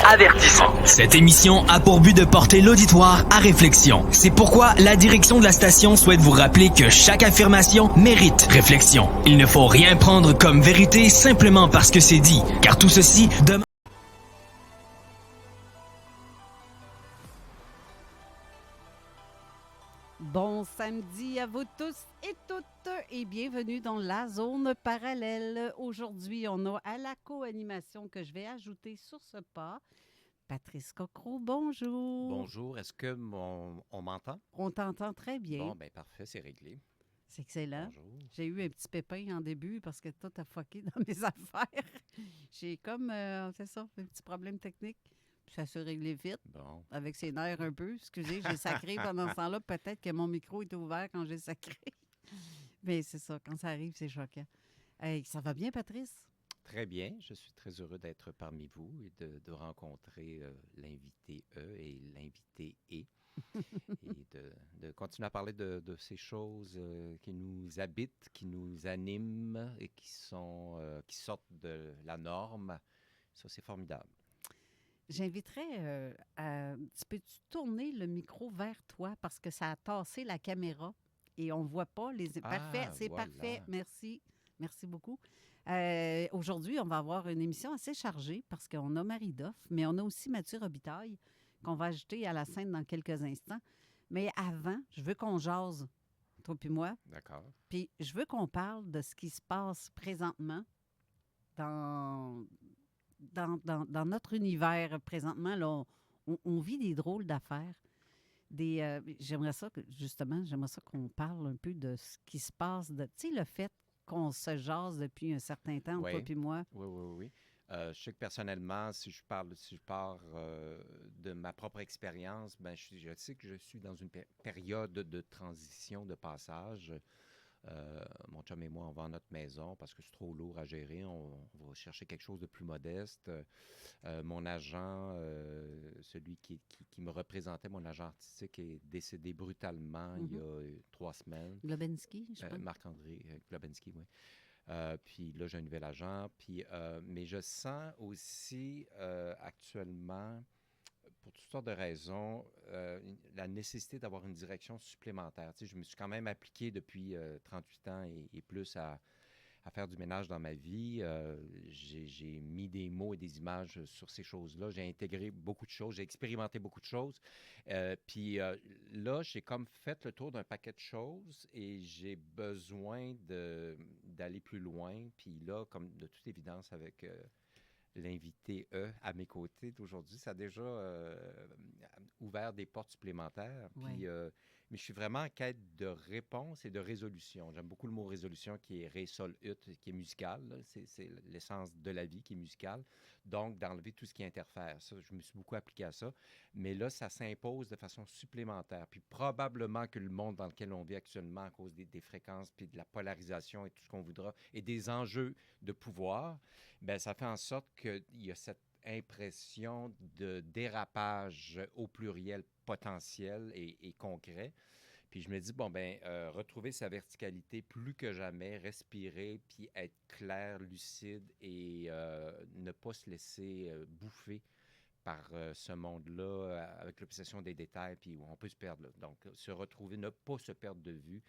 Avertissement. Cette émission a pour but de porter l'auditoire à réflexion. C'est pourquoi la direction de la station souhaite vous rappeler que chaque affirmation mérite réflexion. Il ne faut rien prendre comme vérité simplement parce que c'est dit, car tout ceci demande... Bon samedi à vous tous et toutes et bienvenue dans la zone parallèle. Aujourd'hui, on a à la co-animation que je vais ajouter sur ce pas, Patrice Cocro, bonjour. Bonjour, est-ce que on m'entend? On t'entend très bien. Bon, bien parfait, c'est réglé. C'est excellent. Bonjour. J'ai eu un petit pépin en début parce que tout a fucké dans mes affaires. J'ai comme, c'est ça, un petit problème technique. Puis ça s'est réglé vite. Bon. Avec ses nerfs un peu. Excusez, j'ai sacré pendant ce temps-là. Peut-être que mon micro était ouvert quand j'ai sacré. Mais c'est ça, quand ça arrive, c'est choquant. Hey, ça va bien, Patrice? Très bien, je suis très heureux d'être parmi vous et de rencontrer l'invité E et l'invité E. Et de continuer à parler de ces choses qui nous habitent, qui nous animent et qui sortent de la norme. Ça, c'est formidable. J'inviterais peux-tu tourner le micro vers toi parce que ça a tassé la caméra et on ne voit pas les... Parfait, c'est voilà. parfait. Merci. Merci beaucoup. Aujourd'hui, on va avoir une émission assez chargée parce qu'on a Marie Doff, mais on a aussi Mathieu Robitaille qu'on va ajouter à la scène dans quelques instants. Mais avant, je veux qu'on jase, toi puis moi. D'accord. Puis je veux qu'on parle de ce qui se passe présentement dans notre univers. Présentement, là, on vit des drôles d'affaires. J'aimerais ça qu'on parle un peu de ce qui se passe. Tu sais, le fait qu'on se jase depuis un certain temps, Oui. toi puis moi. Oui. Je sais que personnellement, si je pars de ma propre expérience, ben je sais que je suis dans une période de transition, de passage. Mon chum et moi, on vend notre maison parce que c'est trop lourd à gérer. On va chercher quelque chose de plus modeste. Mon agent, celui qui me représentait, mon agent artistique, est décédé brutalement il y a 3 semaines. Globensky, je pense. Marc-André Globensky, oui. Puis là, j'ai un nouvel agent. Mais je sens aussi actuellement, pour toutes sortes de raisons, la nécessité d'avoir une direction supplémentaire. Tu sais, je me suis quand même appliqué depuis 38 ans et plus à faire du ménage dans ma vie. J'ai mis des mots et des images sur ces choses-là. J'ai intégré beaucoup de choses. J'ai expérimenté beaucoup de choses. Puis là, j'ai comme fait le tour d'un paquet de choses et j'ai besoin d'aller plus loin. Puis là, comme de toute évidence, avec l'invité E à mes côtés d'aujourd'hui, ça a déjà ouvert des portes supplémentaires. Puis, mais je suis vraiment en quête de réponse et de résolution. J'aime beaucoup le mot résolution qui est ré, sol, ut, qui est musical. Là. C'est l'essence de la vie qui est musicale. Donc, d'enlever tout ce qui interfère. Ça, je me suis beaucoup appliqué à ça. Mais là, ça s'impose de façon supplémentaire. Puis probablement que le monde dans lequel on vit actuellement, à cause des fréquences, puis de la polarisation et tout ce qu'on voudra, et des enjeux de pouvoir, bien, ça fait en sorte qu'il y a cette impression de dérapage au pluriel potentiel et concret. Puis je me dis, retrouver sa verticalité plus que jamais, respirer, puis être clair, lucide et ne pas se laisser bouffer par ce monde-là avec l'obsession des détails, puis où on peut se perdre là. Donc, se retrouver, ne pas se perdre de vue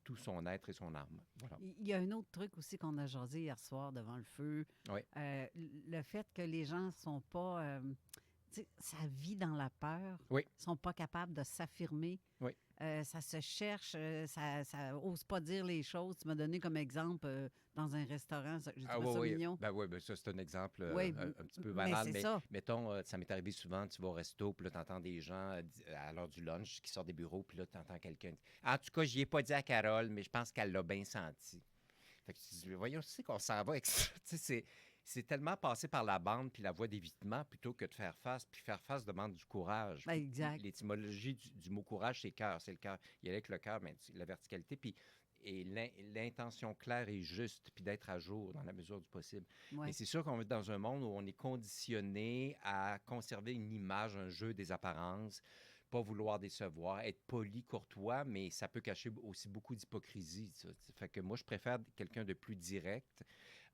tout son être et son âme. Voilà. Il y a un autre truc aussi qu'on a jasé hier soir devant le feu. Oui. Le fait que les gens sont pas... ça vit dans la peur. Oui. Ils sont pas capables de s'affirmer. Oui. Ça se cherche. Ça ose pas dire les choses. Tu m'as donné comme exemple dans un restaurant. J'ai trouvé ça mignon. Ben ça, c'est un exemple un petit peu mais banal. c'est ça. Mettons, ça m'est arrivé souvent, tu vas au resto, puis là, tu entends des gens à l'heure du lunch qui sortent des bureaux, puis là, tu entends quelqu'un. En tout cas, j'y ai pas dit à Carole, mais je pense qu'elle l'a bien senti. Fait que tu dis, voyons, tu sais qu'on s'en va avec ça. Tu sais, c'est tellement passé par la bande puis la voie d'évitement plutôt que de faire face. Puis faire face demande du courage. Ben, exact. L'étymologie du mot courage, c'est cœur. C'est le cœur. Il y a avec le cœur, mais la verticalité. Puis et l'intention claire et juste, puis d'être à jour dans la mesure du possible. Ouais. Mais c'est sûr qu'on vit dans un monde où on est conditionné à conserver une image, un jeu des apparences, pas vouloir décevoir, être poli, courtois, mais ça peut cacher aussi beaucoup d'hypocrisie. Ça. Fait que moi, je préfère quelqu'un de plus direct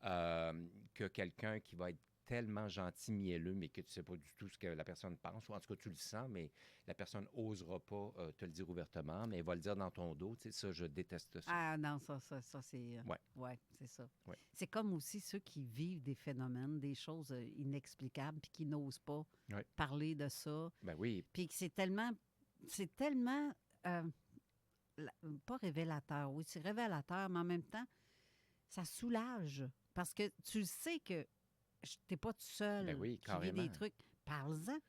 que quelqu'un qui va être tellement gentil, mielleux, mais que tu ne sais pas du tout ce que la personne pense, ou en tout cas, tu le sens, mais la personne n'osera pas te le dire ouvertement, mais elle va le dire dans ton dos. Tu sais, ça, je déteste ça. Ah non, ça c'est... Ouais. ouais, c'est ça. Ouais. C'est comme aussi ceux qui vivent des phénomènes, des choses inexplicables, puis qui n'osent pas Ouais. parler de ça. Ben oui, Puis que c'est tellement, pas révélateur, oui, c'est révélateur, mais en même temps, ça soulage. Parce que tu sais que t'es pas tout seul ben oui, qui vit des carrément. trucs. Parle-en.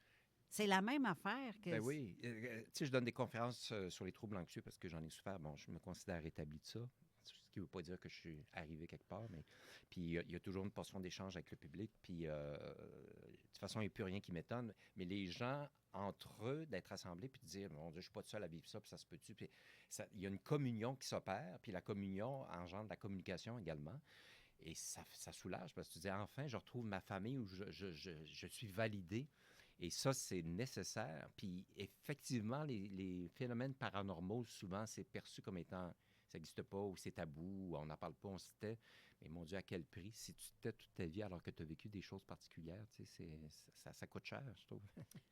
C'est la même affaire que... Ben oui. Tu sais, je donne des conférences sur les troubles anxieux parce que j'en ai souffert. Bon, je me considère rétabli de ça. Ce qui ne veut pas dire que je suis arrivé quelque part, mais puis il y a toujours une portion d'échange avec le public. Puis de toute façon, il n'y a plus rien qui m'étonne. Mais les gens, entre eux, d'être assemblés puis de dire, mon Dieu, je ne suis pas tout seul à vivre ça, puis ça se peut-tu. Puis il y a une communion qui s'opère, puis la communion engendre la communication également. Et ça soulage parce que tu dis, enfin, je retrouve ma famille où je suis validé. Et ça, c'est nécessaire. Puis effectivement, les phénomènes paranormaux, souvent, c'est perçu comme étant, ça n'existe pas, ou c'est tabou, ou on n'en parle pas, on se tait. Mais mon Dieu, à quel prix? Si tu te tais toute ta vie alors que tu as vécu des choses particulières, tu sais, ça coûte cher, je trouve.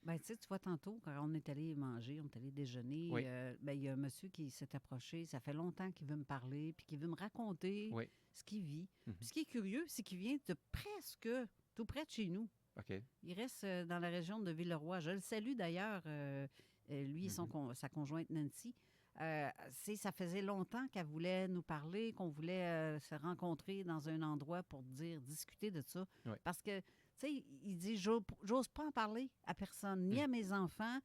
Ben, tu sais, tu vois, tantôt, quand on est allé manger, on est allé déjeuner, Oui. ben, il y a un monsieur qui s'est approché. Ça fait longtemps qu'il veut me parler, puis qu'il veut me raconter Oui. ce qu'il vit. Mhm. Puis ce qui est curieux, c'est qu'il vient de presque tout près de chez nous. OK. Il reste dans la région de Villeroy. Je le salue d'ailleurs, lui et sa conjointe Nancy. Ça faisait longtemps qu'elle voulait nous parler, qu'on voulait se rencontrer dans un endroit pour discuter de ça. Ouais. Parce que, tu sais, il dit, j'ose pas en parler à personne, ni à mes enfants,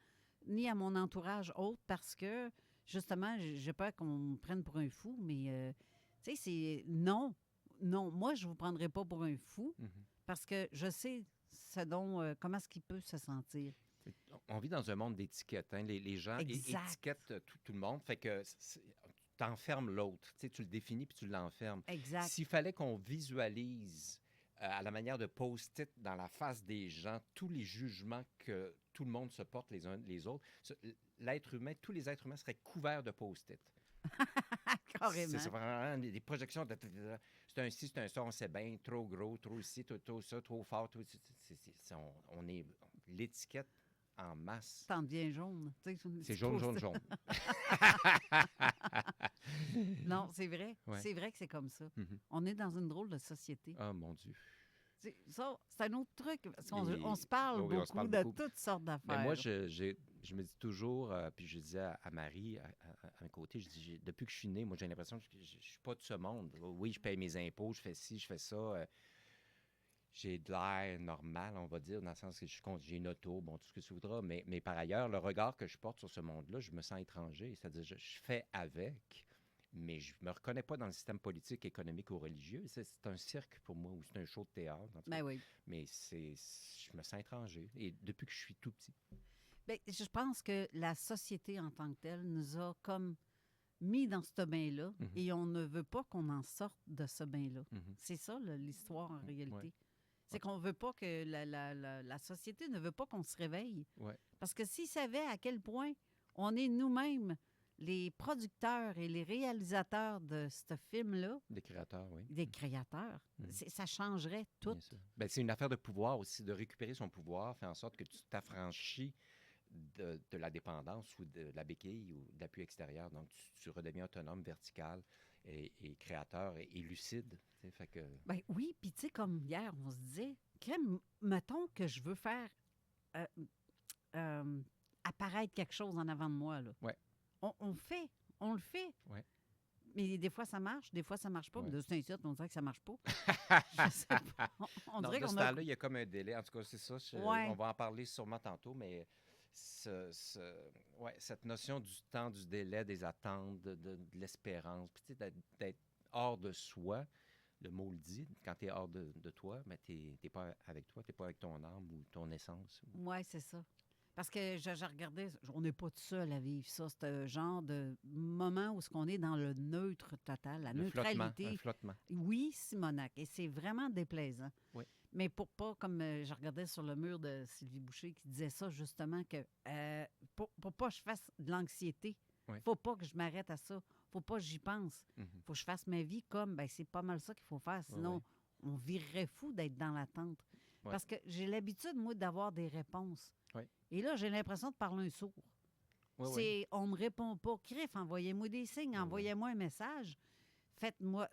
ni à mon entourage autre, parce que, justement, j'ai peur qu'on me prenne pour un fou, mais, tu sais, c'est non, moi, je vous prendrai pas pour un fou, Mhm. parce que je sais comment est-ce qu'il peut se sentir. On vit dans un monde d'étiquettes. Hein? Les gens Exact. étiquettent tout le monde. Fait que tu enfermes l'autre. Tu sais, tu le définis puis tu l'enfermes. Exact. S'il fallait qu'on visualise à la manière de post-it dans la face des gens tous les jugements que tout le monde se porte les uns les autres, l'être humain, tous les êtres humains seraient couverts de post-it. Carrément. C'est vraiment des projections. C'est un ci, c'est un ça, on sait bien, trop gros, trop ici, trop ça, trop fort. On est l'étiquette en masse. T'en deviens jaune. C'est jaune, jaune, jaune. Non, c'est vrai. Ouais. C'est vrai que c'est comme ça. Mhm. On est dans une drôle de société. Oh mon Dieu. Ça, c'est un autre truc. Parce qu'on Et- on se parle oui, on beaucoup se parle de beaucoup. toutes sortes d'affaires. Mais moi, je me dis toujours, puis je disais à Marie, à un côté, je dis, depuis que je suis né, moi, j'ai l'impression que je ne suis pas de ce monde. Oui, je paye mes impôts, je fais ci, je fais ça. J'ai de l'air normal, on va dire, dans le sens que j'ai une auto, bon, tout ce que tu voudras. Mais par ailleurs, le regard que je porte sur ce monde-là, je me sens étranger. C'est-à-dire, je fais avec, mais je ne me reconnais pas dans le système politique, économique ou religieux. C'est un cirque pour moi, ou c'est un show de théâtre. En tout cas. Ben oui. Mais je me sens étranger. Et depuis que je suis tout petit. Ben, je pense que la société en tant que telle nous a comme mis dans ce bain-là Mhm. et on ne veut pas qu'on en sorte de ce bain-là. Mhm. C'est ça, là, l'histoire en réalité. Ouais. C'est qu'on veut pas que la société ne veut pas qu'on se réveille. Ouais. Parce que s'ils savaient à quel point on est nous-mêmes les producteurs et les réalisateurs de ce film-là, Des créateurs, oui. des créateurs, Mhm. ça changerait tout. Bien sûr. Ben, c'est une affaire de pouvoir aussi, de récupérer son pouvoir, faire en sorte que tu t'affranchis de la dépendance ou de la béquille ou de l'appui extérieur. Donc, tu redeviens autonome, vertical et créateur et lucide. Tu sais, fait que, Ben oui, puis tu sais, comme hier, on se disait, mettons que je veux faire apparaître quelque chose en avant de moi, là. Ouais. On le fait. Ouais. Mais des fois, ça marche, des fois, ça marche pas. Ouais. Mais de ce temps-ci, on dirait que ça marche pas. Je sais pas. On non, dirait de qu'on ce a... temps-là, il y a comme un délai. En tout cas, c'est ça. Ouais. On va en parler sûrement tantôt, mais cette notion du temps, du délai, des attentes, de l'espérance, puis tu sais, d'être hors de soi, le mot le dit, quand tu es hors de toi, mais tu n'es pas avec toi, tu n'es pas avec ton âme ou ton essence. Oui, c'est ça. Parce que je regardais, on n'est pas tout seul à vivre ça. C'est un genre de moment où on est dans le neutre total, la neutralité. Un flottement. Oui, Simonac. Et c'est vraiment déplaisant. Oui. Mais pour pas, comme je regardais sur le mur de Sylvie Boucher qui disait ça, justement, que pour pas que je fasse de l'anxiété, Oui. faut pas que je m'arrête à ça. Faut pas que j'y pense. Mhm. Faut que je fasse ma vie comme, c'est pas mal ça qu'il faut faire. Sinon, Oui. on virerait fou d'être dans l'attente. Ouais. Parce que j'ai l'habitude, moi, d'avoir des réponses. Ouais. Et là, j'ai l'impression de parler un sourd. Ouais, ouais. On me répond pas. Crif, envoyez-moi des signes, Ouais, envoyez-moi un message. Faites-moi,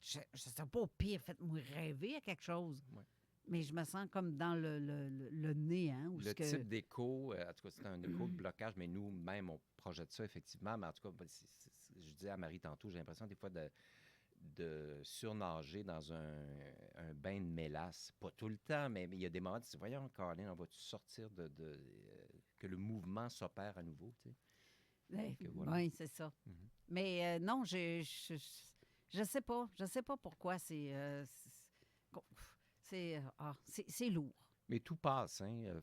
je sais pas, au pire, faites-moi rêver à quelque chose. Ouais. Mais je me sens comme dans le nez, hein, où Le ce que... type d'écho, en tout cas, c'est un écho de blocage, mais nous-mêmes, on projette ça, effectivement. Mais en tout cas, je disais à Marie tantôt, j'ai l'impression des fois de surnager dans un bain de mélasse. Pas tout le temps, mais il y a des moments où tu dis, voyons, Colin, on va-tu sortir que le mouvement s'opère à nouveau, tu sais? Oui, Donc, voilà. c'est ça. Mhm. Mais non, je sais pas. Je sais pas pourquoi c'est lourd. Mais tout passe, hein.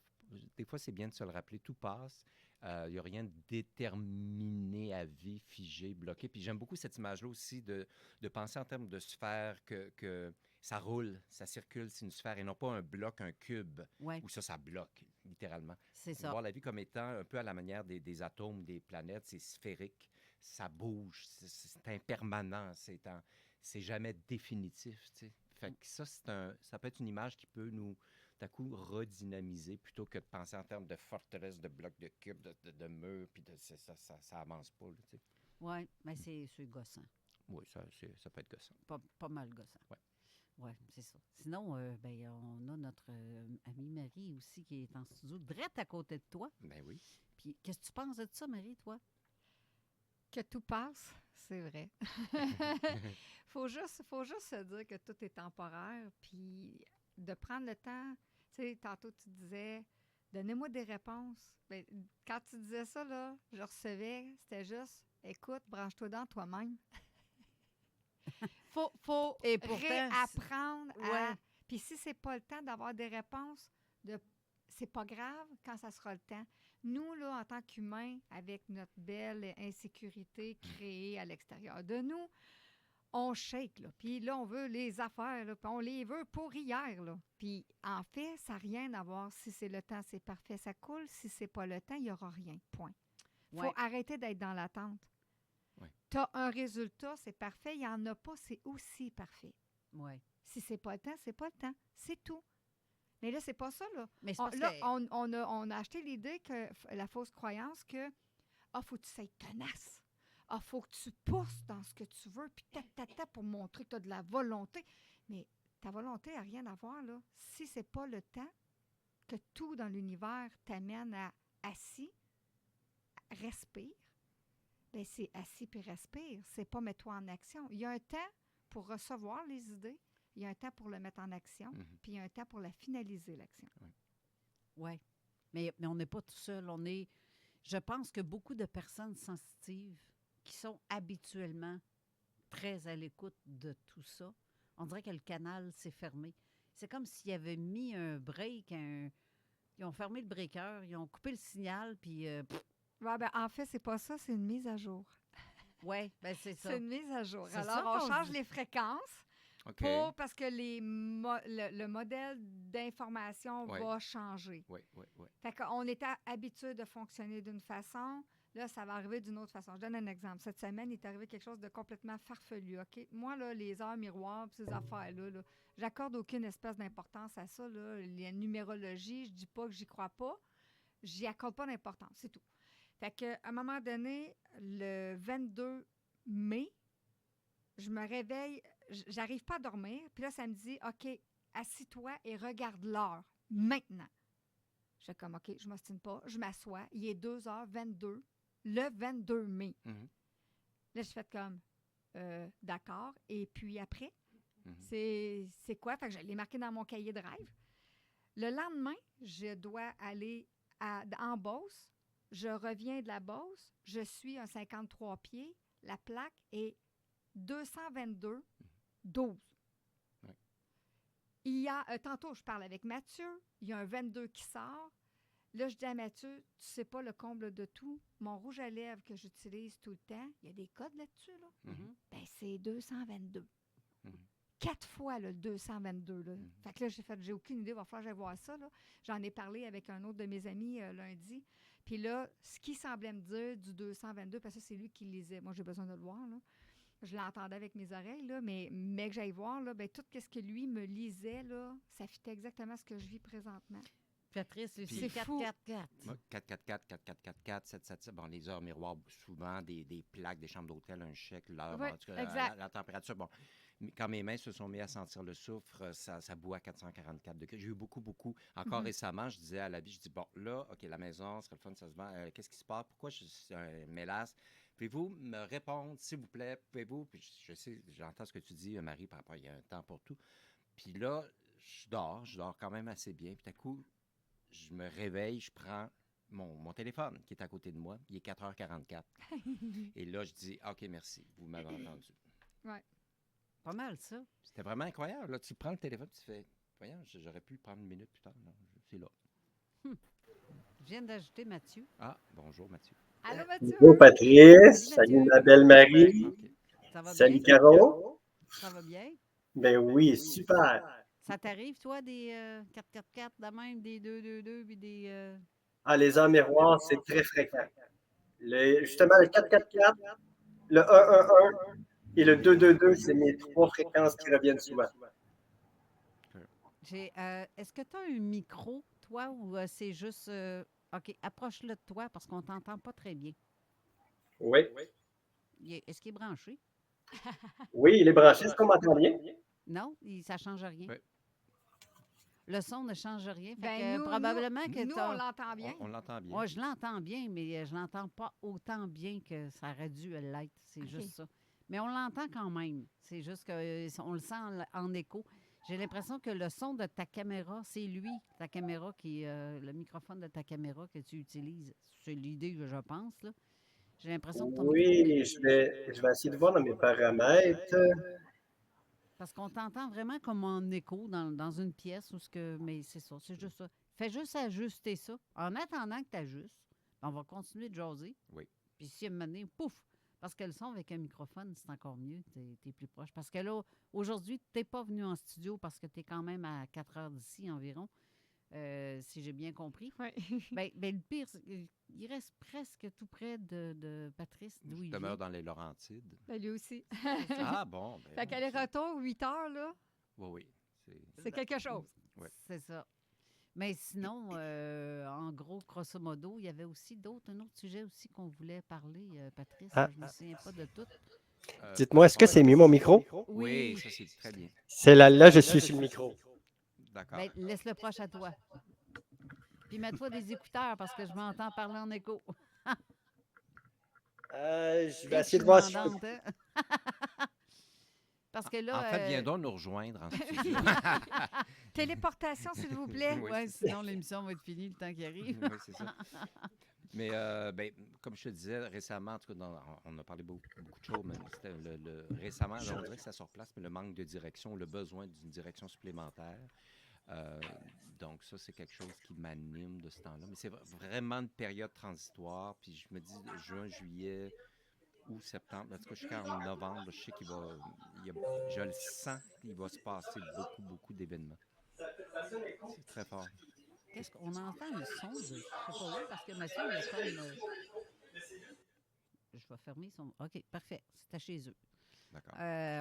Des fois, c'est bien de se le rappeler, tout passe. Il n'y a rien de déterminé à vie, figé, bloqué. Puis j'aime beaucoup cette image-là aussi de penser en termes de sphère, que ça roule, ça circule, c'est une sphère et non pas un bloc, un cube, Oui, où ça bloque, littéralement. c'est ça. Voir la vie comme étant un peu à la manière des atomes, des planètes, c'est sphérique, ça bouge, c'est impermanent, c'est jamais définitif, tu sais. Fait que ça peut être une image qui peut nous, d'un coup, redynamiser plutôt que de penser en termes de forteresse, de blocs, de cubes, de murs, puis ça avance pas, là, tu sais. Oui, mais c'est gossant. Oui, ça peut être gossant. Pas mal gossant. Ouais. Oui, c'est ça. Sinon, ben, on a notre amie Marie aussi qui est en studio, direct à côté de toi. Ben oui. Puis, qu'est-ce que tu penses de ça, Marie, toi? Que tout passe, c'est vrai. faut juste se dire que tout est temporaire, puis de prendre le temps. Tu sais, tantôt, tu disais, donnez-moi des réponses. Bien, quand tu disais ça, là, je recevais, c'était juste, écoute, branche-toi dans toi-même. faut Et pourtant, réapprendre à... Ouais. Puis si c'est pas le temps d'avoir des réponses, c'est pas grave quand ça sera le temps. Nous, là, en tant qu'humains, avec notre belle insécurité créée à l'extérieur de nous, on shake, là. Puis là, on veut les affaires, là. Puis on les veut pour hier, là. Puis en fait, ça n'a rien à voir. Si c'est le temps, c'est parfait, ça coule. Si c'est pas le temps, il n'y aura rien. Point. Il faut Ouais. arrêter d'être dans l'attente. Ouais. Tu as un résultat, c'est parfait. Il n'y en a pas, c'est aussi parfait. Ouais. Si c'est pas le temps, c'est pas le temps. C'est tout. Mais là, c'est pas ça, là. Mais c'est On, parce là, que... on a acheté l'idée que la fausse croyance que faut que tu sois tenace. Faut que tu pousses dans ce que tu veux, puis pour montrer que tu as de la volonté. Mais ta volonté n'a rien à voir, là. Si c'est pas le temps que tout dans l'univers t'amène à assis, respire, bien, c'est assis puis respire. C'est pas mets-toi en action. Il y a un temps pour recevoir les idées, il y a un temps pour le mettre en action, puis il y a un temps pour la finaliser, l'action. Oui. Mais on n'est pas tout seul. Je pense que beaucoup de personnes sensitives qui sont habituellement très à l'écoute de tout ça, on dirait que le canal s'est fermé. C'est comme s'ils avaient mis un break, ils ont fermé le breaker, ils ont coupé le signal, puis... Ouais, ben, en fait, c'est pas ça, c'est une mise à jour. Oui, ben c'est ça. C'est une mise à jour. C'est Alors, ça on qu'on change dit. les fréquences OK. parce que le modèle d'information Ouais. va changer. Oui, oui, oui. Fait qu'on était habitué de fonctionner d'une façon. Là, ça va arriver d'une autre façon. Je donne un exemple. Cette semaine, il est arrivé quelque chose de complètement farfelu. OK? Moi, là, les heures miroirs, ces affaires-là, là, j'accorde aucune espèce d'importance à ça. Là. La numérologie, je dis pas que j'y crois pas. J'y accorde pas d'importance. C'est tout. Fait qu'à un moment donné, le 22 mai, je me réveille, j'arrive pas à dormir. Puis là, ça me dit, OK, assis-toi et regarde l'heure, maintenant. Je fais comme, OK, je m'ostine pas, je m'assois. Il est 2h22, le 22 mai. Mhm. Là, je fais comme, d'accord. Et puis après, Mhm. c'est quoi? Fait que je l'ai marqué dans mon cahier de rêve. Le lendemain, je dois aller en Beauce. Je reviens de la Beauce. Je suis un 53 pieds. La plaque est 222 12. Ouais. Il y a, tantôt, je parle avec Mathieu. Il y a un 22 qui sort. Là, je dis à Mathieu, tu sais pas le comble de tout. Mon rouge à lèvres que j'utilise tout le temps, il y a des codes là-dessus, là. Mhm. Ben, c'est 222. Mhm. 4 fois le 222. Là. Fait que là, j'ai aucune idée, il va falloir que j'aille voir ça. Là. J'en ai parlé avec un autre de mes amis lundi. Puis là, ce qui semblait me dire du 222, parce que c'est lui qui lisait, moi j'ai besoin de le voir, là. Je l'entendais avec mes oreilles, là, mais que j'aille voir, là, ben, tout ce que lui me lisait, là, ça fitait exactement ce que je vis présentement. Patrice, Puis- c'est C'est fou. 4-4-4. Moi, 444, 4444, 777, bon, les heures miroirs, souvent des plaques, des chambres d'hôtel, un chèque, l'heure, Ouais, en tout cas, exact. la température. Bon, quand mes mains se sont mises à sentir le soufre, ça bout à 444 degrés. J'ai eu beaucoup. Encore Mhm. récemment, je disais à la vie, je dis, bon, là, OK, la maison, ce serait le fun, ça se vend. Qu'est-ce qui se passe? Pourquoi je suis un mélasse? Pouvez-vous me répondre, s'il vous plaît? Pouvez-vous? Puis je sais, j'entends ce que tu dis, Marie, par rapport, il y a un temps pour tout. Puis là, je dors quand même assez bien. Puis tout à coup, je me réveille, je prends mon téléphone qui est à côté de moi. Il est 4h44. Et là, je dis, OK, merci, vous m'avez entendu. Pas mal, ça. C'était vraiment incroyable. Là, tu prends le téléphone, tu fais, voyons, j'aurais pu le prendre une minute plus tard. Non, c'est là. Je viens d'ajouter Mathieu. Ah, bonjour, Mathieu. Allô, Mathieu? Bonjour Patrice, Salut, salut Mathieu. ma belle Marie, OK. Ça va salut bien? Caro. Ça va bien? Ben oui, super. Ça t'arrive, toi, des 4-4-4 de même, des 2-2-2 puis des... Ah, les heures miroirs, c'est très fréquent. Justement, le 4-4-4, le 1-1-1 et le 2-2-2, c'est mes trois fréquences qui reviennent souvent. Est-ce que tu as un micro, toi, ou c'est juste... OK, approche-le de toi parce qu'on t'entend pas très bien. Oui, Est-ce qu'il est branché? oui, il est branché, est-ce qu'on m'entend bien? Non, ça ne change rien. Oui. Le son ne change rien. Fait Ben, que nous, probablement que nous, on l'entend bien. On l'entend bien. Moi, je l'entends bien, mais je l'entends pas autant bien que ça aurait dû l'être. C'est OK. juste ça. Mais on l'entend quand même. C'est juste qu'on le sent en écho. J'ai l'impression que le son de ta caméra, c'est lui, ta caméra le microphone de ta caméra que tu utilises. C'est l'idée que je pense, là. J'ai l'impression que ton micro... Oui, je vais essayer de voir dans mes paramètres. Parce qu'on t'entend vraiment comme en écho dans une pièce mais c'est ça, c'est juste ça. Fais juste ajuster ça. En attendant que tu ajustes, on va continuer de jaser. Oui. Puis si à un moment donné, pouf! Parce que le son avec un microphone, c'est encore mieux. Tu es plus proche. Parce que là, aujourd'hui, tu n'es pas venu en studio parce que tu es quand même à 4 heures d'ici environ, si j'ai bien compris. Oui. Ben, le pire, c'est qu'il reste presque tout près de Patrice, d'où Je il demeure vient. dans les Laurentides. Ben, lui aussi. Ah, bon. Ben, Fait qu'aller-retour, 8 heures, là, Oui. c'est quelque chose. Ouais. C'est ça. Mais sinon, en gros, grosso modo, il y avait aussi un autre sujet aussi qu'on voulait parler, Patrice. Ah. Je ne me souviens pas de tout. Dites-moi, est-ce que c'est mieux mon micro? Oui, ça, c'est très bien. C'est là, je suis sur le micro. D'accord. Ben, laisse-le proche à toi. Puis mets-toi des écouteurs parce que je m'entends parler en écho. Je vais Et essayer de tu voir si je m'entends, hein? Parce que là... En fait, viens donc nous rejoindre en studio. Téléportation, s'il vous plaît. Oui, Ouais, c'est sinon l'émission va être finie le temps qui arrive. Oui, c'est ça. Mais ben, comme je te disais récemment, en tout cas, on a parlé beaucoup de choses, mais c'était récemment, là, on dirait que ça se replace, mais le manque de direction, le besoin d'une direction supplémentaire. Donc ça, c'est quelque chose qui m'anime de ce temps-là. Mais c'est vraiment une période transitoire. Puis je me dis, juin, juillet, août, septembre, en tout cas jusqu'en novembre, je sais je le sens qu'il va se passer beaucoup d'événements. C'est très fort. Qu'est-ce qu'on entend le son de... Je sais pas où, parce que Mathieu, il a comme... Je vais fermer son... OK, parfait. C'était chez eux. D'accord.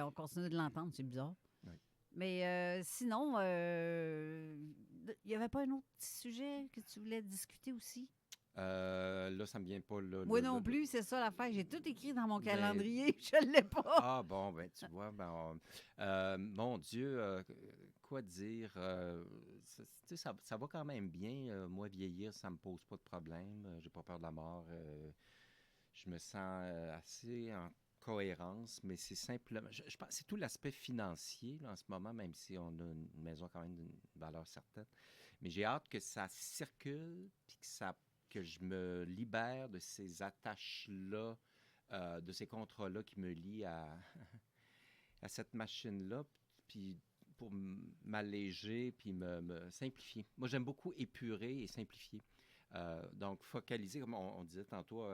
On continue de l'entendre, c'est bizarre. Oui. Mais sinon, il n'y avait pas un autre petit sujet que tu voulais discuter aussi? Là, ça me vient pas. Là, Moi là, non là. plus, c'est ça l'affaire. J'ai tout écrit dans mon Ben, calendrier, je ne l'ai pas. Ah bon, ben tu vois, mon Dieu, quoi dire? Tu sais, ça va quand même bien. Moi, vieillir, ça me pose pas de problème. J'ai pas peur de la mort. Je me sens assez en cohérence, mais c'est simplement... Je pense que c'est tout l'aspect financier là, en ce moment, même si on a une maison quand même d'une valeur certaine. Mais j'ai hâte que ça circule, puis que je me libère de ces attaches-là, de ces contrats-là qui me lient à cette machine-là, puis pour m'alléger, puis me simplifier. Moi, j'aime beaucoup épurer et simplifier. Donc, focaliser, comme on disait tantôt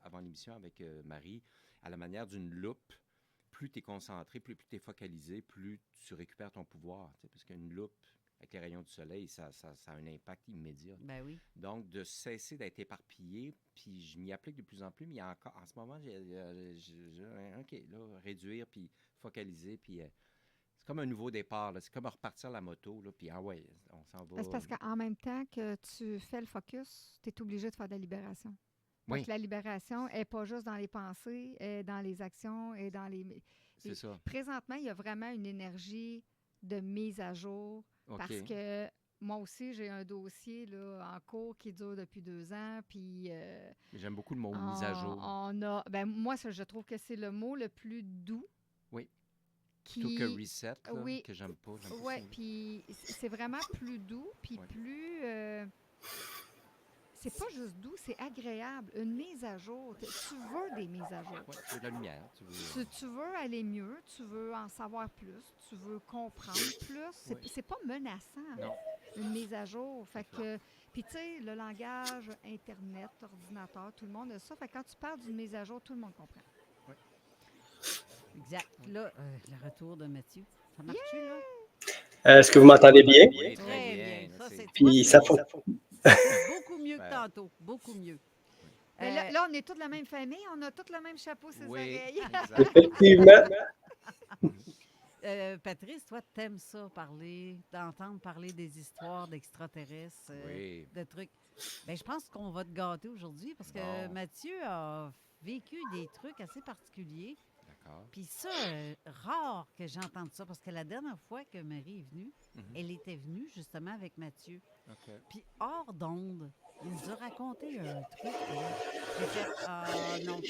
avant l'émission avec Marie, à la manière d'une loupe. Plus tu es concentré, plus tu es focalisé, plus tu récupères ton pouvoir. Parce qu'une loupe avec les rayons du soleil, ça a un impact immédiat. Ben oui. Donc, de cesser d'être éparpillé, puis je m'y applique de plus en plus, mais il y a encore, en ce moment, OK, là, réduire, puis focaliser, puis c'est comme un nouveau départ, là. C'est comme repartir la moto, là, puis ouais, on s'en va. C'est parce qu'en même temps que tu fais le focus, tu es obligé de faire de la libération. Donc, Oui. la libération n'est pas juste dans les pensées, elle est dans les actions, et dans les... C'est ça. Présentement, il y a vraiment une énergie de mise à jour parce OK. que moi aussi, j'ai un dossier là, en cours qui dure depuis 2 ans. Puis, J'aime beaucoup le mot mise à jour. moi, je trouve que c'est le mot le plus doux. Oui. Qui, Plutôt que reset, là, oui, que j'aime pas. oui, puis c'est vraiment plus doux, puis Ouais. plus... c'est pas juste doux, c'est agréable. Une mise à jour. Tu veux des mises à jour. Ouais, tu veux de la lumière. Tu veux aller mieux, tu veux en savoir plus, tu veux comprendre plus. C'est pas menaçant, Non. une mise à jour. Fait que, puis tu sais, le langage Internet, ordinateur, tout le monde a ça. Fait que quand tu parles d'une mise à jour, tout le monde comprend. Exact. Là, le retour de Mathieu. Ça marche-tu, là? Est-ce que vous m'entendez bien? Oui, Très bien. Ça, c'est Puis ça faut. beaucoup mieux que tantôt. Beaucoup mieux. Mais là, on est tous la même famille, on a tous le même chapeau, ses Oui, oreilles. exact. Effectivement. Patrice, toi, t'aimes ça, d'entendre parler des histoires d'extraterrestres, Oui. de trucs. Bien, je pense qu'on va te gâter aujourd'hui parce que Bon. Mathieu a vécu des trucs assez particuliers. D'accord. Puis ça, rare que j'entende ça parce que la dernière fois que Marie est venue, elle était venue justement avec Mathieu. OK. Puis hors d'onde, il nous a raconté un truc. J'ai fait, non.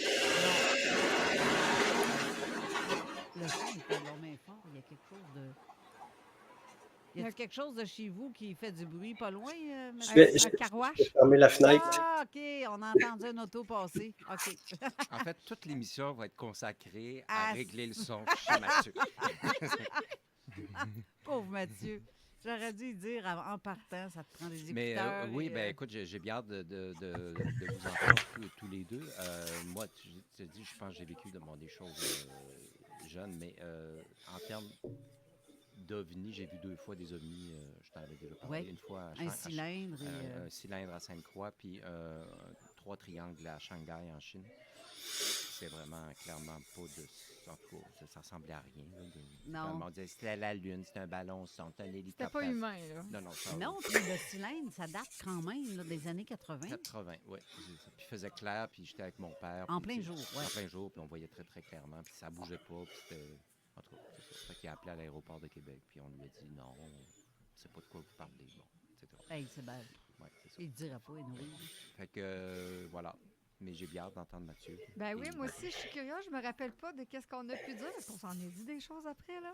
Le son était vraiment fort. Il y a quelque chose de... Y a quelque chose de chez vous qui fait du bruit pas loin, Mathieu? Un carouage. Je vais fermer la fenêtre. Ah, OK. On a entendu un auto passer. OK. En fait, toute l'émission va être consacrée Ah, à régler le son chez Mathieu. Pauvre Mathieu. J'aurais dû dire en partant, ça te prend des écouteurs. Mais oui, et, ben écoute, j'ai bien hâte de vous entendre tous les deux. Moi, tu te dis, je pense que j'ai vécu des choses jeunes, mais en termes d'ovnis, j'ai vu 2 fois des ovnis, je t'en avais déjà parlé, Ouais. une fois un cylindre. un cylindre à Sainte-Croix, puis 3 triangles à Shanghai, en Chine. C'est vraiment clairement pas de... En tout cas, ça ressemblait à rien. Là, Non. On disait c'était la Lune, c'était un ballon, c'était un hélicoptère. C'était pas humain, là. Non, ça... Non, puis le cylindre, ça date quand même là, des années 80. 80, oui. Puis il faisait clair, puis j'étais avec mon père. En puis, plein jour, ouais. En plein jour, puis on voyait très, très clairement, puis ça bougeait pas, puis c'était... En tout cas, c'est ça. Fait qu'il a appelé à l'aéroport de Québec, puis on lui a dit non, on sait pas de quoi vous parlez, bon, etc. Hey, c'est belle. Ouais, c'est ça. Il ne dira pas, anyway. Fait que, voilà. Mais j'ai bien hâte d'entendre Mathieu. Ben oui, Puis, moi aussi, je suis curieuse. Je me rappelle pas de qu'est-ce qu'on a pu dire. Est-ce qu'on s'en est dit des choses après, là?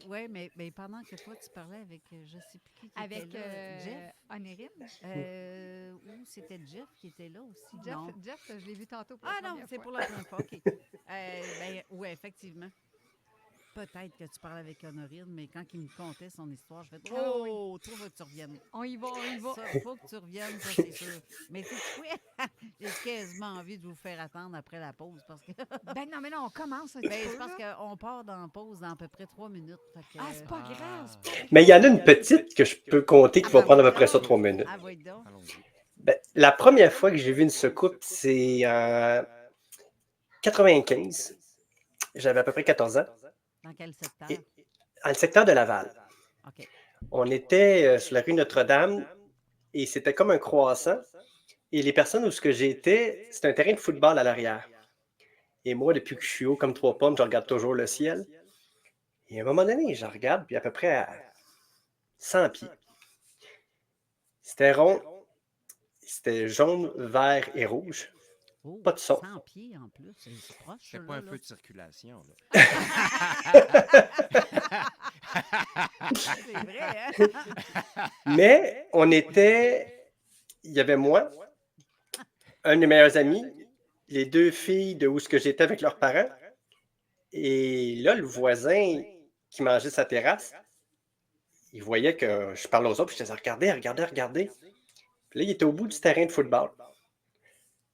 Oui, mais pendant que toi, tu parlais avec, je ne sais plus qui Avec était là, Jeff. Onérine. Ou c'était Jeff qui était là aussi? Jeff, Non. Jeff, je l'ai vu tantôt pour Ah la non, première c'est fois. pour la première fois. OK. Oui, effectivement. Peut-être que tu parles avec Honorine, mais quand il me contait son histoire, je fais Ah oui. oh, trop faut que tu reviennes. On y va, on y va. Ça, faut que tu reviennes, ça, c'est sûr. Mais tu sais, j'ai quasiment envie de vous faire attendre après la pause parce que. Ben non, mais non, on commence un petit Ben, peu, c'est parce là. qu'on part dans la pause dans à peu près 3 minutes. Fait que, Ah, c'est pas grave, c'est pas grave. Mais il y en a une petite que je peux compter qui va prendre à peu près ça 3 minutes. Ah, oui, donc. Allons-y. Ben, la première fois que j'ai vu une secoupe, c'est en 95. J'avais à peu près 14 ans. Dans quel secteur? Et- Dans le secteur de Laval. OK. On était sur la rue Notre-Dame et c'était comme un croissant. Et les personnes où ce que j'étais, c'était un terrain de football à l'arrière. Et moi, depuis que je suis haut comme 3 pommes, je regarde toujours le ciel. Et à un moment donné, je regarde, puis à peu près à 100 pieds. C'était rond, c'était jaune, vert et rouge. Oh, Pas de son. 100 pieds en plus, c'est proche. C'était ça, pas un là. feu de circulation, là. C'est vrai, hein? Mais on était, il y avait moi, un de mes meilleurs amis, les 2 filles de où ce que j'étais avec leurs parents. Et là, le voisin qui mangeait sa terrasse, il voyait que je parlais aux autres, puis je disais, regardez, regardez, regardez. Puis là, il était au bout du terrain de football.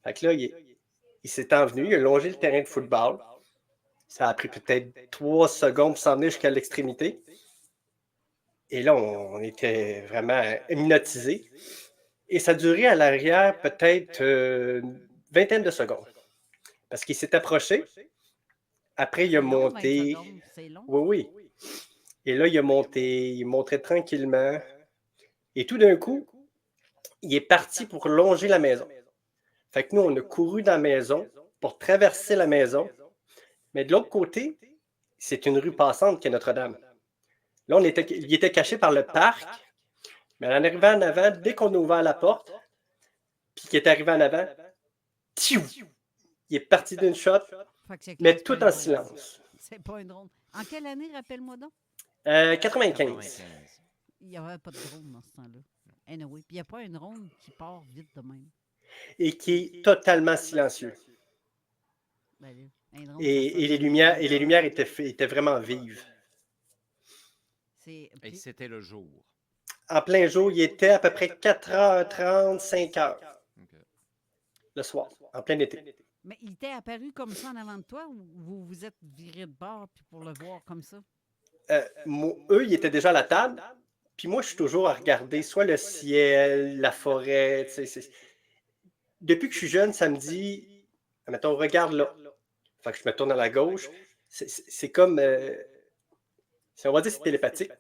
Fait que là, il s'est envenu, il a longé le terrain de football. Ça a pris peut-être 3 secondes pour s'en venir jusqu'à l'extrémité. Et là, on était vraiment hypnotisés. Et ça durait à l'arrière peut-être une vingtaine de secondes. Parce qu'il s'est approché. Après, il a C'est long, 20 monté. secondes, c'est long. Oui, oui. Et là, il a monté. Il montait tranquillement. Et tout d'un coup, il est parti pour longer la maison. Fait que nous, on a couru dans la maison pour traverser la maison. Mais de l'autre côté, c'est une rue passante qui est Notre-Dame. Là, il était caché par le parc. Mais en arrivant en avant, dès qu'on a ouvert la porte, puis qu'il est arrivé en avant, tiou, il est parti d'une shot, Fait que c'est clair, mais c'est pas tout un en drone. silence. C'est pas un drone. En quelle année, rappelle-moi donc? 95. Il n'y avait pas de drone dans ce temps-là. Anyway. Puis il n'y a pas un drone qui part vite de même. Et qui est totalement silencieux. Ben là, un drone, Et les lumières étaient vraiment vives. C'est... Et c'était le jour. En plein jour, il était à peu près 4h30, 5h OK. le soir, en plein été. Mais il t'est apparu comme ça en avant de toi ou vous vous êtes viré de bord puis pour le voir comme ça? Eux, ils étaient déjà à la table, puis moi, je suis toujours à regarder soit le ciel, la forêt. Depuis que je suis jeune, ça me dit, mettons, regarde là. Fait que je me tourne à la gauche. C'est comme, on va dire, c'est télépathique.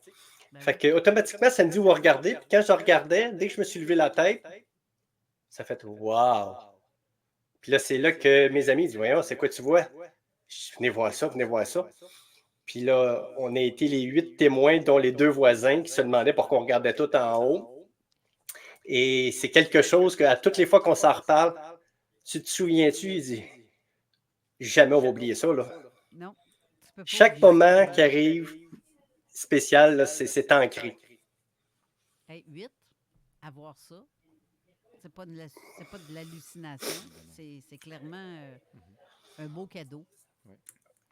Ben Fait que automatiquement, ça me dit où regarder. Puis quand je regardais, dès que je me suis levé la tête, ça fait wow. Puis là, c'est là que mes amis disent, voyons, c'est quoi tu vois? Venez voir ça, venez voir ça. Puis là, on a été les 8 témoins, dont les 2 voisins qui se demandaient pourquoi on regardait tout en haut. Et c'est quelque chose qu'à toutes les fois qu'on s'en reparle, tu te souviens-tu? Il dit, jamais on va oublier ça, là. Non. Tu peux pas Chaque oublier moment ça. qui arrive spécial, là, c'est ancré. Hey, 8, avoir ça, c'est pas de l'hallucination. C'est clairement un beau cadeau.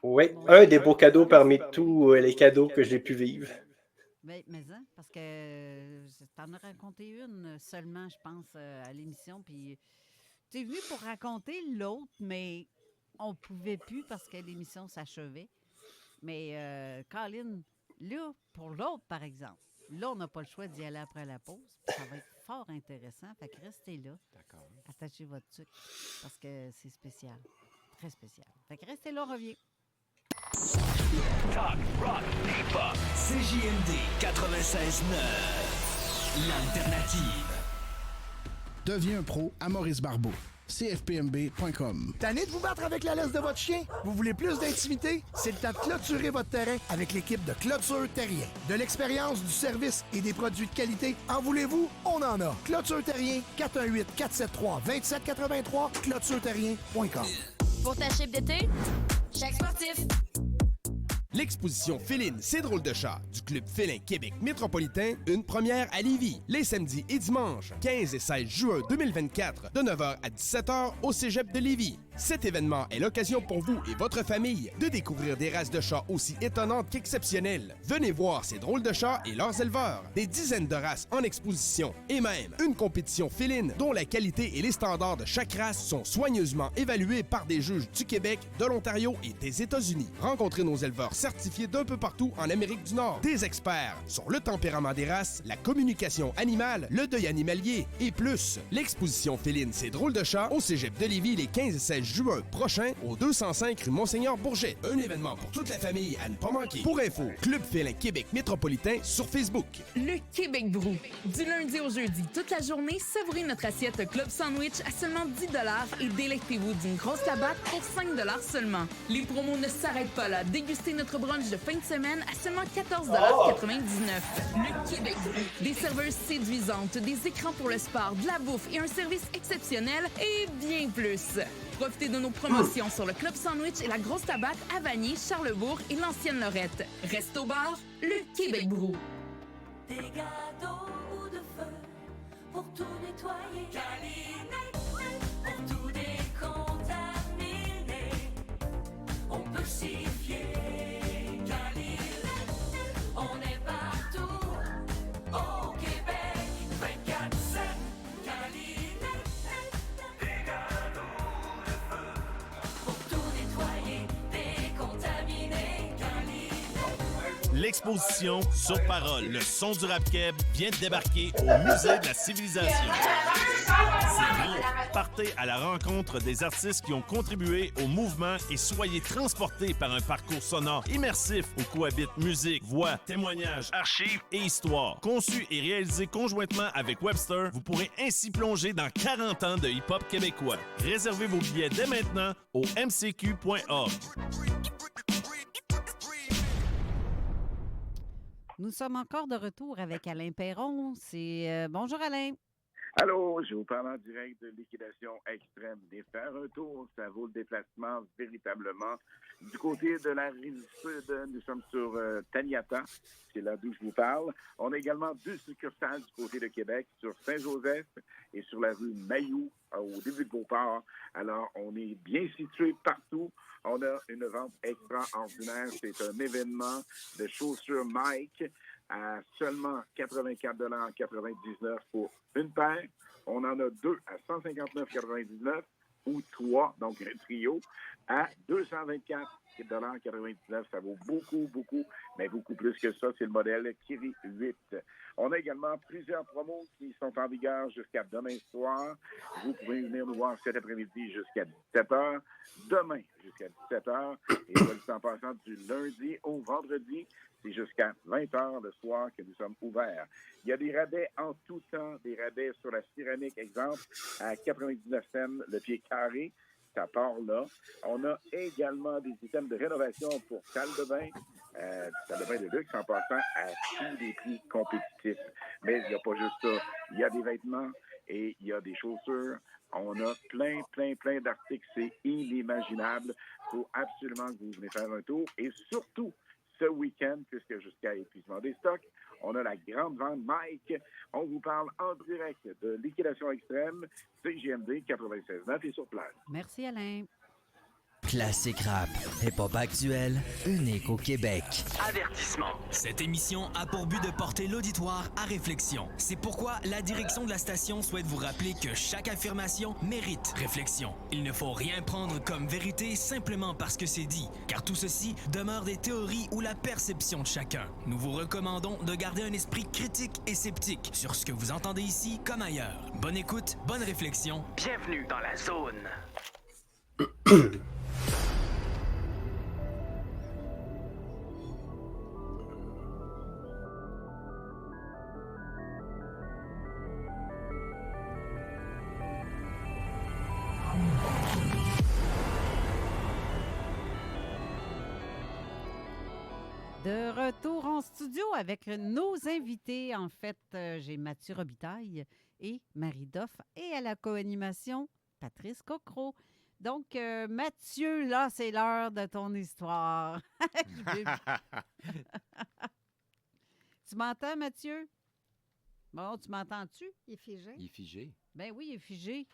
Oui, un des beaux cadeaux parmi tous les cadeaux que j'ai pu vivre. Mais hein, parce que t'en as raconté une seulement, je pense, à l'émission. Puis tu es venu pour raconter l'autre, mais on pouvait plus parce que l'émission s'achevait. Mais Colin, là, pour l'autre, par exemple, là, on n'a pas le choix d'y aller après la pause. Ça va être fort intéressant. Fait que restez là. D'accord. Attachez votre tuque parce que c'est spécial. Très spécial. Fait que restez là, on revient. Talk, rock, hip-hop. CJMD 96.9. L'alternative. Deviens un pro à Maurice Barbeau. CFPMB.com. Tanné de vous battre avec la laisse de votre chien? Vous voulez plus d'intimité? C'est le temps de clôturer votre terrain avec l'équipe de Clôture Terrien. De l'expérience, du service et des produits de qualité, en voulez-vous? On en a. Clôture Terrien, 418-473-2783, clôtureterrien.com. Pour ta chip d'été, chaque sportif. L'exposition Féline, c'est drôle de chat du Club Félin Québec métropolitain, une première à Lévis, les samedis et dimanches, 15 et 16 juin 2024, de 9h à 17h au Cégep de Lévis. Cet événement est l'occasion pour vous et votre famille de découvrir des races de chats aussi étonnantes qu'exceptionnelles. Venez voir ces drôles de chats et leurs éleveurs, des dizaines de races en exposition et même une compétition féline dont la qualité et les standards de chaque race sont soigneusement évalués par des juges du Québec, de l'Ontario et des États-Unis. Rencontrez nos éleveurs certifiés d'un peu partout en Amérique du Nord, des experts sur le tempérament des races, la communication animale, le deuil animalier et plus. L'exposition féline C'est drôle de chat au Cégep de Lévis les 15 et 16 juin prochain au 205 rue Monseigneur-Bourget. Un événement pour toute la famille à ne pas manquer. Pour info, Club Félin Québec métropolitain sur Facebook. Le Québec Brou. Du lundi au jeudi, toute la journée, savourez notre assiette Club Sandwich à seulement 10 $ et délectez-vous d'une grosse tabac pour 5 $ seulement. Les promos ne s'arrêtent pas là. Dégustez notre brunch de fin de semaine à seulement 14,99 $. Le Québec Brou. Des serveuses séduisantes, des écrans pour le sport, de la bouffe et un service exceptionnel et bien plus. Profitez de nos promotions sur le Club Sandwich et la grosse tabac à Vanier, Charlebourg et l'ancienne Lorette. Resto bar, le Québec Brou. Des gâteaux ou de feu pour tout nettoyer. Calinette, pour tout décontaminer. On peut s'y fier. Calinette, on est partout au Québec. 24/7. Calinette, des gâteaux de feu pour tout nettoyer, décontaminer. Calinette. l'exposition Sur Parole, le son du rap keb vient de débarquer au Musée de la Civilisation. C'est grand. Partez à la rencontre des artistes qui ont contribué au mouvement et soyez transportés par un parcours sonore immersif où cohabitent musique, voix, témoignages, archives et histoire. Conçu et réalisé conjointement avec Webster, vous pourrez ainsi plonger dans 40 ans de hip-hop québécois. Réservez vos billets dès maintenant au mcq.org. Nous sommes encore de retour avec Alain Perron. Bonjour Alain. Allô, je vous parle en direct de liquidation extrême. Des faire un tour, ça vaut le déplacement véritablement. Du côté de la rive sud, nous sommes sur Taniata, c'est là d'où je vous parle. On a également 2 succursales du côté de Québec, sur Saint-Joseph et sur la rue Mailloux, au début de Beauport. Alors, on est bien situé partout. On a une vente extraordinaire. C'est un événement de chaussures Nike à seulement 84,99 $ pour une paire. On en a 2 à 159,99 ou 3, donc un trio, à 224,99 $. Ça vaut beaucoup, mais beaucoup plus que ça. C'est le modèle Kiri 8. On a également plusieurs promos qui sont en vigueur jusqu'à demain soir. Vous pouvez venir nous voir cet après-midi jusqu'à 17h. Demain jusqu'à 17h. Et soit en passant du lundi au vendredi, c'est jusqu'à 20h le soir que nous sommes ouverts. Il y a des rabais en tout temps, des rabais sur la céramique, exemple, à 99 cents le pied carré. Ça part là. On a également des items de rénovation pour salle de bain. Salle de bain de luxe en passant à tous les prix compétitifs. Mais il n'y a pas juste ça. Il y a des vêtements et il y a des chaussures. On a plein d'articles. C'est inimaginable. Il faut absolument que vous venez faire un tour. Et surtout, ce week-end, puisque jusqu'à épuisement des stocks, on a la grande vente Mike. On vous parle en direct de liquidation extrême, CJMD 96.9 et sur place. Merci Alain. Classique rap, hip-hop actuel, unique au Québec. Avertissement. Cette émission a pour but de porter l'auditoire à réflexion. C'est pourquoi la direction de la station souhaite vous rappeler que chaque affirmation mérite réflexion. Il ne faut rien prendre comme vérité simplement parce que c'est dit, car tout ceci demeure des théories ou la perception de chacun. Nous vous recommandons de garder un esprit critique et sceptique sur ce que vous entendez ici comme ailleurs. Bonne écoute, bonne réflexion. Bienvenue dans la zone. De retour en studio avec nos invités. En fait, j'ai Mathieu Robitaille et Marie Doff et à la co-animation, Patrice Cocro. Donc, Mathieu, là, c'est l'heure de ton histoire. Tu m'entends, Mathieu? Bon, tu m'entends-tu? Il est figé. Il est figé. Ben oui, il est figé.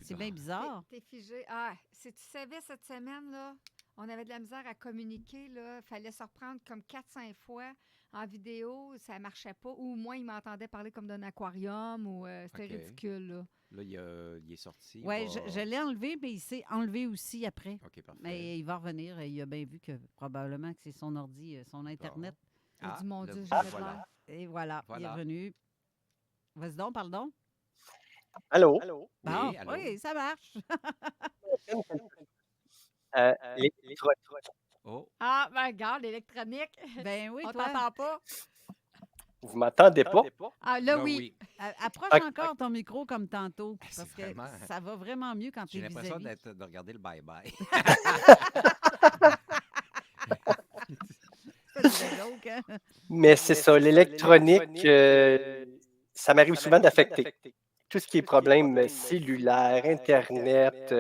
C'est bien bizarre. T'es figé. Ah, si tu savais cette semaine, là, on avait de la misère à communiquer, là. Il fallait se reprendre comme 4-5 fois en vidéo. Ça ne marchait pas. Ou moi, il m'entendait parler comme d'un aquarium. Ou c'était ridicule, là. Là, il est sorti. Oui, je l'ai enlevé, mais il s'est enlevé aussi après. OK, parfait. Mais il va revenir. Il a bien vu que probablement que c'est son ordi, son Internet. Il a dit, mon Dieu, voilà. j'avais l'air. Et voilà, il est revenu. Vas-y donc, parle donc. Allô? Bon, oui, ça marche. Ah, ben regarde, l'électronique. Ben oui, on toi. t'entend pas. Vous m'entendez pas? Ah, là, oui. Approche encore ton micro comme tantôt, parce que vraiment... ça va vraiment mieux quand tu es J'ai vis-à-vis. l'impression de regarder le bye-bye. Mais c'est ça, l'électronique, ça m'arrive souvent d'affecter. Tout ce qui est problème cellulaire, Internet,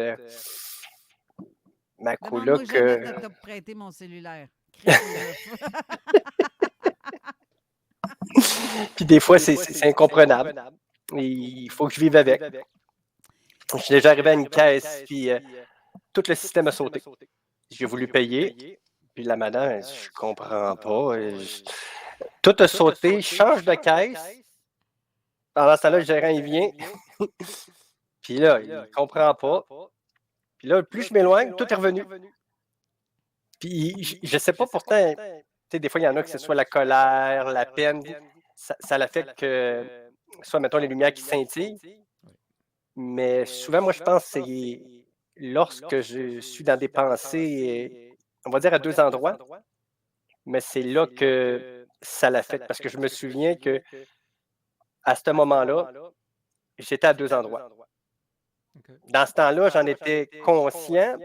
ma coloc... Demande-moi jamais de te prêter mon cellulaire. Puis des fois, c'est incomprenable. Il faut que je vive avec. Je suis déjà arrivé à une caisse, puis tout le système a sauté. J'ai voulu payer, puis la madame, elle dit, je comprends pas. Tout a sauté, je change de caisse. Pendant ce temps-là, le gérant, il vient. Puis là, il comprend pas. Puis là, plus je m'éloigne, tout est revenu. Puis je sais pas pourtant, sais, des fois, il y en a que c'est soit la colère, la peine, ça l'affecte que, soit, mettons, les lumières qui scintillent. Mais souvent, moi, je pense que c'est lorsque je suis dans des pensées, on va dire à deux endroits, mais c'est là que ça l'affecte. Parce que je me souviens que à ce moment-là, j'étais à deux endroits. Dans ce temps-là, j'en étais conscient,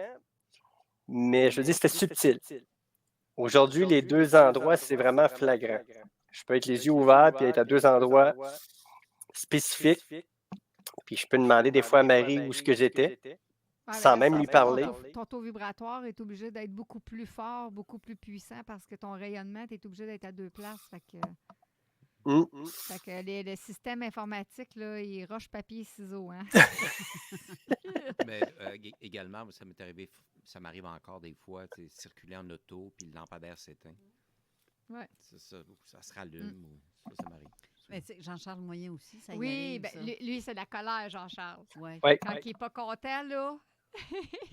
mais je veux dire, c'était subtil. Aujourd'hui, les deux endroits, c'est vraiment flagrant. Je peux être les yeux ouverts puis être à deux endroits spécifiques. Puis je peux demander des fois à Marie où ce que j'étais, sans même lui parler. Ton taux vibratoire est obligé d'être beaucoup plus fort, beaucoup plus puissant parce que ton rayonnement, tu es obligé d'être à deux places. Fait que le système informatique, là, il roche papier et ciseaux. Hein? Mais également, ça m'est arrivé, ça m'arrive encore des fois, circuler en auto, puis le lampadaire s'éteint. Ouais. Ça se rallume, ou ça m'arrive. Mais Jean-Charles Moyen aussi, ça y Oui, arrive, ben, ça. lui, c'est la colère, Jean-Charles. Ouais. Quand il n'est pas content, là,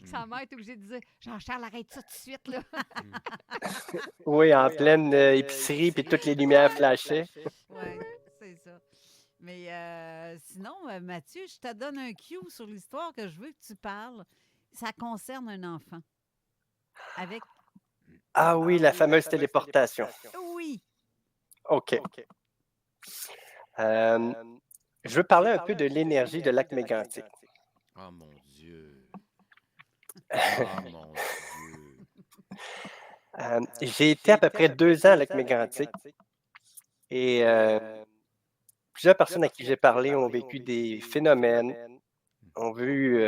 sa mère est obligée de dire « Jean-Charles, arrête ça tout de suite, là! » Oui, en pleine épicerie, puis toutes les lumières flashaient. Oui, c'est ça. Mais sinon, Mathieu, je te donne un cue sur l'histoire que je veux que tu parles. Ça concerne un enfant. Avec... Ah oui, la fameuse téléportation. Oui. OK. Je veux parler un peu de l'énergie de lac Mégantic. Oh mon Dieu! Oh mon Dieu! J'ai été à peu près 2 ans à lac Mégantic et plusieurs personnes à qui j'ai parlé ont vécu des phénomènes, ont vu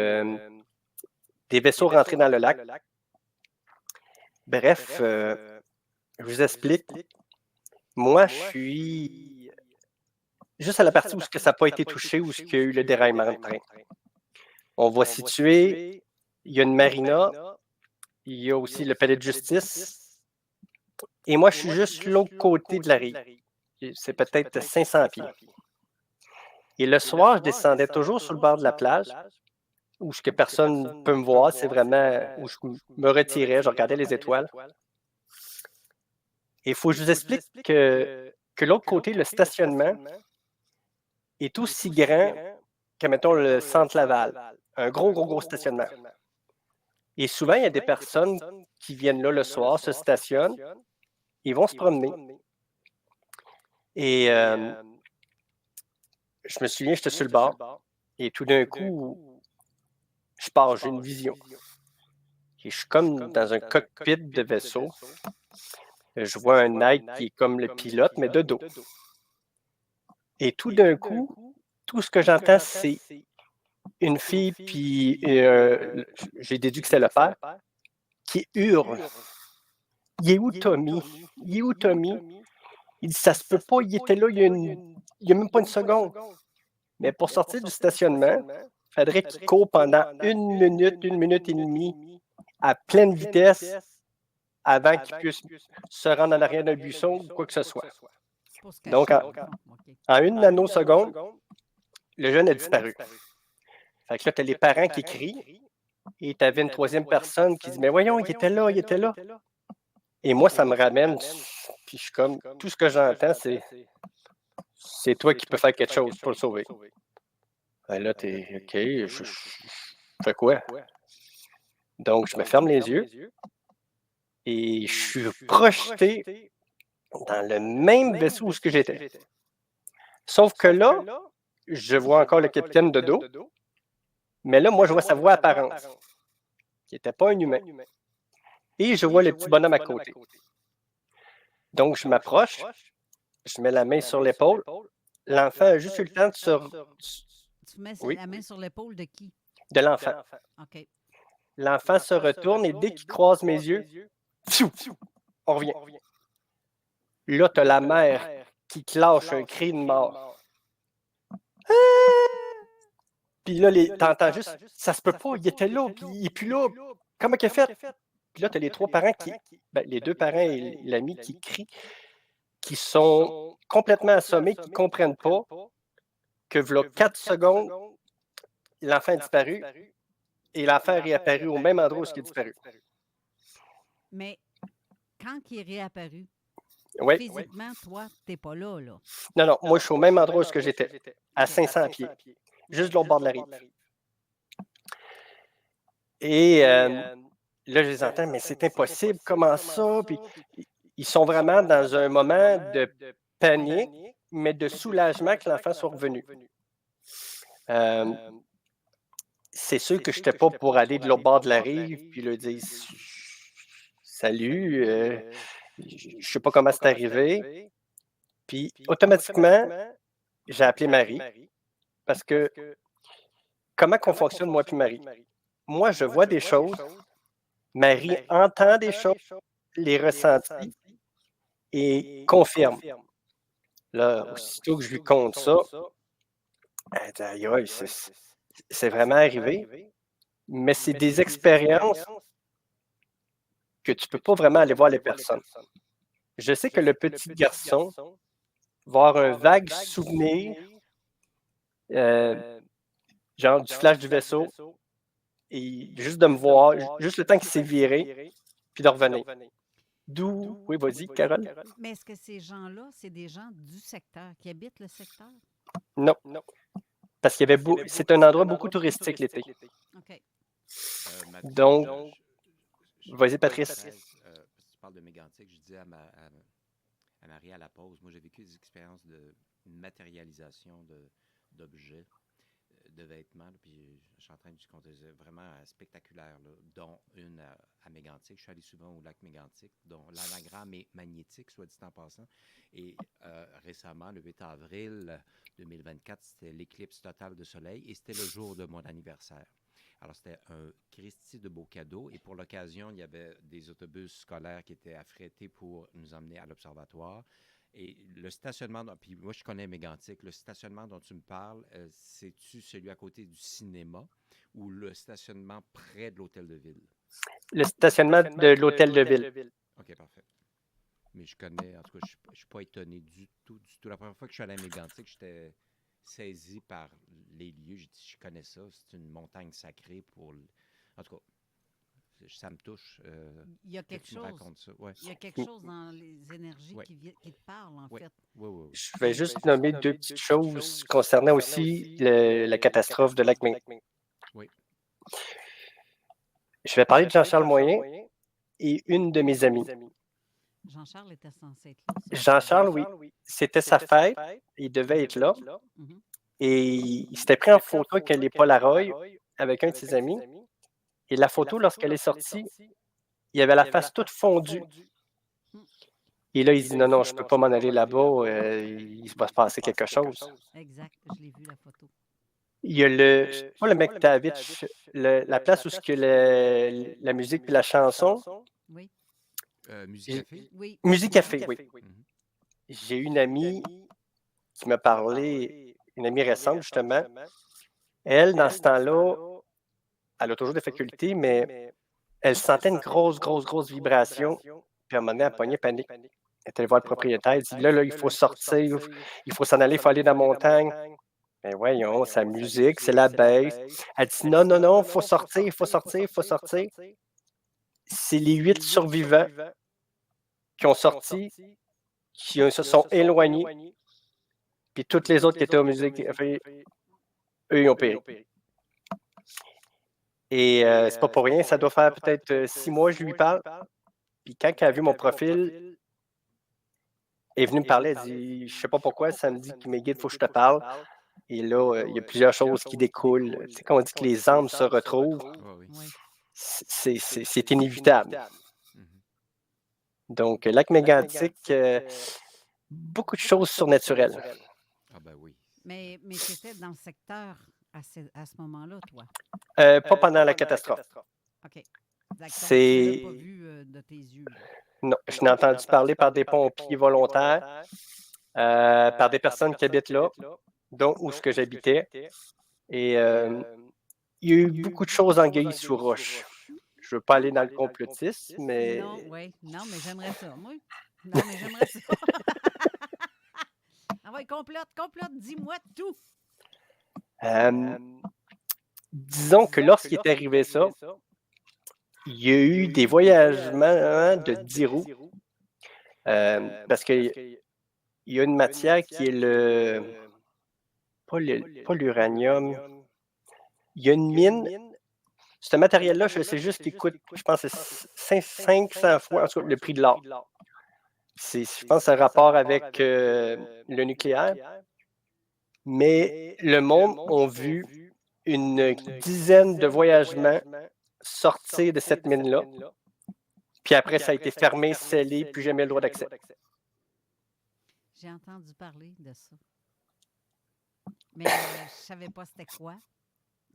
des vaisseaux rentrer dans le lac. Bref, je vous explique. Moi, je suis juste à la partie où ça n'a pas été touché, où il y a eu le déraillement de train. On va situer, il y a une marina, il y a aussi le palais de justice, et moi, je suis juste l'autre côté de la rive. C'est peut-être 500 pieds. Et le soir, je descendais toujours sur le bord de la plage, où ce que personne ne peut me voir, c'est vraiment où je me retirais, je regardais les étoiles. Et il faut que je vous explique que l'autre côté, le stationnement, est aussi grand que, mettons, le centre Laval. Un gros stationnement. Et souvent, il y a des personnes qui viennent là le soir, se stationnent, ils vont se promener. Et je me souviens, j'étais sur le bord, et tout d'un coup, je pars, j'ai une vision. Et je suis comme dans un cockpit de vaisseau. Je vois un être qui est comme le pilote, mais de dos. Et tout d'un coup, tout ce que j'entends, c'est une fille, puis j'ai déduit que c'était le père, qui hurle. Il est où Tommy? Il est où Tommy? Il dit, ça se peut pas, il était là il y a même pas une seconde. Mais pour sortir du stationnement, il faudrait qu'il court pendant 1 minute et demie, à pleine vitesse, avant qu'il puisse se rendre en arrière d'un buisson ou quoi que ce soit. Donc, en 1 nanoseconde, le jeune a disparu. Fait que là, tu as les parents qui crient, et tu avais une troisième personne qui dit, mais voyons, il était là, il était là. Et moi, ça me ramène, puis je suis comme, tout ce que j'entends, c'est toi qui peux faire quelque chose pour le sauver. Ben là, t'es, OK, je fais quoi? Donc, je me ferme les yeux, et je suis projeté dans le même vaisseau où j'étais. Sauf que là, je vois encore le capitaine de dos, mais là, moi, je vois sa voix apparente, qui n'était pas un humain. Et je vois le petit bonhomme à côté. Donc, je m'approche, je mets la main sur l'épaule. L'enfant a juste eu le temps de se... Tu mets la main sur l'épaule de qui? De l'enfant. OK. L'enfant se retourne et dès qu'il croise mes yeux, on revient. Là, tu as la mère qui te lâche un cri de mort. Puis là, t'entends juste, ça se peut pas, il était là, puis il n'est plus là. Comment qu'il a fait? Puis là, tu as les 3 parents les 2 parents et l'ami qui crient, qui sont complètement assommés, qui ne comprennent pas que, voilà 4 secondes, l'enfant a disparu et l'enfant est réapparu au même endroit où il est disparu. Mais quand il est réapparu, Oui. physiquement, toi, t'es pas là, là. Non, moi, je suis au même endroit où j'étais, à 500 pieds, juste de l'autre bord de la rive. Et là, je les entends, mais c'est impossible, comment ça? Puis ils sont vraiment dans un moment de panique, mais de soulagement que l'enfant soit revenu. C'est sûr que je n'étais pas pour aller de l'autre bord de la rive puis leur dire Salut, je ne sais pas comment c'est arrivé. Puis automatiquement, j'ai appelé Marie parce que comment qu'on fonctionne, moi puis Marie? Moi, je vois des choses, Marie entend des choses, les ressentit et confirme. Là, aussitôt que je lui compte ça, elle dit aïe, aïe, c'est vraiment arrivé. Mais c'est des expériences que tu ne peux pas vraiment aller voir les personnes. Je sais que le petit garçon va avoir un vague souvenir, genre du flash du vaisseau, et juste de me voir, juste le temps qu'il s'est viré, puis de revenir. D'où, oui, vas-y, Carole. Mais est-ce que ces gens-là, c'est des gens du secteur, qui habitent le secteur? Non. Parce qu'il y avait c'est un endroit beaucoup touristique l'été. OK. Donc, vas-y, Patrice. Parce que tu parles de Mégantic, je disais à Marie à la pause, moi j'ai vécu des expériences de matérialisation d'objets, de vêtements, là, puis je suis en train de compter vraiment spectaculaires, là, dont une à Mégantic. Je suis allé souvent au lac Mégantic, dont l'anagramme est magnétique, soit dit en passant. Et récemment, le 8 avril 2024, c'était l'éclipse totale de soleil et c'était le jour de mon anniversaire. Alors, c'était un Christi de beau cadeau. Et pour l'occasion, il y avait des autobus scolaires qui étaient affrétés pour nous emmener à l'observatoire. Et le stationnement, puis moi, je connais Mégantic, le stationnement dont tu me parles, c'est-tu celui à côté du cinéma ou le stationnement près de l'hôtel de ville? Le stationnement de l'hôtel de ville. OK, parfait. Mais je connais, en tout cas, je ne suis pas étonné du tout. La première fois que je suis allé à Mégantic, j'étais saisi par les lieux. J'ai dit, je connais ça, c'est une montagne sacrée pour... En tout cas, ça me touche. Il y a quelque chose. Il y a quelque chose dans les énergies qui te parlent, en fait. Oui. Je vais juste nommer deux petites choses concernant aussi la catastrophe de lac Mégantic. Oui. Je vais parler de Jean-Charles Moyen et une de mes amies. Jean-Charles était censé être là. Jean-Charles, oui. C'était sa fête. Il devait être là. Et il s'était pris en photo avec les Polaroid avec un de ses amis. Et la photo, lorsqu'elle est sortie, il y avait la face toute fondue. Et là, il dit non, je ne peux pas m'en aller là-bas. Il va se passer quelque chose. Exact, je l'ai vu la photo. Il y a pas le McTavish, la place où la musique et la chanson. Oui. Musique Café? Oui. Musique Café, oui. J'ai une amie qui m'a parlé, une amie récente, justement. Elle, dans ce temps-là, elle a toujours des facultés, mais elle sentait une grosse vibration. Puis à un moment donné, elle pognait panique. Elle est allée voir le propriétaire. Elle dit là, il faut sortir, il faut s'en aller, il faut aller dans la montagne. Ben voyons, sa musique, c'est la baisse. Elle dit non, il faut sortir. C'est les 8 survivants qui ont sorti, qui se sont éloignés, puis toutes les autres qui étaient aux musiques, eux, ils ont péri. Et c'est pas pour rien, ça doit faire peut-être 6 mois que je lui parle. Puis quand elle a vu mon profil, elle est venue me parler, elle dit je sais pas pourquoi, ça me dit que mes guides, il faut que je te parle. Et là, il y a plusieurs choses qui découlent. Tu sais, quand on dit que les âmes se retrouvent, c'est inévitable. Donc, lac Mégantic, beaucoup de choses surnaturelles. Ah ben oui. Mais tu étais dans le secteur à ce moment-là, toi? Pas pendant la catastrophe. OK. Tu ne l'as pas vu de tes yeux. Non, je n'ai entendu parler par des pompiers volontaires, par des personnes qui habitent là, dont où j'habitais. Et il y a eu beaucoup de choses en Guilly-sous-Roche. Je ne veux pas aller dans le complotisme, mais... Non, mais j'aimerais ça, moi. Non, mais j'aimerais ça. Ah ouais, complote, dis-moi tout. Disons que lorsqu'il est arrivé ça, il y a eu des voyagements de 10 roues Parce qu'il y a une matière qui est pas l'uranium. Il y a une mine. Ce matériel-là, c'est juste qu'il coûte, je pense, que c'est 500 fois en tout cas, le prix de l'or. Je pense que ça a rapport avec le nucléaire. Mais le monde a vu une dizaine de voyagements sortir de cette mine-là. Puis après, ça a été fermé, scellé, plus jamais le droit d'accès. J'ai entendu parler de ça. Mais je ne savais pas c'était quoi.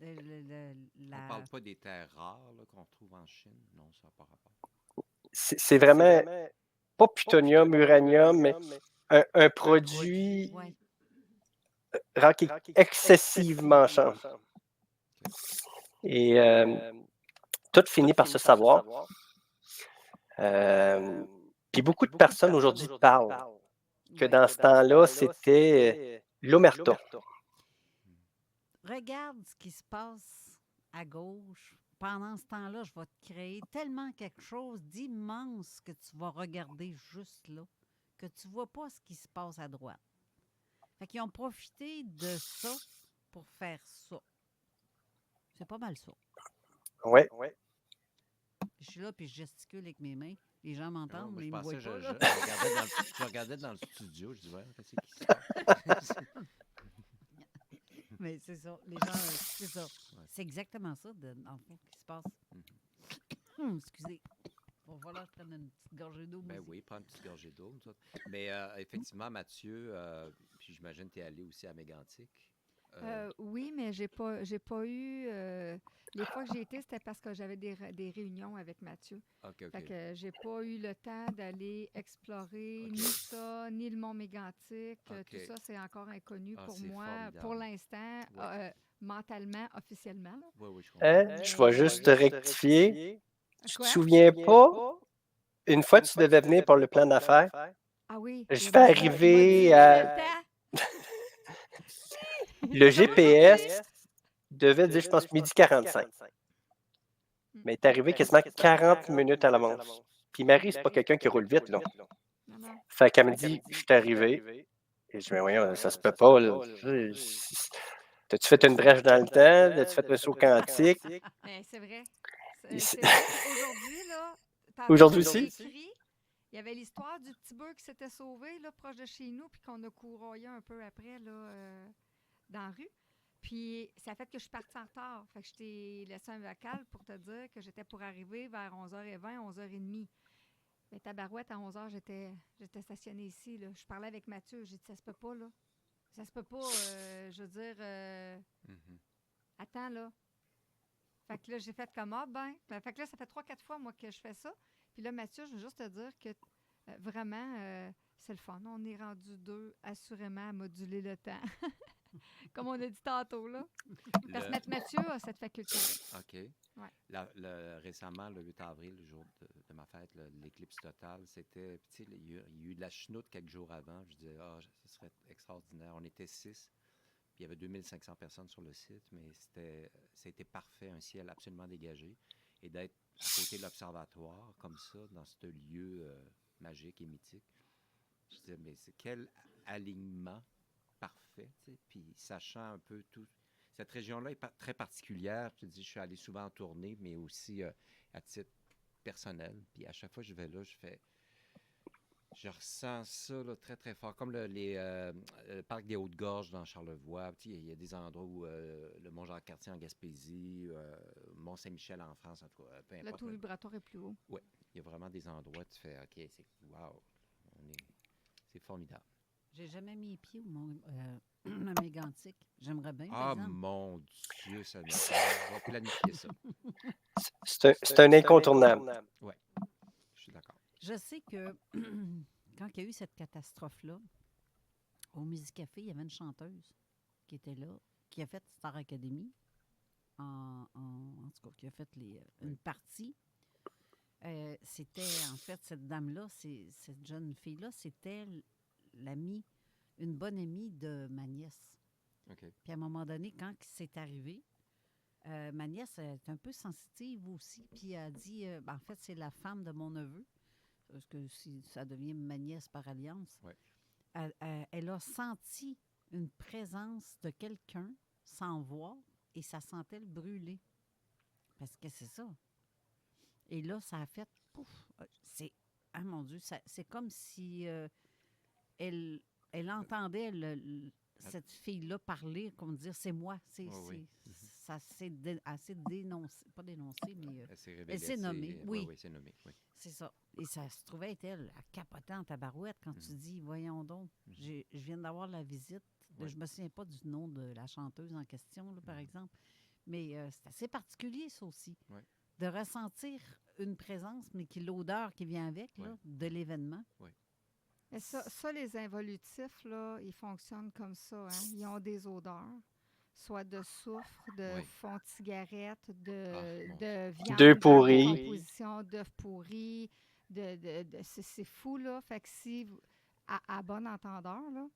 On ne parle pas des terres rares là, qu'on trouve en Chine. Non, ça n'a pas rapport. C'est vraiment pas plutonium, uranium, mais un produit rare qui est excessivement cher. Et tout finit par se savoir. Puis beaucoup de personnes aujourd'hui parlent que dans ce temps-là, c'était l'omerta. Regarde ce qui se passe à gauche. Pendant ce temps-là, je vais te créer tellement quelque chose d'immense que tu vas regarder juste là, que tu ne vois pas ce qui se passe à droite. Fait qu'ils ont profité de ça pour faire ça. C'est pas mal ça. Oui. Je suis là puis je gesticule avec mes mains. Les gens m'entendent, mais ils me voient pas. Je regardais dans le studio, je dis, ouais, qu'est-ce qui se passe? Mais c'est ça. Les gens, c'est ça. Ouais. C'est exactement ça, en fait, qui se passe. Excusez. Il va falloir que je prenne une petite gorgée d'eau. Ben oui, prends une petite gorgée d'eau. Mais effectivement, Mathieu, puis j'imagine que tu es allé aussi à Mégantic. Oui, mais j'ai pas eu... les fois que j'ai été, c'était parce que j'avais des réunions avec Mathieu. OK. Fait que j'ai pas eu le temps d'aller explorer ni ça, ni le Mont Mégantic. Tout ça, c'est encore inconnu pour moi, formidable. Pour l'instant, mentalement, officiellement. Là. Oui, je comprends. Je vais juste te rectifier. Tu te souviens pas, une fois tu devais venir pour le plan d'affaires. Ah oui. Je vais arriver à... Le GPS devait dire, je pense, 12h45. Mais il est arrivé quasiment 40 minutes à l'avance. Puis Marie, c'est pas quelqu'un qui roule vite, là. Fait qu'elle me dit, je suis arrivé. Et je me dis, voyons, ça se peut pas, là. T'as-tu fait une brèche dans le temps? T'as-tu fait un saut quantique? C'est vrai. Aujourd'hui, là... Aujourd'hui aussi? Il y avait l'histoire du petit bœuf qui s'était sauvé, là, proche de chez nous, puis qu'on a courroyé un peu après, là... dans la rue. Puis, ça a fait que je suis partie en retard. Fait que je t'ai laissé un vocal pour te dire que j'étais pour arriver vers 11h20, 11h30. Mais tabarouette, à 11h, j'étais stationnée ici. Là. Je parlais avec Mathieu. J'ai dit, ça se peut pas, là. Ça se peut pas, je veux dire... Attends, là. Fait que là, j'ai fait comme, fait que là, ça fait 3-4 fois, moi, que je fais ça. Puis là, Mathieu, je veux juste te dire que vraiment, c'est le fun. On est rendu 2, assurément, à moduler le temps. Comme on a dit tantôt, là. Parce que Mathieu a cette faculté. OK. Ouais. Récemment, le 8 avril, le jour de ma fête, l'éclipse totale, c'était... Tu sais, il y a eu de la chenoute quelques jours avant. Je disais, ce serait extraordinaire. On était 6, puis il y avait 2500 personnes sur le site, mais c'était parfait, un ciel absolument dégagé. Et d'être à côté de l'observatoire, comme ça, dans ce lieu magique et mythique, je disais, mais c'est quel alignement parfait, tu sais, puis sachant un peu tout. Cette région-là est très particulière. Je te dis, je suis allé souvent en tournée, mais aussi à titre personnel. Puis à chaque fois que je vais là, je ressens ça là, très, très fort. Comme le parc des Hautes-Gorges dans Charlevoix. Il y a des endroits où le Mont-Jacques-Cartier en Gaspésie, Mont-Saint-Michel en France, en tout cas. Peu importe. Le taux vibratoire est plus haut. Oui, il y a vraiment des endroits où tu fais, OK, c'est wow, c'est formidable. J'ai jamais mis les pieds à Mégantic. J'aimerais bien. Ah, mon Dieu, ça va planifier ça. C'est un incontournable. Oui, je suis d'accord. Je sais que quand il y a eu cette catastrophe-là, au Musicafé, il y avait une chanteuse qui était là, qui a fait Star Academy, en tout cas, qui a fait une partie. C'était, en fait, cette dame-là, cette jeune fille-là, c'était une bonne amie de ma nièce. Okay. Puis à un moment donné, quand c'est arrivé, ma nièce est un peu sensitive aussi, puis elle a dit, en fait, c'est la femme de mon neveu. parce que si ça devient ma nièce par alliance, Ouais. elle a senti une présence de quelqu'un sans voir et ça sentait le brûler. Parce que c'est ça. Et là, ça a fait pouf. Ah mon Dieu, c'est comme si elle entendait cette fille-là parler, comme dire c'est moi. Oui. Ça s'est assez dénoncé, pas dénoncé, mais Elle s'est révélée elle s'est assez- nommée. Oui, oui, c'est nommé. Oui. c'est ça. Et ça se trouvait être elle, à capoter en tabarouette quand tu dis voyons donc, je viens d'avoir la visite. Oui. Je me souviens pas du nom de la chanteuse en question, là, par exemple. Mais c'est assez particulier, ça aussi. Oui. De ressentir une présence, mais l'odeur qui vient avec là, de l'événement. Oui. Et ça, les involutifs, là, ils fonctionnent comme ça. Hein? Ils ont des odeurs, soit de soufre, de fond de cigarette, de viande D'œufs en pourris. décomposition, d'œufs pourris. C'est fou, là. Fait que si, à bon entendeur, là,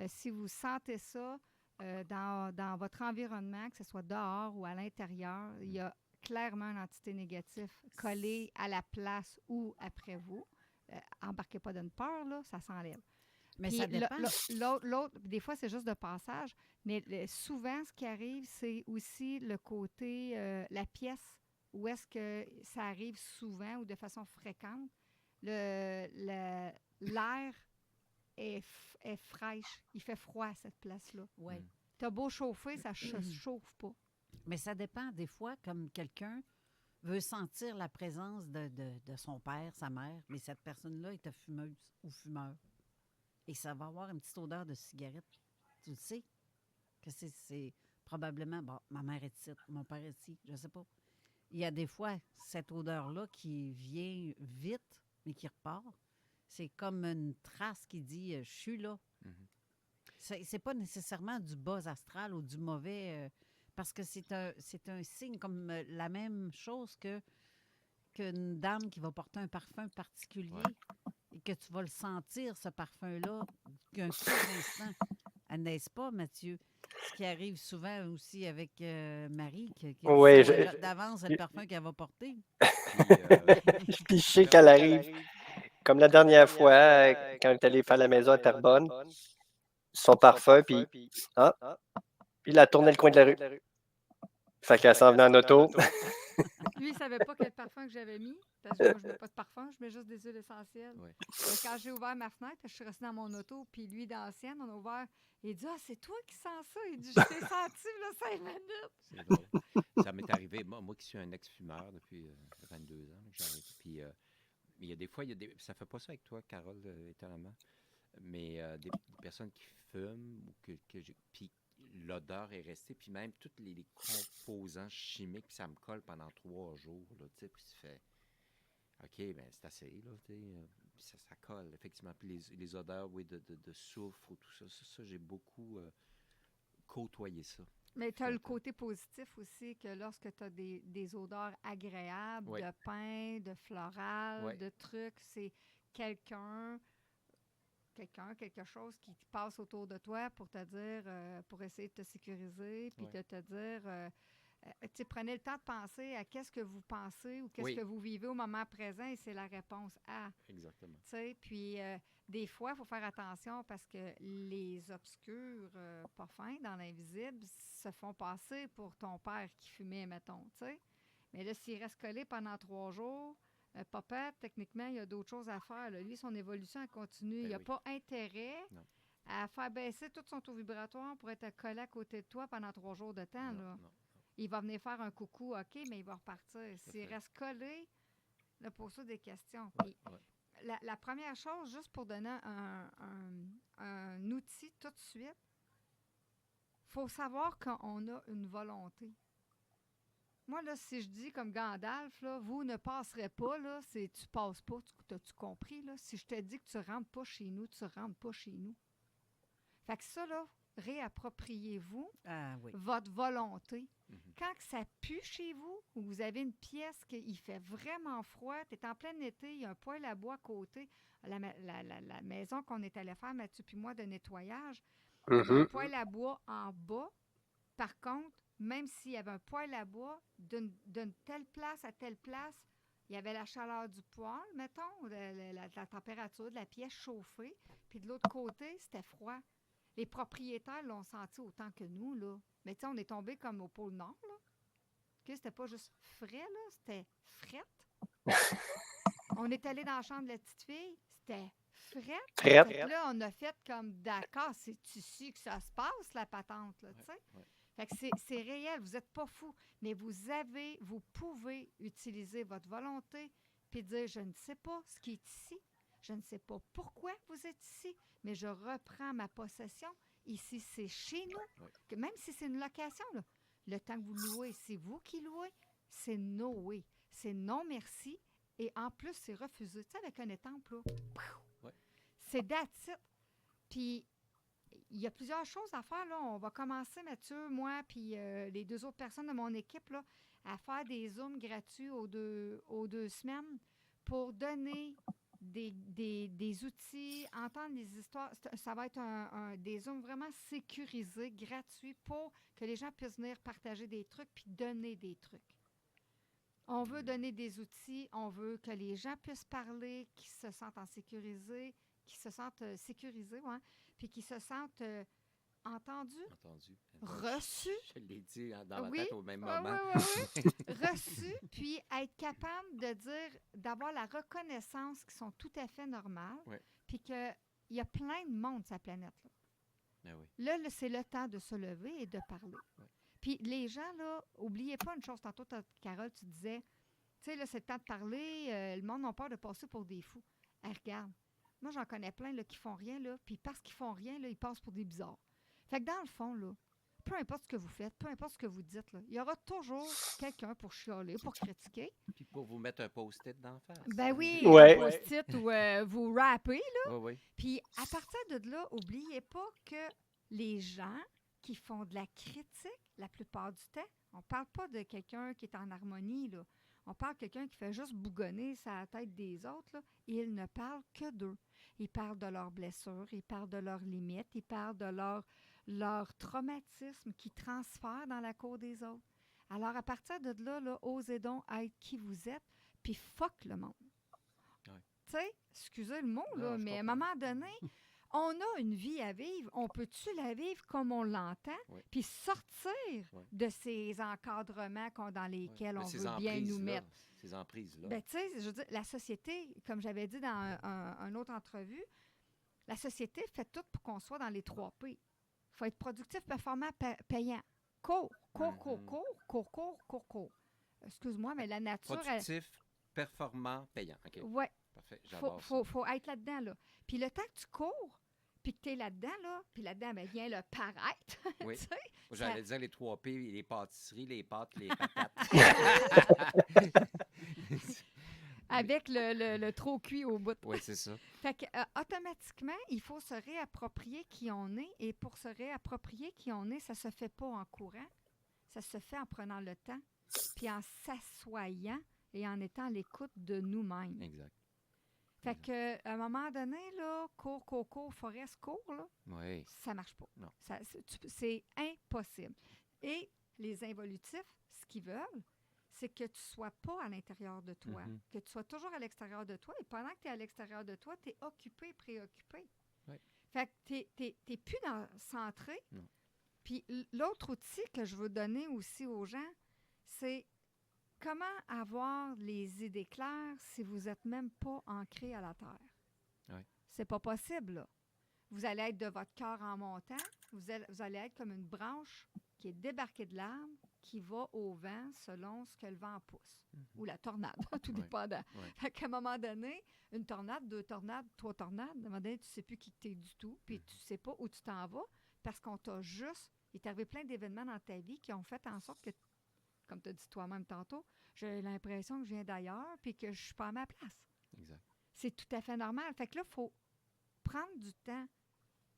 si vous sentez ça dans votre environnement, que ce soit dehors ou à l'intérieur, il y a clairement une entité négative collée à la place ou après vous. Embarquez pas d'une peur, là, ça s'enlève. Mais Puis ça dépend. L'autre, des fois, c'est juste de passage, mais souvent, ce qui arrive, c'est aussi le côté, la pièce, où est-ce que ça arrive souvent ou de façon fréquente. L'air est fraîche. Il fait froid à cette place-là. Ouais. T'as beau chauffer, ça ne chauffe pas. Mais ça dépend. Des fois, comme quelqu'un veut sentir la présence de son père, sa mère, mais cette personne-là est fumeuse ou fumeur. Et ça va avoir une petite odeur de cigarette. Tu le sais que c'est probablement, bon, ma mère est ici, mon père est ici, je ne sais pas. Il y a des fois cette odeur-là qui vient vite, mais qui repart. C'est comme une trace qui dit « je suis là ». C'est pas nécessairement du bas astral ou du mauvais... parce que c'est un signe comme la même chose qu'une dame qui va porter un parfum particulier et que tu vas le sentir, ce parfum-là, qu'un court instant. N'est-ce pas, Mathieu? Ce qui arrive souvent aussi avec Marie, qui Oui, sait d'avance le parfum qu'elle va porter. Puis je sais qu'elle arrive. Comme la dernière fois, quand elle est allée faire la maison à Terrebonne, son parfum, puis il a tourné le coin de la rue. Fait qu'elle s'en venait en auto. Lui, il ne savait pas quel parfum que j'avais mis, parce que moi, je ne mets pas de parfum, je mets juste des huiles essentielles. Ouais. Quand j'ai ouvert ma fenêtre, je suis restée dans mon auto, puis lui, dans la sienne, on a ouvert. Il dit « Ah, c'est toi qui sens ça? » Il dit « Je t'ai senti, là, 5 minutes. » C'est drôle. Ça m'est arrivé, moi qui suis un ex-fumeur depuis 22 ans, que j'arrête. Puis il y a des fois, ça ne fait pas ça avec toi, Carole, étonnamment, mais des personnes qui fument, ou puis l'odeur est restée, puis même tous les composants chimiques, puis ça me colle pendant 3 jours, là, tu sais, puis tu fais, OK, ben c'est assez, là, tu sais, puis ça colle, effectivement. Puis les odeurs, oui, de soufre ou tout ça, j'ai beaucoup côtoyé ça. Mais tu as le côté positif aussi, que lorsque tu as des odeurs agréables, de pain, de floral, de trucs, c'est quelque chose qui passe autour de toi pour te dire, pour essayer de te sécuriser, puis de te dire, prenez le temps de penser à qu'est-ce que vous pensez ou qu'est-ce que vous vivez au moment présent et c'est la réponse à. Exactement. Puis des fois, il faut faire attention parce que les obscurs pas fins dans l'invisible se font passer pour ton père qui fumait, mettons, tu sais. Mais là, s'il reste collé pendant 3 jours, papa, techniquement, il y a d'autres choses à faire. Là. Lui, son évolution, elle continue. Il n'y a pas intérêt à faire baisser tout son taux vibratoire pour être collé à côté de toi pendant 3 jours de temps. Non. Il va venir faire un coucou, OK, mais il va repartir. S'il reste collé, là, pose-toi des questions. Puis, la première chose, juste pour donner un outil tout de suite, il faut savoir qu'on a une volonté. Moi, là, si je dis comme Gandalf, là, vous ne passerez pas, là, tu passes pas, t'as-tu compris, là? Si je te dis que tu rentres pas chez nous, tu rentres pas chez nous. Fait que ça, là, réappropriez-vous votre volonté. Quand que ça pue chez vous, ou vous avez une pièce qui fait vraiment froid, tu es en plein été, il y a un poêle à bois à côté, la maison qu'on est allé faire, Mathieu puis moi, de nettoyage, il y a un poêle à bois en bas. Par contre, même s'il y avait un poêle à bois, d'une telle place à telle place, il y avait la chaleur du poêle, mettons, la température de la pièce chauffée, puis de l'autre côté, c'était froid. Les propriétaires l'ont senti autant que nous, là. Mais tu sais, on est tombé comme au pôle Nord, là. OK, c'était pas juste frais, là, c'était frette. On est allé dans la chambre de la petite fille, c'était frette. Frette. Fait que là, on a fait comme, d'accord, c'est ici que ça se passe, la patente, là, tu sais. Fait que c'est réel, vous n'êtes pas fou, mais vous pouvez utiliser votre volonté puis dire, je ne sais pas ce qui est ici, je ne sais pas pourquoi vous êtes ici, mais je reprends ma possession. Ici, c'est chez nous. Que même si c'est une location, là, le temps que vous louez, c'est vous qui louez, c'est no way. C'est non merci. Et en plus, c'est refusé. Tu sais, avec un étampe, là, c'est that's it. Puis, il y a plusieurs choses à faire, là. On va commencer, Mathieu, moi, puis les 2 autres personnes de mon équipe, là, à faire des Zooms gratuits aux deux semaines pour donner des outils, entendre des histoires. Ça va être des Zooms vraiment sécurisés, gratuits, pour que les gens puissent venir partager des trucs puis donner des trucs. On veut donner des outils, on veut que les gens puissent parler, qu'ils se sentent sécurisés, ouais, puis qu'ils se sentent entendus, reçus. Je l'ai dit dans ma tête au même moment. Oui. Reçus, puis être capable de dire, d'avoir la reconnaissance qui sont tout à fait normales, puis qu'il y a plein de monde sur la planète. Là, c'est le temps de se lever et de parler. Puis les gens, là, oubliez pas une chose. Tantôt, Carole, tu disais, tu sais, là, c'est le temps de parler. Le monde n'a peur de passer pour des fous. Regarde, moi, j'en connais plein là, qui font rien, là. Puis parce qu'ils font rien, là, ils passent pour des bizarres. Fait que dans le fond, là, peu importe ce que vous faites, peu importe ce que vous dites, là, il y aura toujours quelqu'un pour chialer, pour critiquer. Puis pour vous mettre un post-it d'en face. Ben oui, Ouais. un post-it ou vous rappez, là. Oui. Puis à partir de là, n'oubliez pas que les gens qui font de la critique, la plupart du temps, on ne parle pas de quelqu'un qui est en harmonie, là. On parle de quelqu'un qui fait juste bougonner sa tête des autres, là, et ils ne parlent que d'eux. Ils parlent de leurs blessures, ils parlent de leurs limites, ils parlent de leur traumatisme qu'ils transfèrent dans la cour des autres. Alors, à partir de là, osez donc être qui vous êtes, puis fuck le monde. Tu sais, excusez le mot, là, mais à un moment donné, on a une vie à vivre. On peut-tu la vivre comme on l'entend, puis sortir de ces encadrements dans lesquels on veut bien nous mettre? Ces emprises-là. Ben, tu sais, je veux dire, la société, comme j'avais dit dans une autre entrevue, la société fait tout pour qu'on soit dans les 3 P. Il faut être productif, performant, payant. Cours. Excuse-moi, mais la nature... Productif, performant, payant. OK. Oui. Parfait, j'adore ça. Faut être là-dedans, là. Puis le temps que tu cours, puis que tu es là-dedans, là, puis là-dedans, ben, vient le paraître. Oui. Tu sais, J'allais dire les 3 P, les pâtisseries, les pâtes, les patates. Avec le trop cuit au bout. Oui, c'est ça. Fait que, automatiquement, il faut se réapproprier qui on est. Et pour se réapproprier qui on est, ça se fait pas en courant. Ça se fait en prenant le temps, puis en s'assoyant et en étant à l'écoute de nous-mêmes. Exact. Fait que, à un moment donné, là, cours, Forest, cours, là, ça marche pas. Non. C'est impossible. Et les involutifs, ce qu'ils veulent, c'est que tu ne sois pas à l'intérieur de toi, que tu sois toujours à l'extérieur de toi. Et pendant que tu es à l'extérieur de toi, tu es occupé, préoccupé. Oui. Fait que tu n'es plus centré. Non. Puis l'autre outil que je veux donner aussi aux gens, c'est comment avoir les idées claires si vous n'êtes même pas ancré à la terre? Oui. C'est pas possible, là. Vous allez être de votre cœur en montant, vous allez être comme une branche qui est débarquée de l'arbre, qui va au vent selon ce que le vent pousse. Ou la tornade, tout dépendant. Fait qu'à un moment donné, une tornade, 2 tornades, 3 tornades, à un moment donné, tu ne sais plus qui tu es du tout, puis tu ne sais pas où tu t'en vas, parce qu'on t'a juste... Il t'est arrivé plein d'événements dans ta vie qui ont fait en sorte que, comme tu as dit toi-même tantôt, j'ai l'impression que je viens d'ailleurs puis que je ne suis pas à ma place. Exact. C'est tout à fait normal. Fait que là, il faut prendre du temps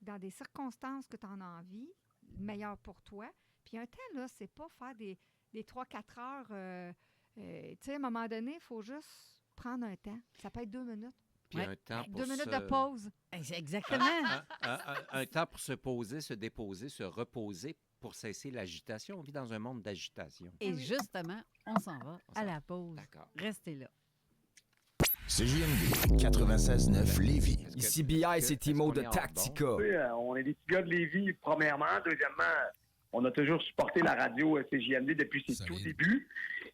dans des circonstances que tu en as envie, meilleur pour toi. Puis un temps, là, c'est pas faire des 3-4 heures. Tu sais, à un moment donné, il faut juste prendre un temps. Ça peut être 2 minutes. Puis un temps pour 2 minutes de pause. Exactement. Un temps pour se poser, se déposer, se reposer pour cesser l'agitation. On vit dans un monde d'agitation. Et justement, on s'en va à la pause. D'accord. Restez là. CJMD 96.9 Lévis. Ici BI, c'est Timo de Tactica. On est des petits gars de Lévis, premièrement. Deuxièmement, on a toujours supporté la radio CJMD depuis ses tout débuts.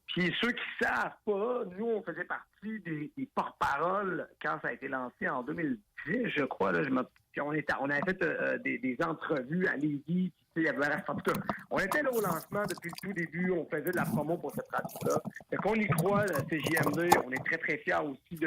Puis ceux qui ne savent pas, nous, on faisait partie des porte-paroles quand ça a été lancé en 2010, je crois. Là, on avait fait des entrevues à Lévis. En tout cas, on était là au lancement depuis le tout début. On faisait de la promo pour cette radio-là. Fait qu'on y croit, CJMD. On est très, très fiers aussi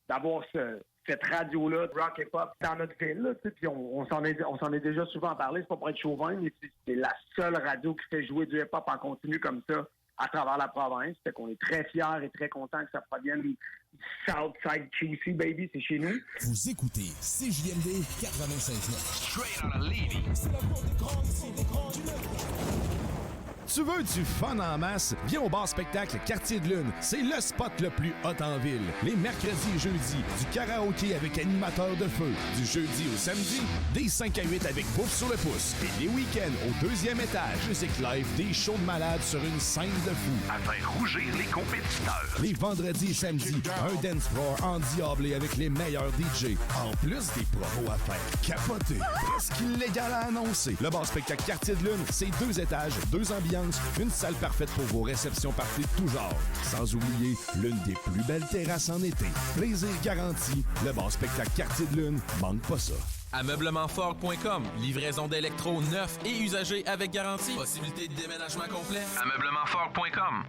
d'avoir cette radio-là, de rock et pop, dans notre ville. Là, puis on s'en est déjà souvent parlé. C'est pas pour être chauvin, mais c'est la seule radio qui fait jouer du hip-hop en continu comme ça à travers la province. Fait qu'on est très fiers et très contents que ça provienne du Southside QC, baby. C'est chez nous. Vous écoutez CJMD 96.9. Straight out of Lévis. C'est la cour des grands, ici, des grands du Tu veux du fun en masse? Viens au bar spectacle Quartier de Lune. C'est le spot le plus hot en ville. Les mercredis et jeudis, du karaoké avec animateur de feu. Du jeudi au samedi, des 5 à 8 avec bouffe sur le pouce. Et les week-ends au 2e étage. Musique live, des shows de malades sur une scène de fou. À faire rougir les compétiteurs. Les vendredis et samedis, un dance floor endiablé avec les meilleurs DJ. En plus des promos à faire. Capoté. Presque illégal à annoncer. Le bar spectacle Quartier de Lune, c'est 2 étages, 2 ambiances, une salle parfaite pour vos réceptions parties de tout genre. Sans oublier l'une des plus belles terrasses en été. Plaisir garanti. Le bar spectacle Quartier de Lune, manque pas ça. Ameublementfort.com. Livraison d'électro neufs et usagés avec garantie. Possibilité de déménagement complet. Ameublementfort.com.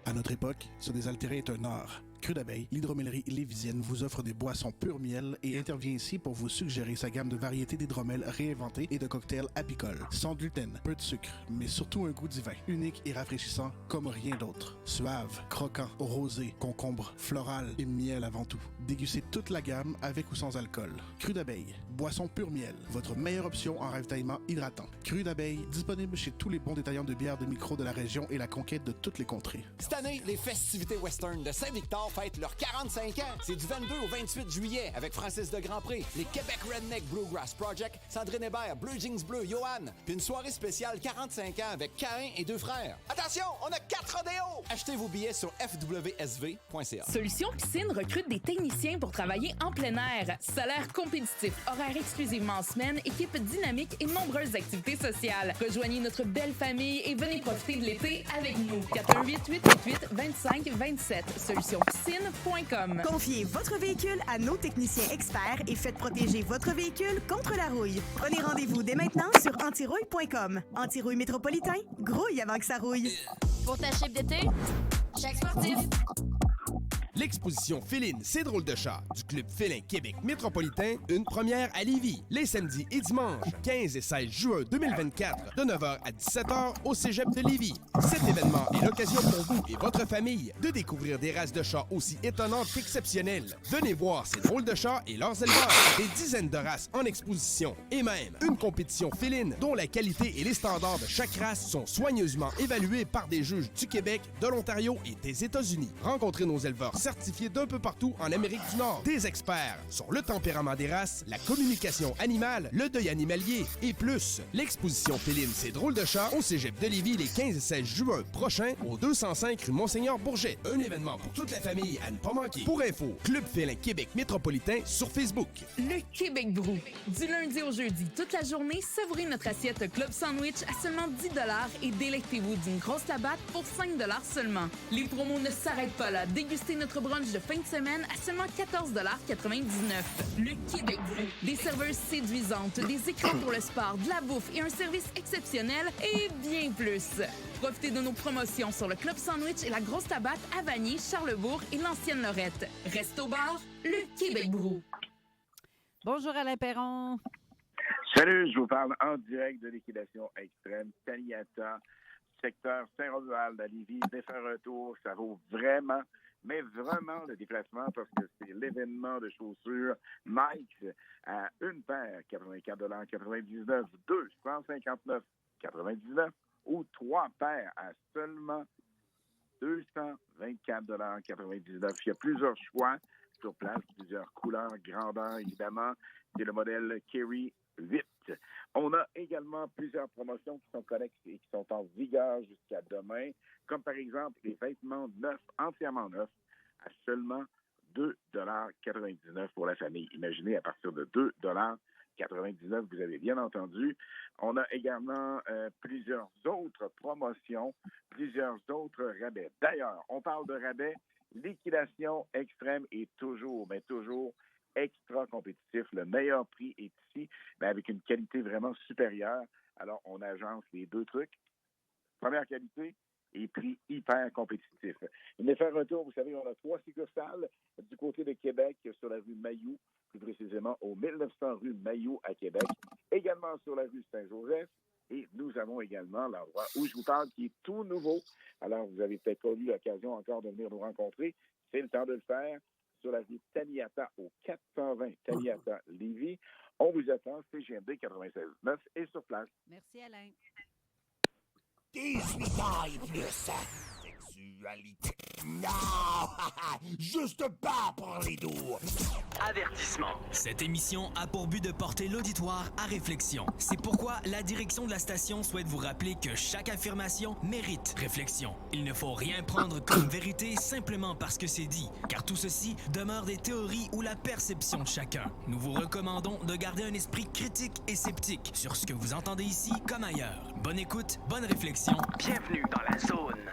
À notre époque, se désaltérer est un art. Cru d'abeille, l'hydromellerie lévisienne vous offre des boissons pur miel et intervient ici pour vous suggérer sa gamme de variétés d'hydromel réinventées et de cocktails apicoles. Sans gluten, peu de sucre, mais surtout un goût divin, unique et rafraîchissant comme rien d'autre. Suave, croquant, rosé, concombre, floral et miel avant tout. Dégustez toute la gamme avec ou sans alcool. Cru d'abeille, boisson pur miel, votre meilleure option en ravitaillement hydratant. Cru d'abeille, disponible chez tous les bons détaillants de bières de micro de la région et la conquête de toutes les contrées. Cette année, les festivités western de Saint-Victor fêtent leurs 45 ans. C'est du 22 au 28 juillet avec Francis de Grandpré, les Québec Redneck Bluegrass Project, Sandrine Hébert, Bleu Jeans Bleu, Johan, puis une soirée spéciale 45 ans avec Caïn et 2 frères. Attention, on a 4 rodéos! Achetez vos billets sur fwsv.ca. Solution Piscine recrute des techniciens pour travailler en plein air. Salaire compétitif, horaire exclusivement en semaine, équipe dynamique et nombreuses activités sociales. Rejoignez notre belle famille et venez profiter de l'été avec nous. 418-888-2527. Solutionpiscine.com. Confiez votre véhicule à nos techniciens experts et faites protéger votre véhicule contre la rouille. Prenez rendez-vous dès maintenant sur antirouille.com. Antirouille métropolitain, grouille avant que ça rouille. Pour ta chip d'été, chaque sportif. L'exposition Féline, c'est drôle de chat du Club Félin Québec métropolitain, une première à Lévis, les samedis et dimanches, 15 et 16 juin 2024, de 9h à 17h au Cégep de Lévis. Cet événement est l'occasion pour vous et votre famille de découvrir des races de chats aussi étonnantes qu'exceptionnelles. Venez voir ces drôles de chats et leurs éleveurs, des dizaines de races en exposition et même une compétition féline dont la qualité et les standards de chaque race sont soigneusement évalués par des juges du Québec, de l'Ontario et des États-Unis. Rencontrez nos éleveurs certifiés d'un peu partout en Amérique du Nord. Des experts sur le tempérament des races, la communication animale, le deuil animalier et plus. L'exposition féline C'est drôle de chat au Cégep de Lévis les 15 et 16 juin prochains au 205 rue Monseigneur Bourget. Un événement pour toute la famille à ne pas manquer. Pour info, Club Félin Québec métropolitain sur Facebook. Le Québec Brou. Du lundi au jeudi, toute la journée, savourez notre assiette Club Sandwich à seulement 10 $ et délectez-vous d'une grosse labatte pour 5 $ seulement. Les promos ne s'arrêtent pas là. Dégustez notre brunch de fin de semaine à seulement 14,99 $. Le Québec Brou. Des serveuses séduisantes, des écrans pour le sport, de la bouffe et un service exceptionnel et bien plus. Profitez de nos promotions sur le Club Sandwich et la Grosse Labatte à Vanier, Charlebourg et l'Ancienne Lorette. Resto Bar, le Québec Brou. Bonjour Alain Perron. Salut, je vous parle en direct de liquidation extrême Taniata, secteur Saint-Romuald à Lévis. Dès faire un tour, ça vaut vraiment, mais vraiment le déplacement parce que c'est l'événement de chaussures Nike à une paire, 84,99 $, 2, 159,99 $ ou 3 paires à seulement 224,99 $. Il y a plusieurs choix sur place, plusieurs couleurs, grandeurs, évidemment. C'est le modèle Kerry 8. On a également plusieurs promotions qui sont connexes et qui sont en vigueur jusqu'à demain, comme par exemple les vêtements neufs, entièrement neufs, à seulement 2,99 pour la famille. Imaginez, à partir de 2,99 vous avez bien entendu. On a également plusieurs autres promotions, plusieurs autres rabais. D'ailleurs, on parle de rabais. Liquidation extrême est toujours, mais toujours extra compétitif. Le meilleur prix est ici, mais avec une qualité vraiment supérieure. Alors, on agence les deux trucs. Première qualité et prix hyper compétitif. Venez faire un tour. Vous savez, on a 3 succursales du côté de Québec, sur la rue Mailloux, plus précisément au 1900 rue Mailloux à Québec. Également sur la rue Saint-Joseph. Et nous avons également l'endroit où je vous parle qui est tout nouveau. Alors, vous avez peut-être pas eu l'occasion encore de venir nous rencontrer. C'est le temps de le faire sur la rue Taniata au 420 Taniata Lévis. On vous attend, CGMD 96.9 et sur place. Merci, Alain. 18 ans et plus. Sexualité. Non! Juste pas pour les doux. Avertissement. Cette émission a pour but de porter l'auditoire à réflexion. C'est pourquoi la direction de la station souhaite vous rappeler que chaque affirmation mérite réflexion. Il ne faut rien prendre comme vérité simplement parce que c'est dit, car tout ceci demeure des théories ou la perception de chacun. Nous vous recommandons de garder un esprit critique et sceptique sur ce que vous entendez ici comme ailleurs. Bonne écoute, bonne réflexion. Bienvenue dans la zone.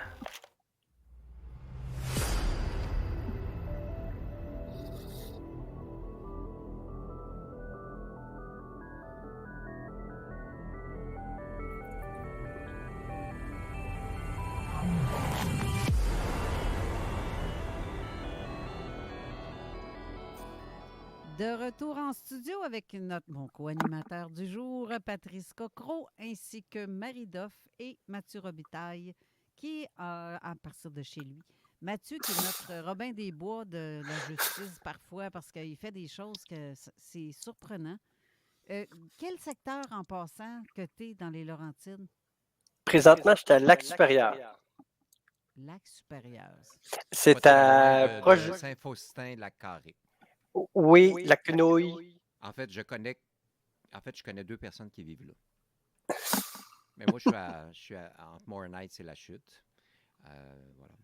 De retour en studio avec notre co-animateur du jour, Patrice Cocro, ainsi que Marie Doff et Mathieu Robitaille, qui est à partir de chez lui. Mathieu, qui est notre Robin des Bois de la justice parfois, parce qu'il fait des choses que c'est surprenant. Quel secteur, en passant, que tu es dans les Laurentides? Présentement, j'étais à Lac-Supérieur. Lac-Supérieur. C'est à proche de Saint-Faustin, Lac-Carré. Oui, la Quenouille. En fait, je connais 2 personnes qui vivent là. Mais moi, je suis entre Moore Heights et La Chute. Voilà.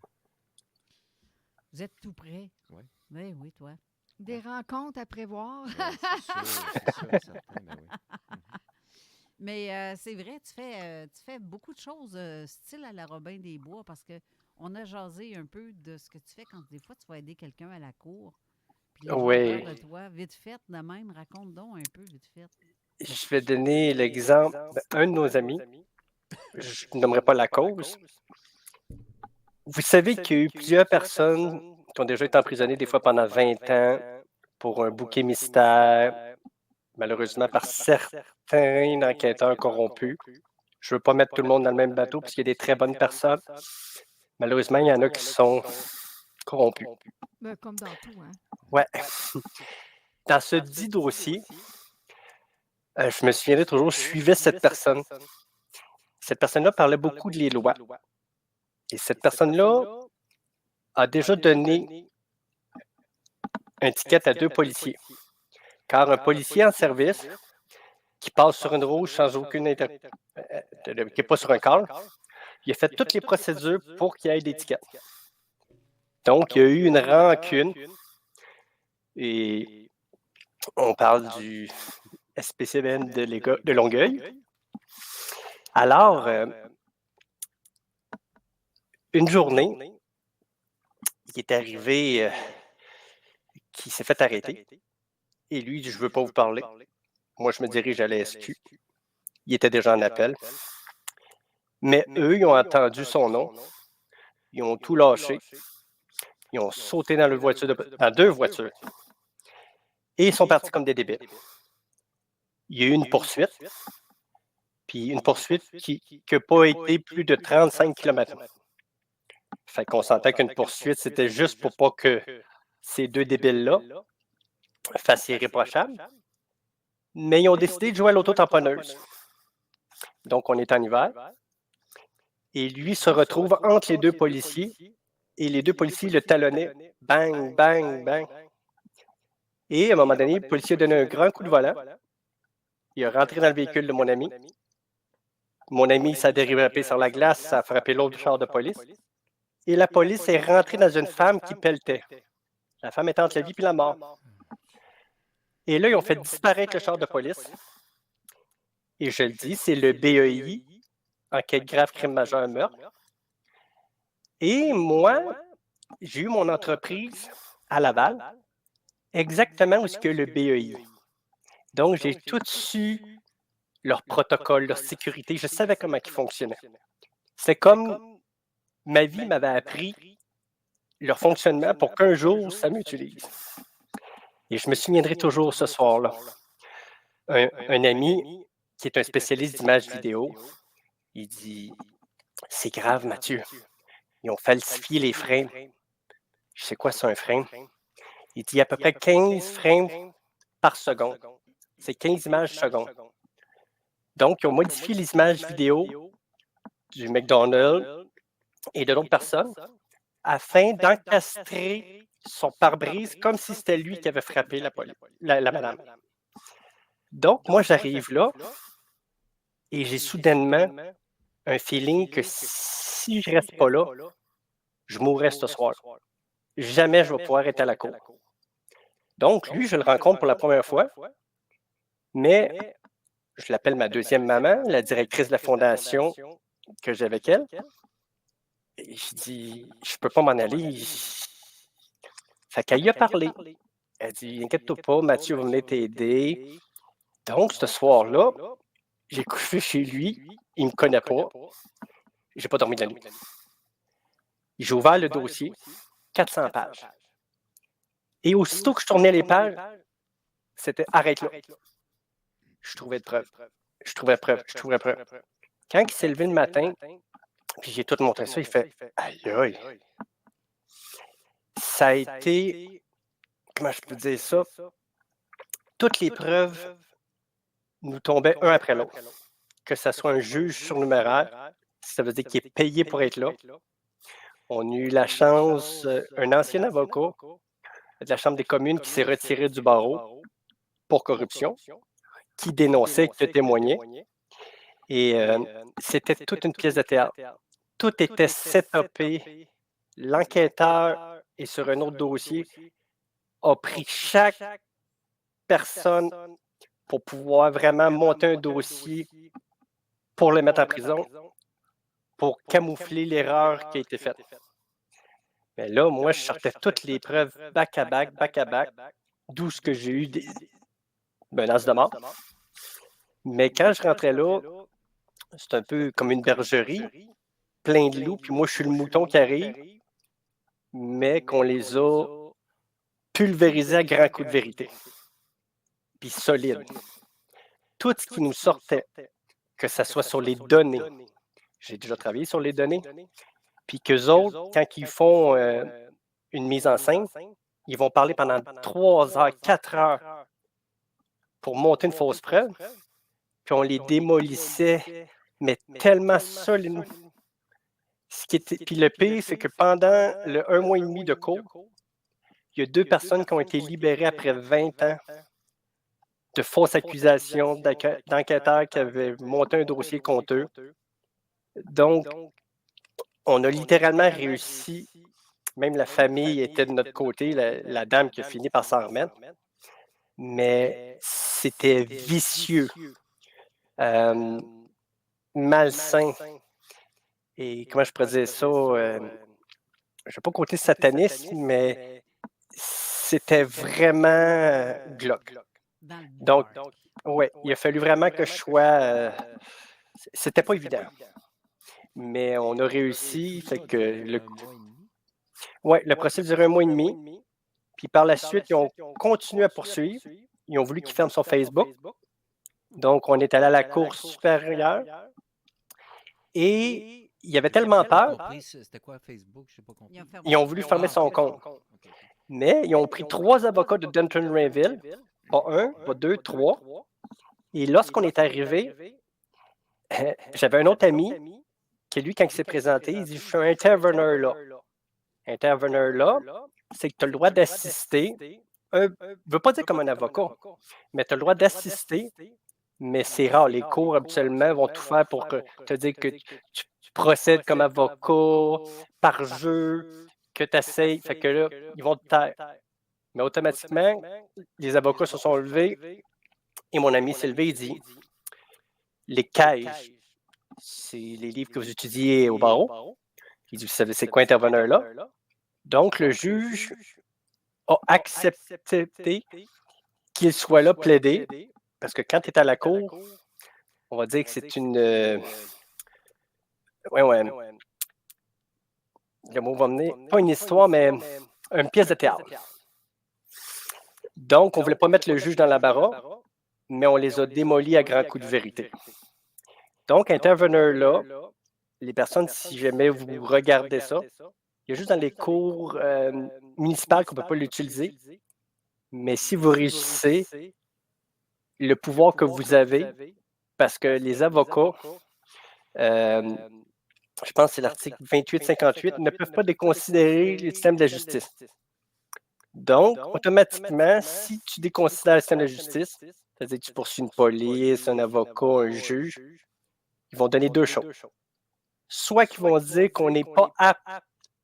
Vous êtes tout près. Oui. Ben oui, toi. Des rencontres à prévoir. C'est sûr, certain, mais oui. Mais c'est vrai, tu fais beaucoup de choses style à la Robin des Bois, parce qu'on a jasé un peu de ce que tu fais quand des fois tu vas aider quelqu'un à la cour. Oui. De toi, vite fait, de même, raconte donc un peu, vite fait. Je vais donner l'exemple d'un de nos amis. Je ne nommerai pas la cause. Vous savez qu'il y a eu plusieurs personnes qui ont déjà été emprisonnées des fois pendant 20 ans pour un bouquet mystère, malheureusement par certains enquêteurs corrompus. Je ne veux pas mettre tout le monde dans le même bateau parce qu'il y a des très bonnes personnes. Malheureusement, il y en a qui sont corrompus. Ben, comme dans tout, hein? Ouais. Dans ce dit dossier, je me souviendrai toujours, je suivais cette personne. Cette personne-là parlait beaucoup des lois. Et cette personne-là a déjà donné un ticket à 2 policiers. Car un policier en service qui passe sur une rouge sans aucune qui n'est pas sur un cadre, il a fait toutes les procédures pour qu'il y ait des tickets. Donc, il y a eu une rancune. Et on parle du SPCBN de Longueuil. Alors, une journée, il est arrivé qui s'est fait arrêter. Et lui, il dit, je ne veux pas vous parler. Moi, je me dirige à la SQ. Il était déjà en appel. Mais eux, ils ont entendu son nom. Ils ont tout lâché. Ils ont sauté dans, dans 2 voitures. Et ils sont partis comme des débiles. Il y a eu une poursuite. Puis une poursuite qui n'a pas été plus de 35 km. Fait qu'on s'entend qu'une poursuite, c'était juste pour pas que ces 2 débiles-là fassent irréprochables. Mais ils ont décidé de jouer à l'auto-tamponneuse. Donc, on est en hiver. Et lui se retrouve entre les 2 policiers. Et les 2 policiers le talonnaient. Bang, bang, bang. Et à un moment donné, le policier a donné un grand coup de volant. Il est rentré dans le véhicule de mon ami. Mon ami s'est dérivapé sur la glace, ça a frappé l'autre char de police. Et la police est rentrée dans une femme qui pelletait. La femme était entre la vie et la mort. Et là, ils ont fait disparaître le char de police. Et je le dis, c'est le BEI, enquête grave, crime majeur, meurtre. Et moi, j'ai eu mon entreprise à Laval, exactement où est-ce que le BEI. Donc, j'ai tout su leur protocole, leur sécurité. Je savais comment ils fonctionnaient. C'est comme ma vie m'avait appris leur fonctionnement pour qu'un jour, ça m'utilise. Et je me souviendrai toujours ce soir-là. Un ami qui est un spécialiste d'images vidéo, il dit « C'est grave, Mathieu. Ils ont falsifié les frames. » Je sais quoi, c'est un frame? Il dit à peu près 15 frames par seconde. C'est 15 images secondes. Donc, ils ont modifié les images vidéo du McDonald's et de d'autres personnes afin d'encastrer son pare-brise comme si c'était lui qui avait frappé la madame. Donc, moi, j'arrive là et j'ai soudainement un feeling que si je ne reste pas là, je mourrai ce soir. Jamais je vais pouvoir être à la cour. Donc, lui, je le rencontre pour la première fois, mais je l'appelle ma deuxième maman, la directrice de la fondation que j'ai avec elle. Et je dis, je peux pas m'en aller. Fait qu'elle y a parlé. Elle dit, inquiète-toi pas, Mathieu va venir t'aider. Donc, ce soir-là, j'ai couché chez lui. Il ne me connaît pas. J'ai pas dormi de la nuit. J'ai ouvert le dossier, 400 pages. Et aussitôt que je tournais les pages, c'était arrête là. Je trouvais de preuves. Je trouvais preuve. Quand il s'est levé le matin, puis j'ai tout montré ça, il fait aïe aïe. Ça a été, comment je peux dire ça? Toutes les preuves nous tombaient un après l'autre. Que ce soit un juge surnuméraire, ça veut dire qu'il est payé pour être là. On a eu la chance, un ancien avocat de la Chambre des communes qui s'est retiré du barreau pour corruption, qui dénonçait, qui témoignait. Et c'était toute une pièce de théâtre. Tout était setupé. L'enquêteur est sur un autre dossier, a pris chaque personne pour pouvoir vraiment monter un dossier pour le mettre en prison, pour camoufler l'erreur qui a été faite. Mais là, moi, je sortais toutes les preuves back à back, d'où ce que j'ai eu des menaces de mort. Mais quand je rentrais là, c'est un peu comme une bergerie, plein de loups, puis moi, je suis le mouton qui arrive, mais qu'on les a pulvérisés à grands coups de vérité. Puis solide. Tout ce qui nous sortait, que ce soit sur les données, j'ai déjà travaillé sur les données, puis qu'eux autres, quand ils font une mise en scène, ils vont parler pendant 3 heures, 4 heures pour monter une fausse preuve, puis on les démolissait, mais tellement solide. Puis le pire, c'est que pendant le 1 mois et demi de cours, il y a 2 personnes qui ont été libérées après 20 ans de fausses accusations d'enquêteurs qui avaient monté un dossier contre eux. Donc, on a littéralement réussi, même la famille était de notre côté, la dame qui a fini par s'en remettre, mais c'était vicieux, malsain. Et comment je pourrais dire ça? Je ne vais pas côté sataniste, mais c'était vraiment glauque. Donc, ouais, il a fallu vraiment que je sois. C'était pas évident. Mais on a réussi. Fait que le procès durait 1 mois et demi. Puis par la suite, ils ont continué à poursuivre. Ils ont voulu qu'il ferme son Facebook. Donc, on est allé à la Cour supérieure. Et il y avait tellement peur. C'était quoi Facebook? Je sais pas compris. Ils ont voulu fermer son compte. Mais ils ont pris 3 avocats de Denton-Rainville. Pas 1, pas 2, 3. Et lorsqu'on est arrivé, j'avais un autre ami qui, lui, quand il s'est présenté, il dit « Je suis un interveneur là. » Interveneur là, c'est que tu as le droit d'assister. Je ne veux pas dire comme un avocat, mais tu as le droit d'assister, mais c'est rare. Les cours, habituellement, vont tout faire pour te dire que tu procèdes comme avocat, par jeu, que tu essayes. Fait que là, ils vont te taire. Mais automatiquement, les avocats se sont levés et mon ami s'est levé et dit les cages, c'est les livres que vous étudiez au barreau. Il dit, vous savez, c'est quoi interveneur-là? Donc, le juge a accepté qu'il soit là plaider, parce que quand tu es à la cour, on va dire que c'est une... ouais, le mot va mener, pas une histoire, mais une pièce de théâtre. Donc, on ne voulait pas mettre le juge dans l'embarras, mais on les a démolis à grands coups de vérité. Donc, interveneur-là, les personnes, si jamais vous regardez ça, il y a juste dans les cours municipales qu'on ne peut pas l'utiliser. Mais si vous réussissez, le pouvoir que vous avez, parce que les avocats, je pense que c'est l'article 28-58, ne peuvent pas déconsidérer le système de la justice. Donc, automatiquement, si tu déconsidères le système de la justice, c'est-à-dire que tu poursuis une police, un avocat, un juge, ils vont donner deux choses. Soit qu'ils vont dire qu'on n'est pas apte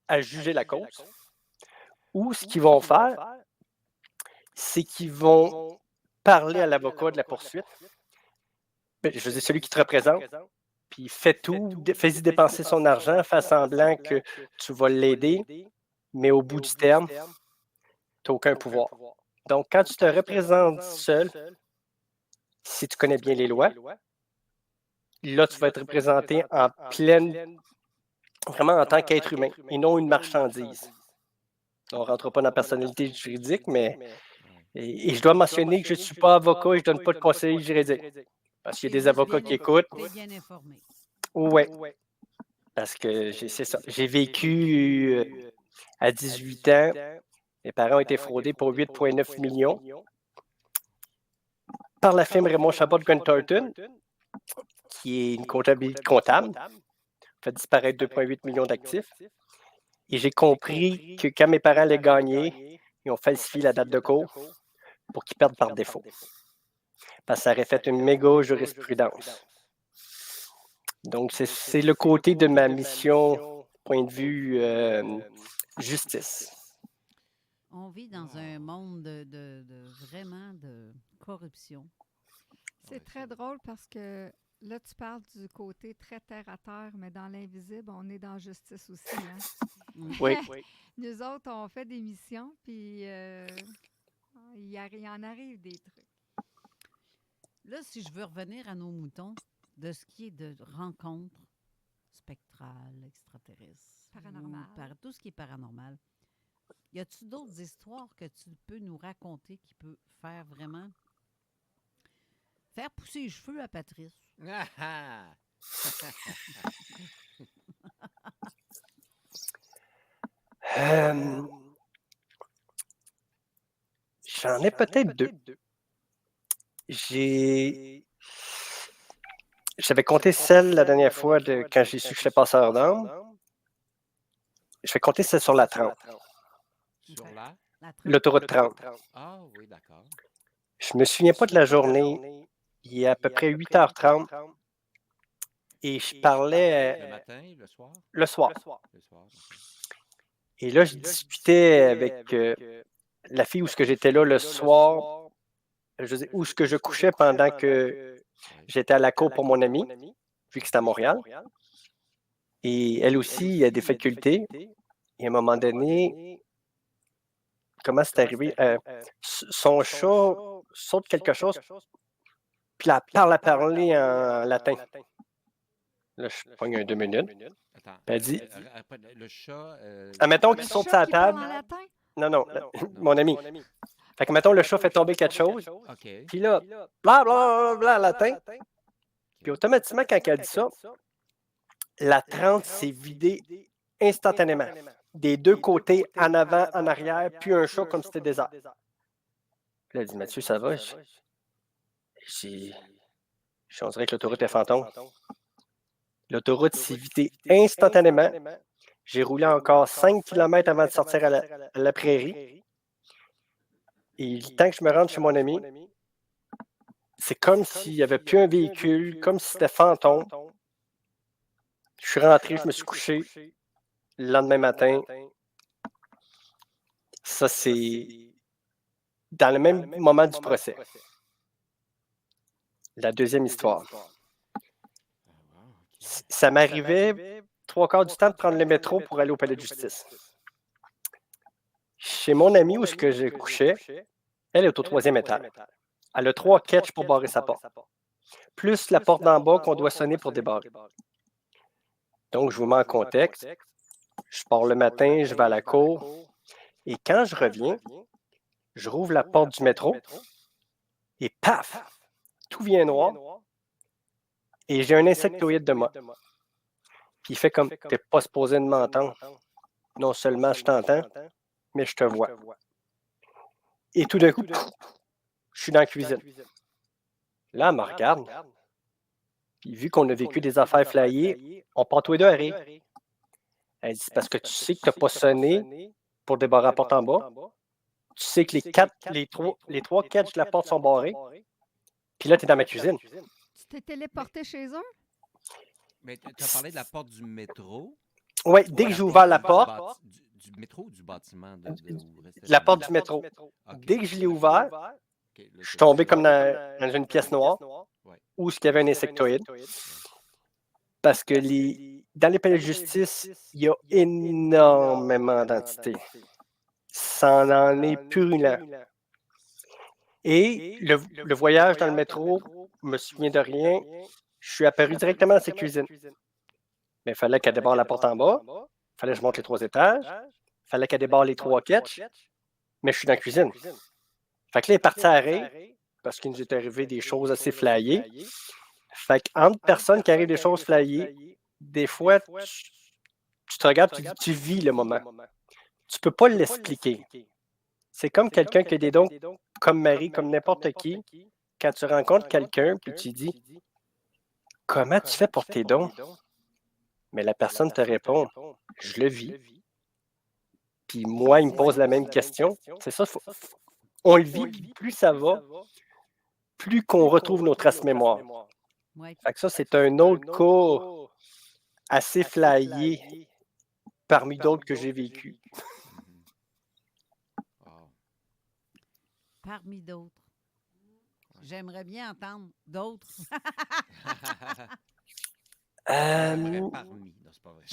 à juger la cause, ou ce qu'ils vont faire, c'est qu'ils vont parler à l'avocat de la poursuite. Je veux dire, celui qui te représente, puis fais tout, fais-y dépenser son argent, fais semblant que tu vas l'aider, mais au bout du terme, tu n'as aucun pouvoir. Donc, quand tu te représentes seul, si tu connais bien les lois, là, tu vas être représenté en pleine, vraiment en tant qu'être humain, et non une marchandise. On ne rentre pas dans la personnalité juridique, mais... Et je dois mentionner que je ne suis pas avocat et je ne donne pas de conseils juridiques. Parce qu'il y a des avocats qui écoutent. Tu es bien informé. Oui. Parce que c'est ça. J'ai vécu à 18 ans. Mes parents ont été fraudés pour 8,9 millions par la firme Raymond Chabot Grant Thornton, qui est une comptabilité comptable, fait disparaître 2,8 millions d'actifs. Et j'ai compris que quand mes parents allaient gagner, ils ont falsifié la date de cours pour qu'ils perdent par défaut. Parce que ça aurait fait une méga jurisprudence. Donc, c'est le côté de ma mission, point de vue justice. On vit dans un monde vraiment de corruption. C'est très drôle parce que là, tu parles du côté très terre-à-terre, mais dans l'invisible, on est dans justice aussi. Hein? Oui. Nous autres, on fait des missions, puis il en arrive des trucs. Là, si je veux revenir à nos moutons, de ce qui est de rencontres spectrales, extraterrestres, Paranormal. tout ce qui est paranormal, y a-tu d'autres histoires que tu peux nous raconter qui peut faire vraiment faire pousser les cheveux à Patrice? J'en ai peut-être deux. J'avais compté celle la dernière fois de quand j'ai su que j'étais passeur d'âme. Je vais compter celle sur la 30. Sur la? L'autoroute 30. Ah oui, d'accord. Je ne me souviens pas de la journée. Il est à peu près 8h30. Et je parlais... Le matin, le soir? Le soir. Le soir, ok. Et là, je discutais avec la fille où j'étais là le soir. Où je couchais pendant que j'étais à la cour pour mon ami, vu que c'était à Montréal. Et elle aussi a des facultés. Et à un moment donné, comment c'est arrivé? Son chat saute quelque chose, puis elle parle à parler en latin. Là, je pogne 2 minutes. Attends, Elle dit... le chat... Admettons qu'il saute sa table. Non, mon ami. Fait que, mettons, le chat fait tomber quelque chose. Puis là, bla, latin. Puis automatiquement, quand elle dit ça, la 30 s'est vidée instantanément. Des deux côtés, en avant, en arrière, puis un chat comme si c'était désert. Puis là, elle dit, Mathieu, ça va? On dirait que l'autoroute est fantôme. L'autoroute s'est vidée instantanément. J'ai roulé encore 5 km avant de sortir à la prairie. Et le temps que je me rende chez mon ami, c'est comme s'il n'y avait plus un véhicule, comme si c'était fantôme. Je suis rentré, je me suis couché. Le lendemain matin, ça c'est dans le même moment du procès. La deuxième histoire. Ça m'arrivait 3/4 du temps de prendre le métro pour aller au palais de justice. Chez mon amie où je couchais, elle est au 3e étage. Elle a 3 catchs pour barrer sa porte. Plus la porte d'en bas qu'on doit sonner pour débarrer. Donc, je vous mets en contexte. Je pars le matin, je vais à la cour. Et quand je reviens, je rouvre la porte du métro. Et paf! Tout vient noir. Et j'ai un insectoïde de moi. Puis il fait comme, t'es pas supposé de m'entendre. Non seulement je t'entends, mais je te vois. Et tout d'un coup, je suis dans la cuisine. Là, elle me regarde. Puis vu qu'on a vécu des affaires flyées, on part tous les deux à rire. Elle dit, c'est parce que tu sais que tu n'as pas sonné pour débarrer la porte en bas. Tu sais que les trois catchs de la porte sont barrés. Puis là, tu es dans ma cuisine. Tu t'es téléporté chez eux? Mais tu as parlé de la porte du métro. Oui, dès que j'ai ouvert la porte. Du métro ou du bâtiment? La porte du métro. Dès que je l'ai ouvert, je suis tombé comme dans une pièce noire où il y avait un insectoïde. Parce que dans les palais de justice, il y a énormément d'entités. Ça en est purulent. Et le voyage dans le métro, je me souviens de rien. Je suis apparu directement dans ses cuisines. Mais il fallait qu'elle débarre la porte en bas. Il fallait que je monte les 3 étages. Il fallait qu'elle débarre les 3 catchs. Mais je suis dans la cuisine. Fait que là, elle est partie à rire parce qu'il nous est arrivé des choses assez flyées. Fait qu'entre personnes qui arrivent des choses flyées, des fois, tu te regardes, tu vis le moment. Tu peux pas l'expliquer. C'est comme quelqu'un qui a des dons, comme Marie, comme n'importe qui. Quand tu rencontres quelqu'un, puis tu dis, comment tu fais pour tes dons? Mais la personne te répond, je le vis. Puis moi, il me pose la même question. C'est ça, on le vit, puis plus ça va, plus qu'on retrouve nos traces mémoire. Fait que ça, c'est un autre cas assez flyé parmi d'autres que j'ai vécu. Parmi d'autres. J'aimerais bien entendre d'autres. Parmi, non, c'est pas vrai.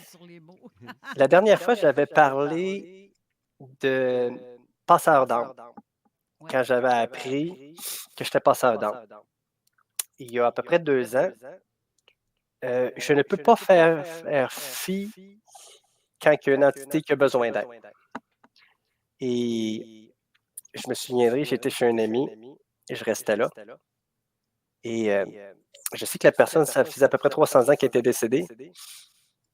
Sur les mots. La dernière fois, j'avais parlé de passeur d'âme. Quand j'avais appris que j'étais passeur d'âme. Il y a à peu près 2 ans, je ne peux pas faire fi quand il y a une entité qui a besoin d'aide. Et je me souviendrai, j'étais chez un ami et je restais là. Et je sais que la personne, ça faisait à peu près 300 ans qu'elle était décédée.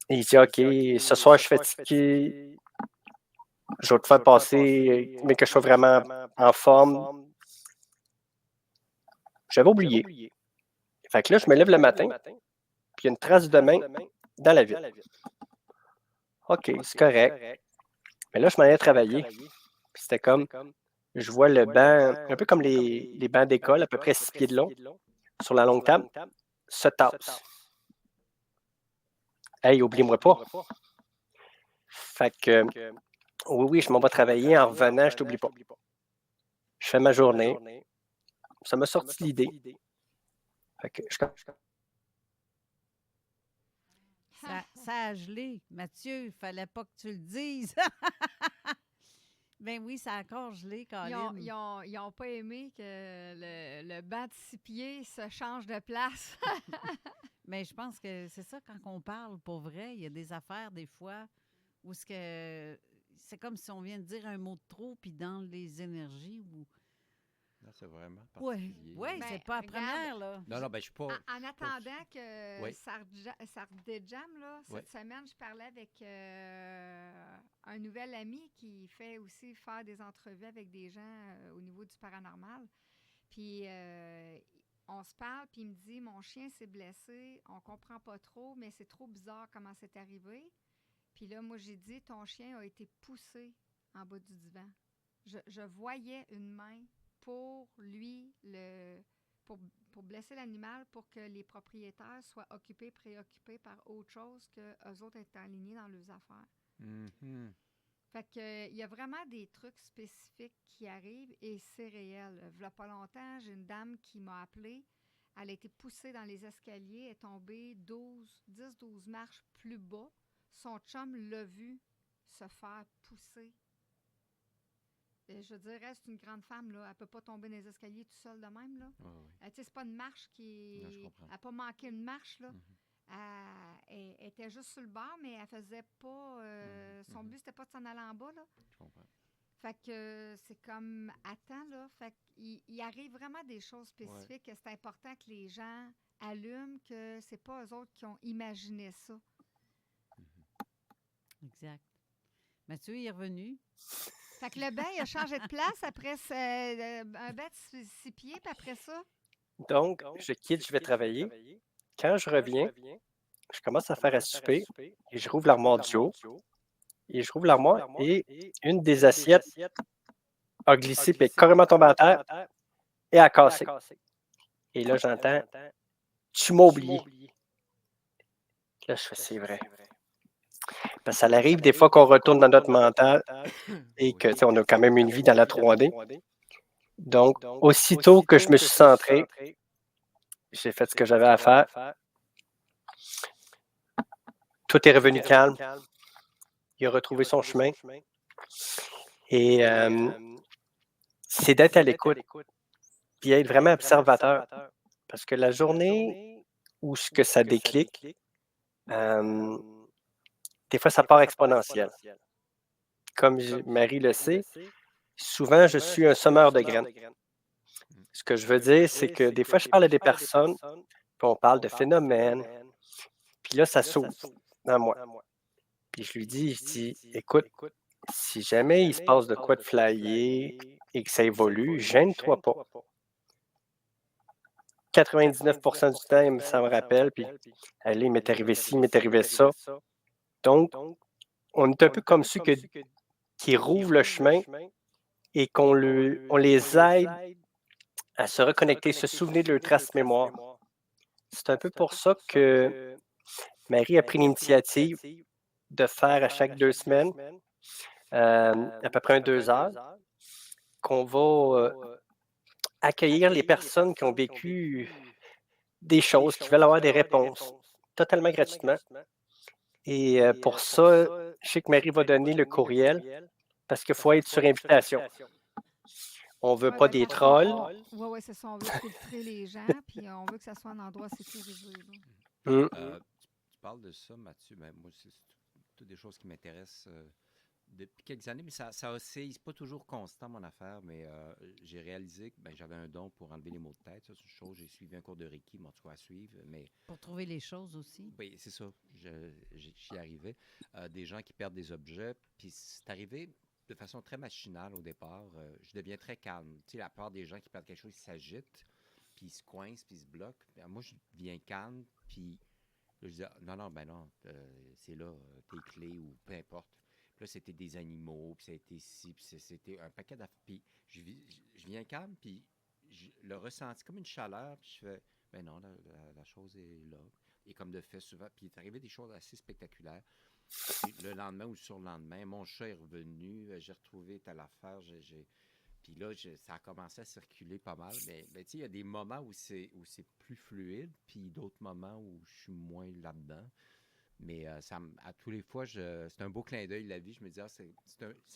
Et il dit, OK, ce soir, je suis fatigué. Je vais te faire passer, mais que je sois vraiment en forme. J'avais oublié. Fait que là, je me lève le matin, puis il y a une trace de main dans la vitre. OK, c'est correct. Mais là, je m'en allais travailler. Puis c'était comme, je vois le banc, un peu comme les bancs d'école, à peu près 6 pieds de long, sur la longue table, se tasse. Hey, oublie-moi pas. Fait que, oui, je m'en vais travailler. En revenant, je t'oublie pas. Je fais ma journée. Ça m'a sorti l'idée. Fait que Ça a gelé. Mathieu, il fallait pas que tu le dises. Ben oui, ça a encore gelé, Colin. Ils ont pas aimé que le banc de 6 pieds se change de place. Mais je pense que c'est ça, quand on parle, pour vrai, il y a des affaires, des fois, où c'est comme si on vient de dire un mot de trop, puis dans les énergies, où... Non, c'est vraiment particulier. Oui, Ben, c'est pas la première, là. Non, ben je suis pas... En attendant que Oui. ça redéjamme, là, cette semaine, je parlais avec un nouvel ami qui fait aussi faire des entrevues avec des gens au niveau du paranormal. Puis on se parle, puis il me dit, mon chien s'est blessé, on comprend pas trop, mais c'est trop bizarre comment c'est arrivé. Puis là, moi, j'ai dit, ton chien a été poussé en bas du divan. Je voyais une main pour lui, pour blesser l'animal, pour que les propriétaires soient préoccupés par autre chose que eux autres étant alignés dans leurs affaires. Mm-hmm. Fait que, il y a vraiment des trucs spécifiques qui arrivent et c'est réel. Il n'y a pas longtemps, j'ai une dame qui m'a appelée. Elle a été poussée dans les escaliers, est tombée 10-12 marches plus bas. Son chum l'a vu se faire pousser. Et je dirais, c'est une grande femme, là. Elle ne peut pas tomber dans les escaliers tout seule de même, là. C'est pas une marche qui... Non, je comprends. Elle n'a pas manqué une marche, là. Elle était juste sur le bord, mais elle faisait pas... son but, c'était pas de s'en aller en bas, là. Je comprends. Fait que c'est comme... Attends, là. Fait qu'il arrive vraiment des choses spécifiques que c'est important que les gens allument, que c'est pas eux autres qui ont imaginé ça. Exact. Mathieu est revenu. Fait que le banc, il a changé de place après un banc de 6 pieds, puis après ça... Donc, je quitte, je vais travailler. Quand je reviens, je commence à faire à souper et je rouvre l'armoire du haut. Et je rouvre l'armoire et une des assiettes a glissé et est carrément tombée à terre et a cassé. Et là, j'entends « Tu m'as oublié ». Là, je fais « C'est vrai ». Parce que ça arrive des fois qu'on retourne dans notre mental et que, tu sais, on a quand même une vie dans la 3D. Donc, aussitôt que je me suis centré, j'ai fait ce que j'avais à faire. Tout est revenu calme. Il a retrouvé son chemin. Et c'est d'être à l'écoute. Puis être vraiment observateur. Parce que la journée où ce que ça déclique, des fois, ça part exponentiel. Comme Marie le sait, souvent, je suis un semeur de graines. Ce que je veux dire, c'est que des fois, je parle à des personnes, puis on parle de phénomènes, puis là, ça s'ouvre dans moi. Puis je lui dis, écoute, si jamais il se passe de quoi de flyer et que ça évolue, gêne-toi pas. 99% du temps, ça me rappelle, puis allez, il m'est arrivé ci, il m'est arrivé ça. Donc, on est un peu comme ceux qui rouvrent le chemin et qu'on les aide à se reconnecter, se souvenir de leur trace mémoire. C'est un peu pour ça que Marie a pris l'initiative de faire à chaque 2 semaines, à peu près 2 heures, qu'on va accueillir les personnes qui ont vécu des choses, qui veulent avoir des réponses, totalement gratuitement. Et pour ça, je sais que Marie va donner le courriel parce qu'il faut être sur invitation. On ne veut pas des trolls. Oui, c'est ça. On veut filtrer les gens, puis on veut que ça soit un endroit sécurisé. Tu parles de ça, Mathieu. Ben, moi, c'est toutes des choses qui m'intéressent depuis quelques années, mais ça oscille. C'est pas toujours constant, mon affaire, mais j'ai réalisé que j'avais un don pour enlever les maux de tête. Ça, c'est une chose. J'ai suivi un cours de Reiki, mais en tout cas à suivre. Mais... Pour trouver les choses aussi. Oui, c'est ça. J'y arrivais. Des gens qui perdent des objets. Puis c'est arrivé de façon très machinale au départ. Je deviens très calme. Tu sais, la part des gens qui perdent quelque chose, ils s'agitent, puis ils se coincent, puis ils se bloquent. Ben, moi, je deviens calme, puis là, je dis non, c'est là, tes clés ou peu importe. Puis là, c'était des animaux, puis ça a été ci, puis c'était un paquet d'affaires. Puis je viens calme, puis je le ressenti comme une chaleur, puis je fais, ben non, la chose est là. Et comme de fait, souvent, puis il est arrivé des choses assez spectaculaires. Puis le lendemain ou le surlendemain, mon chat est revenu, j'ai retrouvé telle affaire, puis là, ça a commencé à circuler pas mal. Mais tu sais, il y a des moments où c'est plus fluide, puis d'autres moments où je suis moins là-dedans. Mais à tous les fois, c'est un beau clin d'œil, la vie. Je me dis, c'est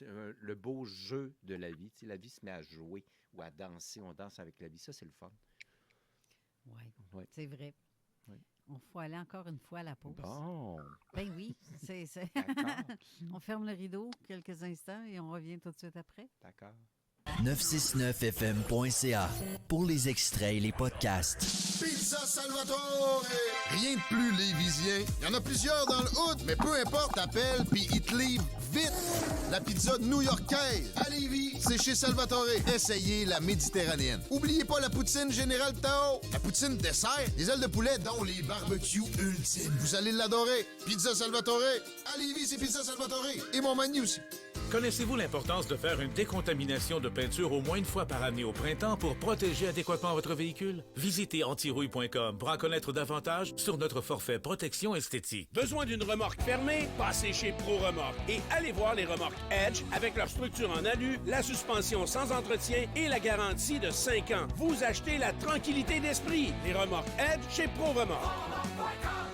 le beau jeu de la vie. Tu sais, la vie se met à jouer ou à danser. On danse avec la vie. Ça, c'est le fun. Oui, c'est vrai. Oui. On faut aller encore une fois à la pause. Bon. Ben oui, c'est... On ferme le rideau quelques instants et on revient tout de suite après. D'accord. 969fm.ca pour les extraits et les podcasts. Pizza Salvatore! Rien de plus lévisien. Il y en a plusieurs dans le hood, mais peu importe, appelle puis ils te livrent vite. La pizza new-yorkaise à Lévis, c'est chez Salvatore. Essayez la méditerranéenne. Oubliez pas la poutine Général Tao. La poutine dessert, les ailes de poulet, dont les barbecues ultimes. Vous allez l'adorer. Pizza Salvatore. À Lévis, c'est Pizza Salvatore. Et mon menu aussi. Connaissez-vous l'importance de faire une décontamination de peinture au moins une fois par année au printemps pour protéger adéquatement votre véhicule? Visitez antirouille.com pour en connaître davantage sur notre forfait protection esthétique. Besoin d'une remorque fermée? Passez chez Pro Remorque et allez voir les remorques Edge avec leur structure en alu, la suspension sans entretien et la garantie de 5 ans. Vous achetez la tranquillité d'esprit. Les remorques Edge chez Pro Remorque.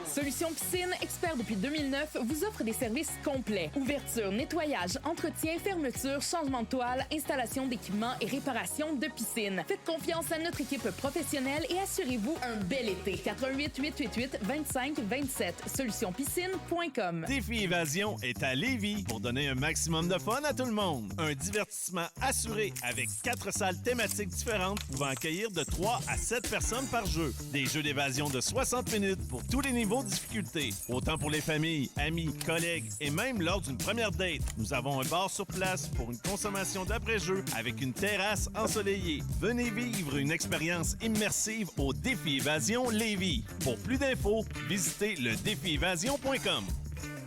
Solution Piscine, expert depuis 2009, vous offre des services complets. Ouverture, nettoyage, entretien, fermeture, changement de toile, installation d'équipements et réparation de piscine. Faites confiance à notre équipe professionnelle et assurez-vous un bel été. 88 888 25 27. Solutionpiscine.com. Défi Évasion est à Lévis pour donner un maximum de fun à tout le monde. Un divertissement assuré avec 4 salles thématiques différentes pouvant accueillir de 3 à 7 personnes par jeu. Des jeux d'évasion de 60 minutes pour tous les niveaux de difficulté. Autant pour les familles, amis, collègues et même lors d'une première date. Nous avons un bar sur place pour une consommation d'après-jeu avec une terrasse ensoleillée. Venez vivre une expérience immersive au Défi Évasion Lévis. Pour plus d'infos, visitez le défiévasion.com.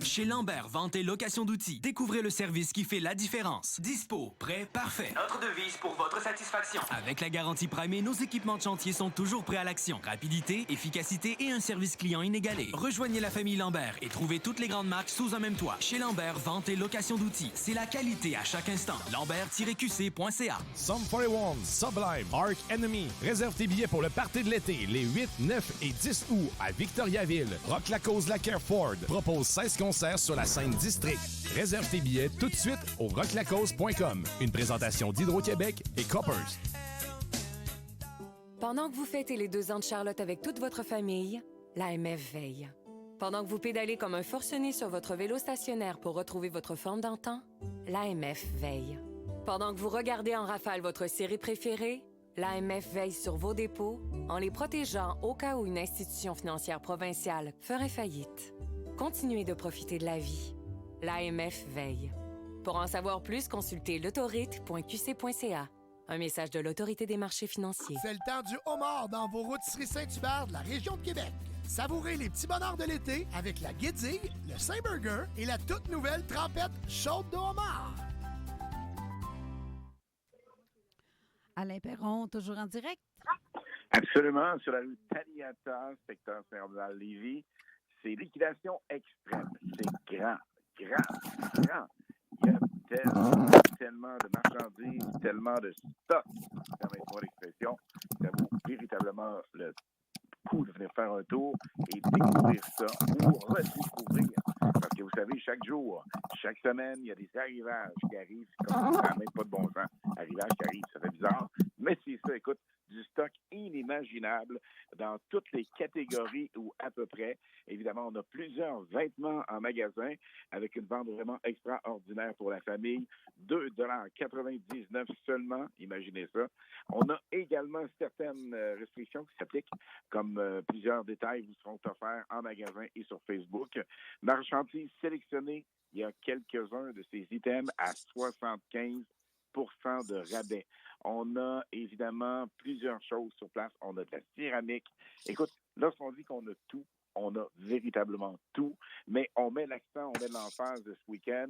Chez Lambert Vente et Location d'outils, découvrez le service qui fait la différence. Dispo, prêt, parfait. Notre devise pour votre satisfaction. Avec la garantie primée, nos équipements de chantier sont toujours prêts à l'action. Rapidité, efficacité et un service client inégalé. Rejoignez la famille Lambert et trouvez toutes les grandes marques sous un même toit. Chez Lambert Vente et Location d'outils, c'est la qualité à chaque instant. Lambert-qc.ca. Sum 41, Sublime, Arc Enemy. Réserve tes billets pour le party de l'été les 8, 9 et 10 août à Victoriaville. Rock la cause la Careford propose 16 concerts sur la scène district. Réserve tes billets tout de suite au rocklacause.com. Une présentation d'Hydro-Québec et Coppers. Pendant que vous fêtez les 2 ans de Charlotte avec toute votre famille, l'AMF veille. Pendant que vous pédalez comme un forcené sur votre vélo stationnaire pour retrouver votre forme d'antan, l'AMF veille. Pendant que vous regardez en rafale votre série préférée, l'AMF veille sur vos dépôts en les protégeant au cas où une institution financière provinciale ferait faillite. Continuez de profiter de la vie. L'AMF veille. Pour en savoir plus, consultez l'autorite.qc.ca. Un message de l'Autorité des marchés financiers. C'est le temps du homard dans vos rôtisseries Saint-Hubert de la région de Québec. Savourez les petits bonheurs de l'été avec la guédille, le Saint-Burger et la toute nouvelle trempette chaude de homard. Alain Perron, toujours en direct? Absolument, sur la rue Taniata, secteur Saint-Romuald-Lévis. C'est liquidation extrême. C'est grand. Il y a tellement de marchandises, tellement de stock, permettez-moi l'expression. Ça vaut véritablement le coup de venir faire un tour et découvrir ça ou redécouvrir. Parce que vous savez, chaque jour, chaque semaine, il y a des arrivages qui arrivent. Ça n'a même pas de bon sens. Arrivages qui arrivent, ça fait bizarre. Mais c'est ça, écoute, du stock inimaginable dans toutes les catégories ou à peu près. Évidemment, on a plusieurs vêtements en magasin avec une vente vraiment extraordinaire pour la famille. 2,99 $ seulement, imaginez ça. On a également certaines restrictions qui s'appliquent, comme plusieurs détails vous seront offerts en magasin et sur Facebook. Marchandises sélectionnées, il y a quelques-uns de ces items à 75% de rabais. On a évidemment plusieurs choses sur place. On a de la céramique. Écoute, lorsqu'on dit qu'on a tout, on a véritablement tout, mais on met l'accent, on met l'emphase de ce week-end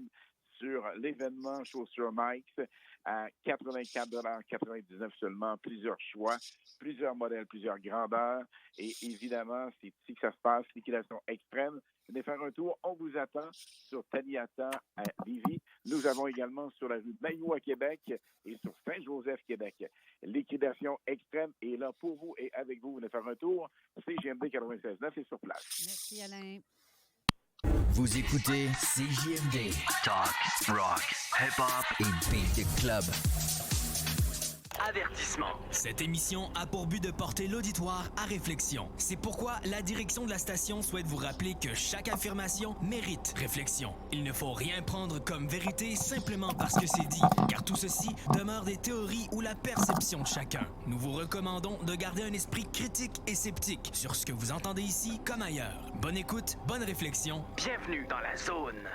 sur l'événement Chaussures Mike's à 84,99 $ seulement. Plusieurs choix, plusieurs modèles, plusieurs grandeurs. Et évidemment, c'est ici que ça se passe, liquidation extrême. Venez faire un tour. On vous attend sur Taniata à Lévis. Nous avons également sur la rue Mailloux à Québec et sur Saint-Joseph, Québec. Liquidation extrême est là pour vous et avec vous. Venez faire un tour. CJMD 96.9 est sur place. Merci, Alain. Vous écoutez CJMD. Talk, rock, hip-hop et beat club. Avertissement. Cette émission a pour but de porter l'auditoire à réflexion. C'est pourquoi la direction de la station souhaite vous rappeler que chaque affirmation mérite réflexion. Il ne faut rien prendre comme vérité simplement parce que c'est dit, car tout ceci demeure des théories ou la perception de chacun. Nous vous recommandons de garder un esprit critique et sceptique sur ce que vous entendez ici comme ailleurs. Bonne écoute, bonne réflexion. Bienvenue dans la zone.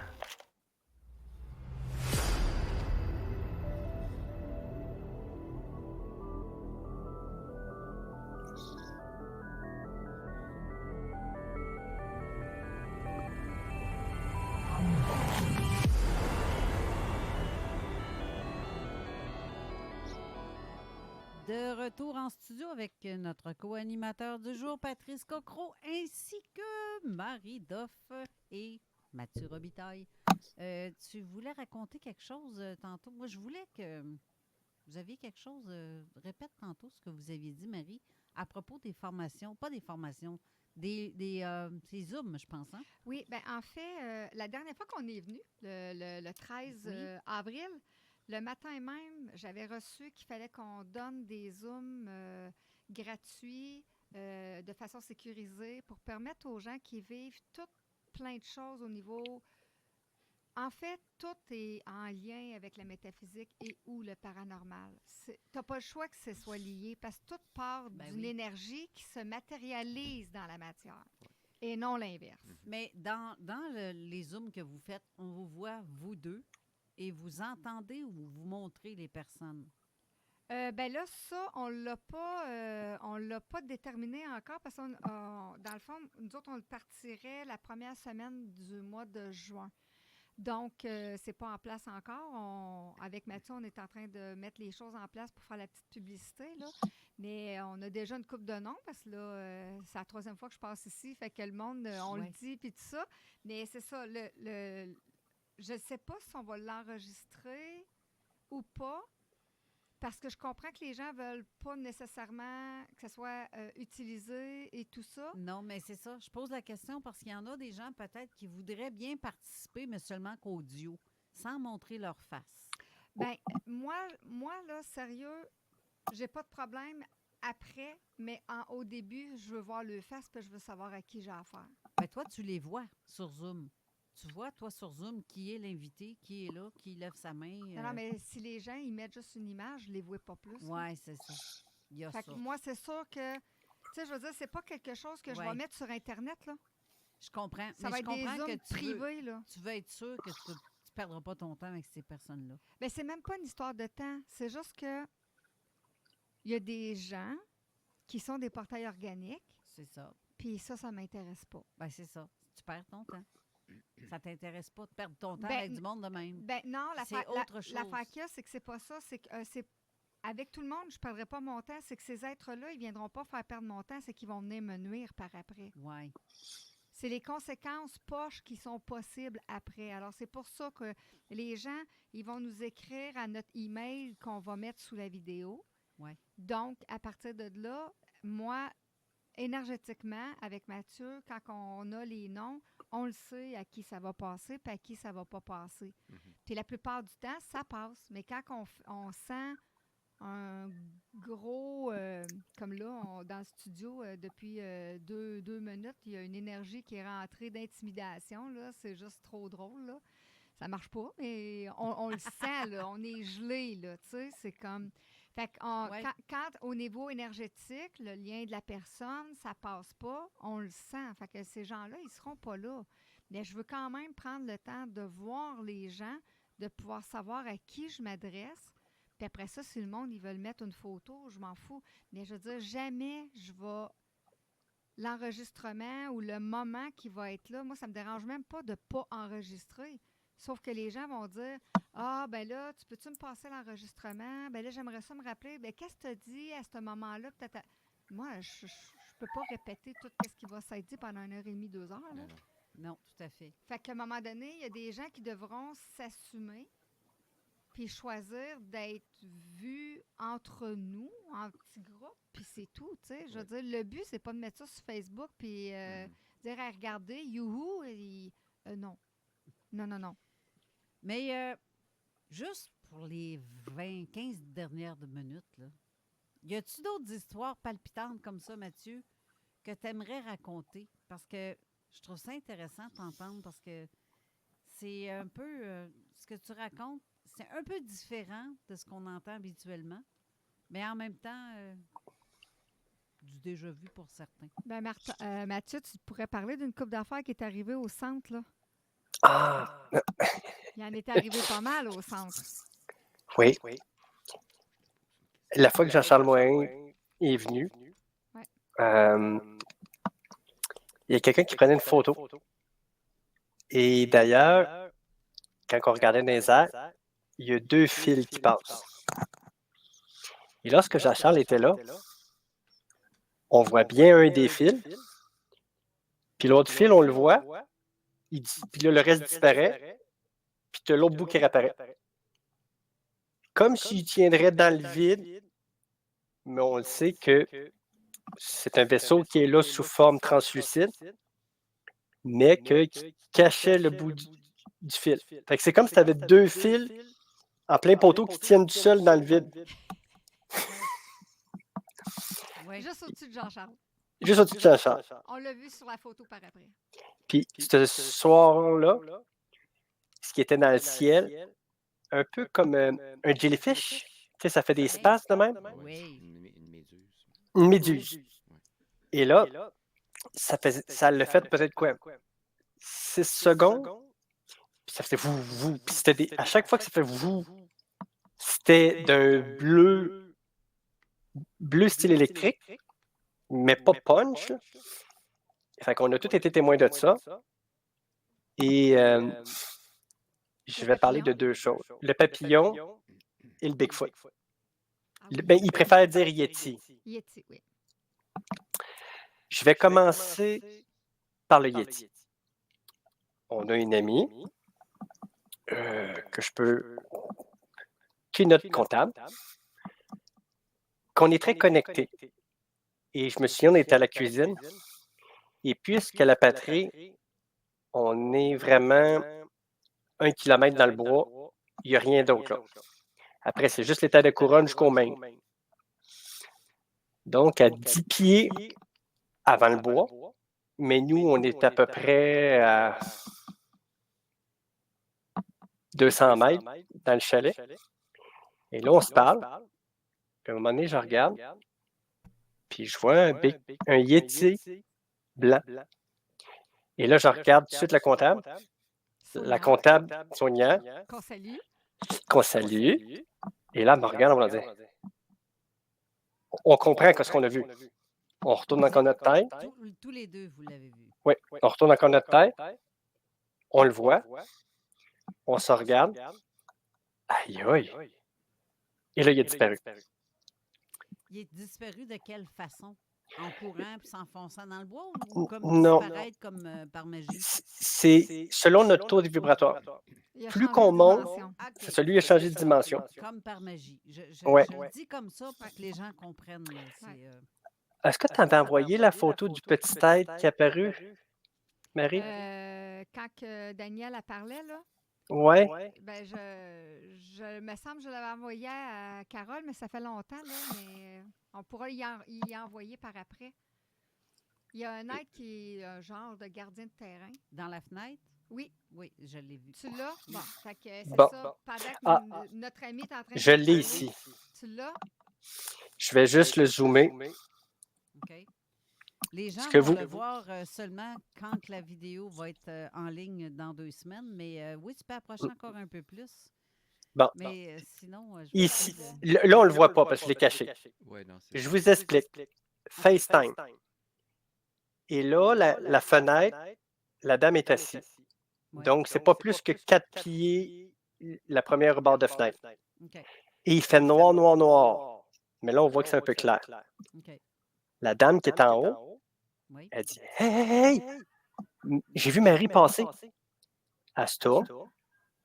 De retour en studio avec notre co-animateur du jour, Patrice Cocro, ainsi que Marie Doff et Mathieu Robitaille. Tu voulais raconter quelque chose tantôt. Moi, je voulais que vous aviez quelque chose. Répète tantôt ce que vous aviez dit, Marie, à propos des formations, pas des formations, c'est Zoom, je pense. Hein? Oui, bien, en fait, la dernière fois qu'on est venu, le 13 avril, le matin même, j'avais reçu qu'il fallait qu'on donne des Zooms gratuits de façon sécurisée pour permettre aux gens qui vivent plein de choses au niveau... En fait, tout est en lien avec la métaphysique et ou le paranormal. Tu n'as pas le choix que ce soit lié parce que tout part d'une énergie qui se matérialise dans la matière et non l'inverse. Mais dans les Zooms que vous faites, on vous voit, vous deux, et vous entendez ou vous montrez les personnes? Ben là, ça, on l'a pas déterminé encore parce que dans le fond, nous autres, on le partirait la première semaine du mois de juin. Donc, c'est pas en place encore. Avec Mathieu, on est en train de mettre les choses en place pour faire la petite publicité, là. Mais on a déjà une couple de noms parce que là, c'est la 3e fois que je passe ici. Fait que le monde, on le dit, puis tout ça. Mais c'est ça, je ne sais pas si on va l'enregistrer ou pas. Parce que je comprends que les gens ne veulent pas nécessairement que ça soit utilisé et tout ça. Non, mais c'est ça. Je pose la question parce qu'il y en a des gens peut-être qui voudraient bien participer, mais seulement qu'audio, sans montrer leur face. Bien, moi, là, sérieux, j'ai pas de problème après, mais au début, je veux voir le face puis je veux savoir à qui j'ai affaire. Mais toi, tu les vois sur Zoom. Tu vois, toi, sur Zoom, qui est l'invité, qui est là, qui lève sa main. Non, mais si les gens, ils mettent juste une image, je ne les vois pas plus. Oui, c'est ça. Il y a ça. Moi, c'est sûr que, tu sais, je veux dire, c'est pas quelque chose que je vais mettre sur Internet, là. Je comprends. Ça va être des Zooms privés, là. Tu veux être sûr que tu ne perdras pas ton temps avec ces personnes-là. Bien, c'est même pas une histoire de temps. C'est juste que il y a des gens qui sont des portails organiques. C'est ça. Puis ça m'intéresse pas. Bien, c'est ça. Tu perds ton temps. Ça t'intéresse pas de perdre ton temps avec du monde de même. Ben non, autre chose. L'affaire qu'il y a, c'est que c'est pas ça. C'est que avec tout le monde, je ne perdrai pas mon temps. C'est que ces êtres-là, ils ne viendront pas faire perdre mon temps. C'est qu'ils vont venir me nuire par après. Oui. C'est les conséquences poches qui sont possibles après. Alors, c'est pour ça que les gens, ils vont nous écrire à notre email qu'on va mettre sous la vidéo. Ouais. Donc, à partir de là, moi, énergétiquement, avec Mathieu, quand on a les noms, on le sait à qui ça va passer puis à qui ça va pas passer. Puis la plupart du temps, ça passe. Mais quand on sent un gros... comme là, dans le studio, depuis 2 minutes, il y a une énergie qui est rentrée d'intimidation. Là, c'est juste trop drôle, là. Ça marche pas, mais on le sent, là. On est gelé, là, tu sais. C'est comme... Fait que quand au niveau énergétique, le lien de la personne, ça passe pas, on le sent. Fait que ces gens-là, ils seront pas là. Mais je veux quand même prendre le temps de voir les gens, de pouvoir savoir à qui je m'adresse. Puis après ça, si le monde, ils veulent mettre une photo, je m'en fous. Mais je veux dire, jamais je vais... L'enregistrement ou le moment qui va être là, moi, ça me dérange même pas de pas enregistrer. Sauf que les gens vont dire « Ah, ben là, peux-tu me passer l'enregistrement? Ben là, j'aimerais ça me rappeler. Ben qu'est-ce que tu as dit à ce moment-là? » Moi, je peux pas répéter tout ce qui va s'être dit pendant 1h30, 2 heures. Là. Non, tout à fait. Fait qu'à un moment donné, il y a des gens qui devront s'assumer puis choisir d'être vus entre nous, en petits groupes, puis c'est tout, tu sais. Je veux dire, le but, c'est pas de mettre ça sur Facebook puis dire « Regardez, youhou! » Non. Non. Mais juste pour les 15 dernières minutes, là, y a-tu d'autres histoires palpitantes comme ça, Mathieu, que tu aimerais raconter? Parce que je trouve ça intéressant de t'entendre parce que c'est un peu... ce que tu racontes, c'est un peu différent de ce qu'on entend habituellement, mais en même temps, du déjà vu pour certains. Ben Mathieu, tu pourrais parler d'une couple d'affaires qui est arrivée au centre, là. Ah! Il en est arrivé pas mal au centre. Oui. La fois que Jean-Charles Morin est venu, il y a quelqu'un qui prenait une photo. Et d'ailleurs, quand on regardait dans les airs, il y a 2 fils qui passent. Et lorsque Jean-Charles était là, on voit bien un des fils, puis l'autre fil, on le voit, puis là, le reste disparaît, puis tu as l'autre bout qui réapparaît. Comme s'il tiendrait dans le vide, mais on le sait que c'est un vaisseau qui est là sous forme translucide, mais qui cachait le bout du fil. Fait que c'est comme si tu avais deux fils en plein poteau qui tiennent du seul dans le vide. Juste au-dessus de Jean-Charles. Juste au-dessus de Jean-Charles. On l'a vu sur la photo par après. Puis ce soir-là, ce qui était dans le ciel, un peu comme un jellyfish, tu sais, ça fait des spasmes de même. Oui. Une méduse. Et là, ça l'a fait peut-être quoi? 6 secondes, puis ça faisait vous. Puis c'était à chaque fois que ça fait vous, c'était d'un bleu style électrique, mais pas punch. Fait qu'on a tous été témoins de ça. Et je vais parler de deux choses. Le papillon et le Bigfoot. Il préfère dire Yeti. Yeti, oui. Je vais commencer par le Yeti. On a une amie qui est notre comptable, qu'on est très connecté. Et je me souviens, on était à la cuisine. Et puisqu'à la patrie, on est vraiment 1 kilomètre dans le bois, il n'y a rien d'autre là. Après, c'est juste l'état de couronne jusqu'au Maine. Donc, à 10 pieds avant le bois, mais nous, on est à peu près à 200 mètres dans le chalet. Et là, on se parle. Puis à un moment donné, je regarde. Puis je vois un Yeti blanc. Et là, je regarde tout de suite la comptable. La comptable, Sonia. Qu'on salue. Et là, elle me regarde, on va dire. On comprend ce qu'on a vu. On retourne encore notre tête. Tous les deux, vous l'avez vu. Oui, on retourne encore notre tête. On le voit. On se regarde. Aïe, aïe. Et là, il a disparu. Il est disparu de quelle façon? En courant et s'enfonçant dans le bois ou comme disparaître comme par magie? C'est selon notre taux de vibratoire. Plus qu'on monte, c'est celui qui a changé de dimension. Comme par magie. Je Ouais. le dis comme ça pour que les gens comprennent. Est-ce que tu avais envoyé la photo du petit tête qui est apparu, Marie? Quand que Daniel a parlé, là? Oui. Ben, je me semble que je l'avais envoyé à Carole, mais ça fait longtemps, là, mais on pourra y envoyer par après. Il y a un être qui est un genre de gardien de terrain. Dans la fenêtre? Oui. Oui, je l'ai vu. Tu l'as? Bon, fait que c'est Bon. ça. Pendant que notre ami est en train de... Je l'ai ici. Tu l'as? Je vais juste le zoomer. OK. Les gens que vont vous- le voir seulement quand la vidéo va être en ligne dans 2 semaines, mais oui, tu peux approcher encore un peu plus. Bon. Mais sinon, je vais Ici. essayer de- Là, on ne le voit pas parce que je l'ai caché. Ouais, non, c'est Je vous explique. FaceTime. Et là, la fenêtre, la dame est assise. Donc, c'est pas plus que 4 pieds la première barre de fenêtre. OK. Et il fait noir, noir, noir. Mais là, on voit que c'est un peu clair. OK. La dame qui est en haut, elle dit « Hey, j'ai vu Marie passer. » Elle se tourne,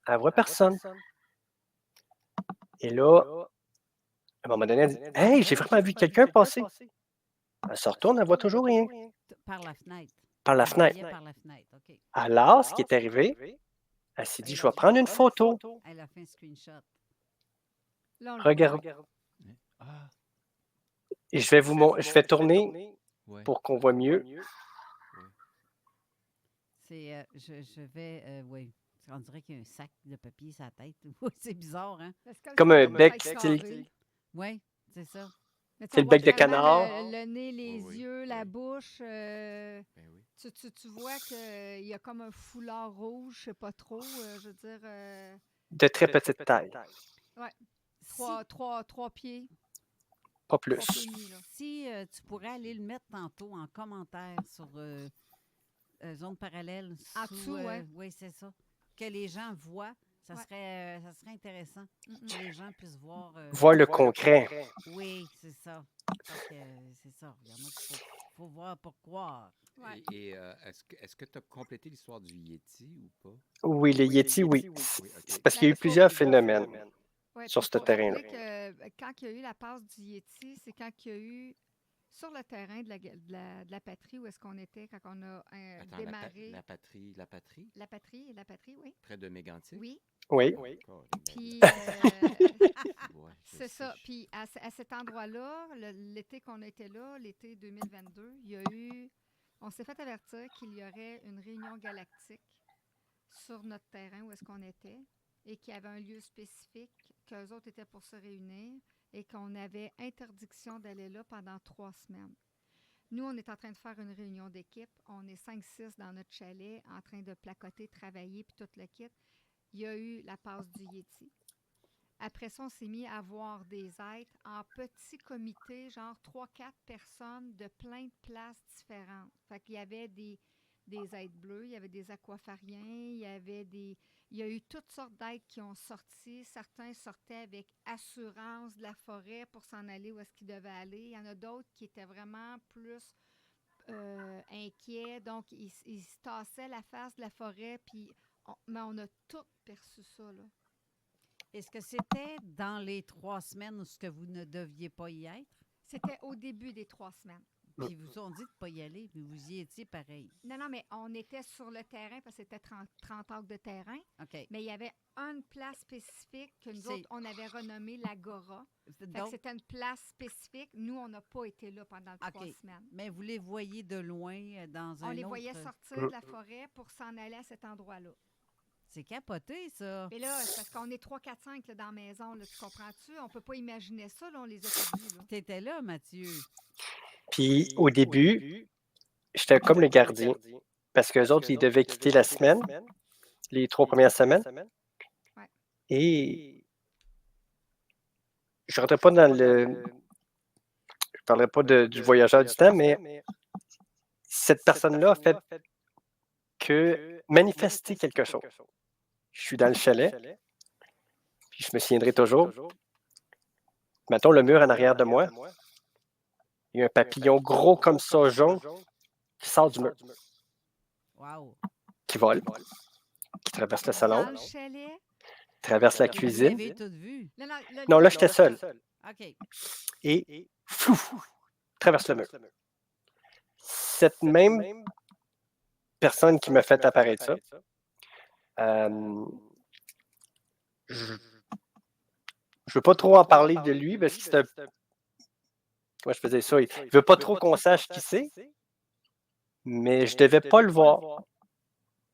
elle voit personne. Et là, à un moment donné, elle dit « Hey, j'ai vraiment vu quelqu'un passer. » Elle se retourne, elle voit toujours rien. Par la fenêtre. Par la Elle voyait fenêtre. Par la fenêtre, OK. Alors, ce qui est arrivé, elle s'est dit « Je vais prendre une photo. » Elle a fait un screenshot. Là, on le Regarde. Et je vais tourner pour qu'on voit mieux. C'est, je vais, oui. On dirait qu'il y a un sac de papier sur la tête. Oui, c'est bizarre, hein? Comme un bec style. Oui, c'est ça. Mais tu C'est le vois bec de vraiment canard. Le nez, les yeux, la bouche. Tu vois qu'il y a comme un foulard rouge, je sais pas trop. Je veux dire. De très petite taille. Oui. 3 pieds. Pas plus. Si tu pourrais aller le mettre tantôt en commentaire sur Zone Parallèle. En dessous, ouais. Oui, c'est ça. Que les gens voient Ça serait intéressant que les gens puissent voir. Voir le concret. Oui, c'est ça. Parce que c'est ça. Il y en a qu'il faut voir pour croire. Ouais. Et est-ce que tu as complété l'histoire du Yeti ou pas? Oui, les Yétis, oui. Oui, C'est OK. parce qu'il y a eu plusieurs phénomènes Ouais, sur puis ce faut terrain-là. rappeler que quand il y a eu la passe du Yeti, c'est quand il y a eu sur le terrain de la patrie où est-ce qu'on était quand on a Attends, démarré. la patrie? La patrie, oui. Près de Mégantic? Oui. Oui. Puis, Ouais, je c'est sais. ça. Puis, à cet endroit-là, l'été qu'on était là, l'été 2022, on s'est fait avertir qu'il y aurait une réunion galactique sur notre terrain où est-ce qu'on était et qu'il y avait un lieu spécifique, qu'eux autres étaient pour se réunir et qu'on avait interdiction d'aller là pendant 3 semaines. Nous, on est en train de faire une réunion d'équipe. On est 5-6 dans notre chalet en train de placoter, travailler, puis tout le kit. Il y a eu la passe du Yeti. Après ça, on s'est mis à voir des êtres en petits comités, genre 3-4 personnes de plein de places différentes. Fait qu'il y avait des êtres bleus, il y avait des aquafariens, il y a eu toutes sortes d'êtres qui ont sorti. Certains sortaient avec assurance de la forêt pour s'en aller où est-ce qu'ils devaient aller. Il y en a d'autres qui étaient vraiment plus inquiets. Donc, ils se tassaient la face de la forêt, mais on a tout perçu ça, là. Est-ce que c'était dans les 3 semaines où ce que vous ne deviez pas y être? C'était au début des 3 semaines. Puis ils vous ont dit de ne pas y aller, mais vous y étiez pareil. Non, mais on était sur le terrain parce que c'était 30 acres de terrain. OK. Mais il y avait une place spécifique que nous autres, on avait renommée l'Agora. Fait que c'était une place spécifique. Nous, on n'a pas été là pendant 3 semaines. Mais vous les voyez de loin dans un autre... On les voyait sortir de la forêt pour s'en aller à cet endroit-là. C'est capoté, ça. Mais là, c'est parce qu'on est 3, 4, 5 là, dans la maison, là, tu comprends-tu? On peut pas imaginer ça, là, on les a pas vus. Tu étais là, Mathieu. Puis au début, j'étais comme le gardien. Parce qu'eux autres, ils devaient quitter la semaine, les 3 premières semaines. Et je ne rentrerai pas dans le. Je ne parlerai pas du voyageur du temps, mais cette personne-là a fait que manifester quelque chose. Je suis dans le chalet, puis je me souviendrai toujours. Mettons le mur en arrière de moi. Il y a un papillon gros comme ça, jaune, qui sort du mur. Wow. Qui vole, qui traverse le salon, Dans le chalet. traverse la Vous cuisine. l'avez tout vu. Non, là, j'étais seul. OK. Et flou, traverse le mur. Cette même personne qui m'a fait apparaître ça, je ne veux pas trop en parler de lui parce que c'est un... Comment je faisais ça? Il ne veut pas trop qu'on sache qui c'est, mais je ne devais pas le voir.